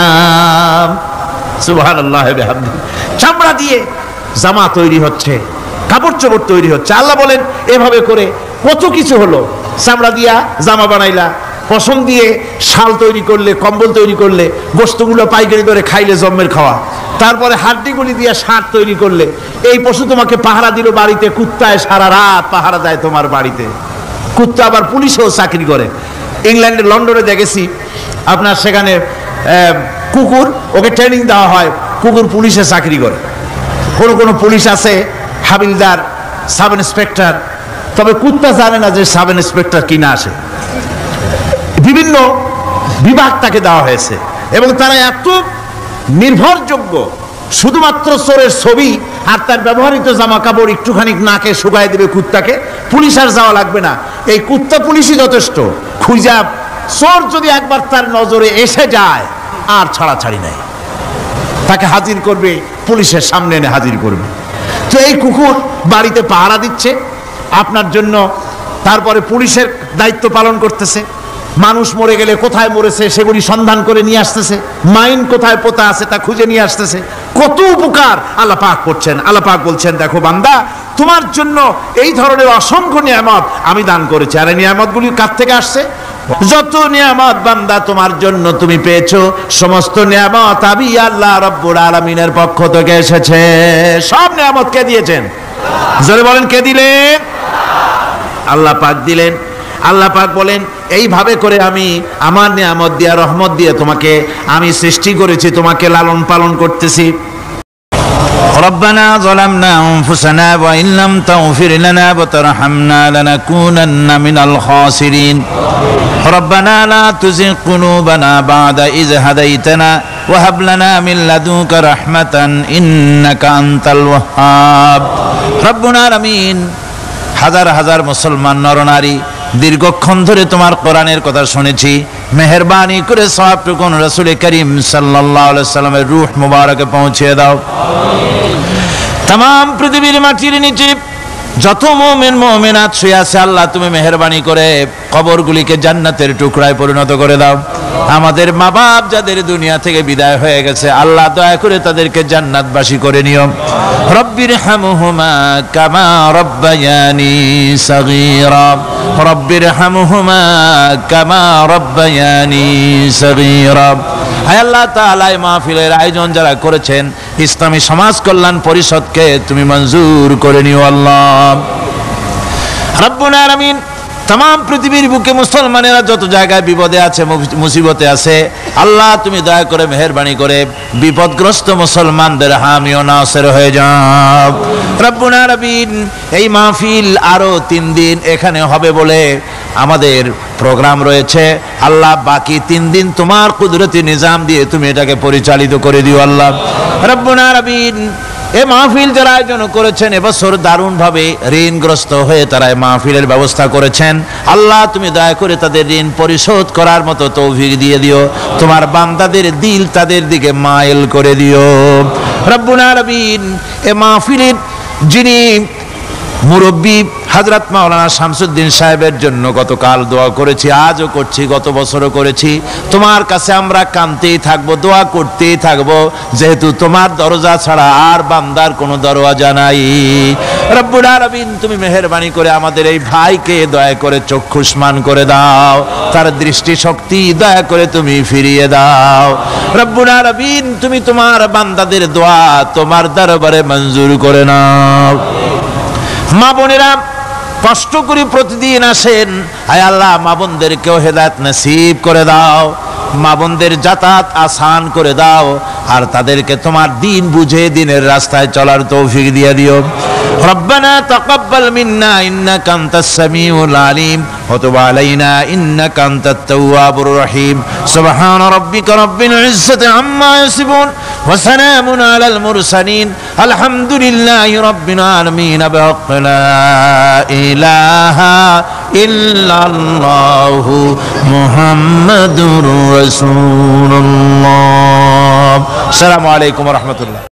সুবহানাল্লাহ ওয়া বিহামদিহি। চামড়া দিয়ে জামা তৈরি হচ্ছে, কাপড় চোপড় তৈরি হচ্ছে। আল্লাহ বলেন এভাবে করে কত কিছু হলো। চামড়া দিয়া জামা বানাইলা, পশম দিয়ে শাল তৈরি করলে, কম্বল তৈরি করলে, গোশতগুলো পাইকারি করে খাইলে জম্মের খাওয়া। তারপরে হাড্ডিগুলি দিয়ে শার্ট তৈরি করলে। এই পশু তোমাকে পাহারা দিল বাড়িতে, কুত্তায় সারা রাত পাহারা দেয় তোমার বাড়িতে। কুত্তা আবার পুলিশেও চাকরি করে। ইংল্যান্ডে, লন্ডনে দেখেছি আপনার, সেখানে কুকুর, ওকে ট্রেনিং দেওয়া হয়, কুকুর পুলিশে চাকরি করে। কোনো পুলিশ আছে হাবিলদার, সাব ইন্সপেক্টর, তবে কুত্তা জানে না যে সাব ইন্সপেক্টর কিনা আসে। বিভিন্ন বিভাগ তাকে দেওয়া হয়েছে এবং তারা এত নির্ভরযোগ্য, শুধুমাত্র চোরের ছবি আর তার ব্যবহৃত জামা কাপড় একটুখানি নাকে শুকায় দেবে কুত্তাকে, পুলিশ আর যাওয়া লাগবে না। এই কুত্তা পুলিশই যথেষ্ট। খুঁজা চোর যদি একবার তার নজরে এসে যায়, আর ছাড়াছাড়ি নাই, তাকে হাজির করবে, পুলিশের সামনে এনে হাজির করবে। তো এই কুকুর বাড়িতে পাহারা দিচ্ছে আপনার জন্য, তারপরে পুলিশের দায়িত্ব পালন করতেছে। মানুষ মরে গেলে কোথায় মরেছে সেগুলি সন্ধান করে নিয়ে আসতেছে, মাইন কোথায় পোতা আছে তা খুঁজে নিয়ে আসতেছে। কত উপকার আল্লাহ পাক করছেন। আল্লাহ পাক বলছেন, দেখো বান্দা, তোমার জন্য এই ধরনের অসংখ্য নিয়ামত আমি দান করেছি। আর এই নিয়ামতগুলি কার থেকে আসছে? যত নিয়ামত বান্দা তোমার জন্য তুমি পেয়েছো, সমস্ত নিয়ামত আমি আল্লাহ রাব্বুল আলামিনের পক্ষ থেকে এসেছে। সব নিয়ামত কে দিয়েছেন? জোরে বলেন, কে দিলেন? আল্লাহ পাক দিলেন। আল্লাহ পাক বলেন, এইভাবে করে আমি আমার নিয়ামত দিয়া, রহমত দিয়ে তোমাকে আমি সৃষ্টি করেছি, তোমাকে লালন পালন করতেছি। ربنا ظلمنا أنفسنا وإن لم تغفر لنا وترحمنا لنكونن من الخاسرين ربنا لا تزغ قلوبنا بعد إذ هديتنا وهب لنا من لدنك رحمة إنك أنت الوهاب ربنا العالمين হাজার হাজার মুসলমান নরনারী দীর্ঘক্ষণ ধরে তোমার কোরআনের কথা শুনেছি, মেহেরবানি করে সওয়াবটুকু রাসূল করিম সাল্লাল্লাহু আলাইহি সাল্লামের রূহ মুবারকে পৌঁছে দাও। तमाम পৃথিবীর মাটির নিচে যত মুমিন মুমিনাত শুয়ে আছে, আল্লাহ তুমি মেহেরবানি করে কবরগুলিকে জান্নাতের টুকরায় পরিণত করে দাও। আমাদের মা বাপ যাদের দুনিয়া থেকে বিদায় হয়ে গেছে, আল্লাহ দয়া করে তাদেরকে জান্নাতবাসী করে নিও। রব্বির হামহুমা কামা রব্বায়ানি সগীরা রব্বির হামহুমা কামা রব্বায়ানি সগীরা। হে আল্লাহ তাআলা, এই মাহফিলের আয়োজন যারা করেছেন, ইসলামী সমাজ কল্যাণ পরিষদকে তুমি মঞ্জুর করে নিও আল্লাহ রাব্বুল আলামিন। तमाम পৃথিবীর বুকে মুসলমানেরা যত জায়গায় বিপদে আছে, মুসিবতে আছে, আল্লাহ তুমি দয়া করে মেহেরবানি করে বিপদগ্রস্ত মুসলমানদের হামি ও নাসির হয়ে যাও রব্বুল আলামিন। এই মাহফিল আরো 3 দিন এখানে হবে বলে আমাদের প্রোগ্রাম রয়েছে। আল্লাহ বাকি 3 দিন তোমার কুদরতি নিজাম দিয়ে তুমি এটাকে পরিচালিত করে দিও আল্লাহ রব্বুল আলামিন। এই মাহফিল যারা আয়োজন করেছেন, এবছর দারুণভাবে ঋণগ্রস্ত হয়ে তারা এই মাহফিলের ব্যবস্থা করেছেন, আল্লাহ তুমি দয়া করে তাদের ঋণ পরিশোধ করার মতো তৌফিক দিয়ে দিও। তোমার বান্দাদের দিল তাদের দিকে মাইল করে দিও রব্বুল আলামিন। এই মাহফিলের যিনি মুরব্বী হযরত মাওলানা শামসুদ্দিন সাহেবের জন্য গতকাল দোয়া করেছি, আজও করছি, গত বছরও করেছি। তোমার কাছে আমরা কাঁদতেই থাকবো, দোয়া করতেই থাকবো, যেহেতু তোমার দরজা ছাড়া আর বান্দার কোনো দরওয়াজা নাই। রব্বুল আলামিন তুমি মেহেরবানি করে আমাদের এই ভাইকে দয়া করে চক্ষুষ্মান করে দাও, তার দৃষ্টি শক্তি দয়া করে তুমি ফিরিয়ে দাও। রব্বুল আলামিন তুমি তোমার বান্দাদের দোয়া তোমার দরবারে মঞ্জুর করে নাও। মা বোনেরা কষ্ট করে প্রতিদিন আসেন, আয় আল্লাহ মা বোনদেরকেও হেদায়েত নসিব করে দাও, মা বোনদের যাতায়াত আসান করে দাও, আর তাদেরকে তোমার দিন বুঝে দিনের রাস্তায় চলার তৌফিক দিয়ে দিও। রব্বানা তাকাব্বাল মিন্না ইন্নাকা আনতাস সামিউল আলিম ওয়া তুব আলাইনা ইন্নাকা আনতাত তাওয়াবুর রহিম। সুবহান রাব্বিকা রাব্বিল ইজ্জাতি আম্মা ইয়াসিফুন ওয়া সালামুন আলাল মুরসালিন আলহামদুলিল্লাহি রাব্বিল আলামিন। বিহাক্কি লা ইলাহা ইল্লাল্লাহু মুহাম্মাদুর রাসূলুল্লাহ। আসসালামু আলাইকুম ওয়া রাহমাতুল্লাহ।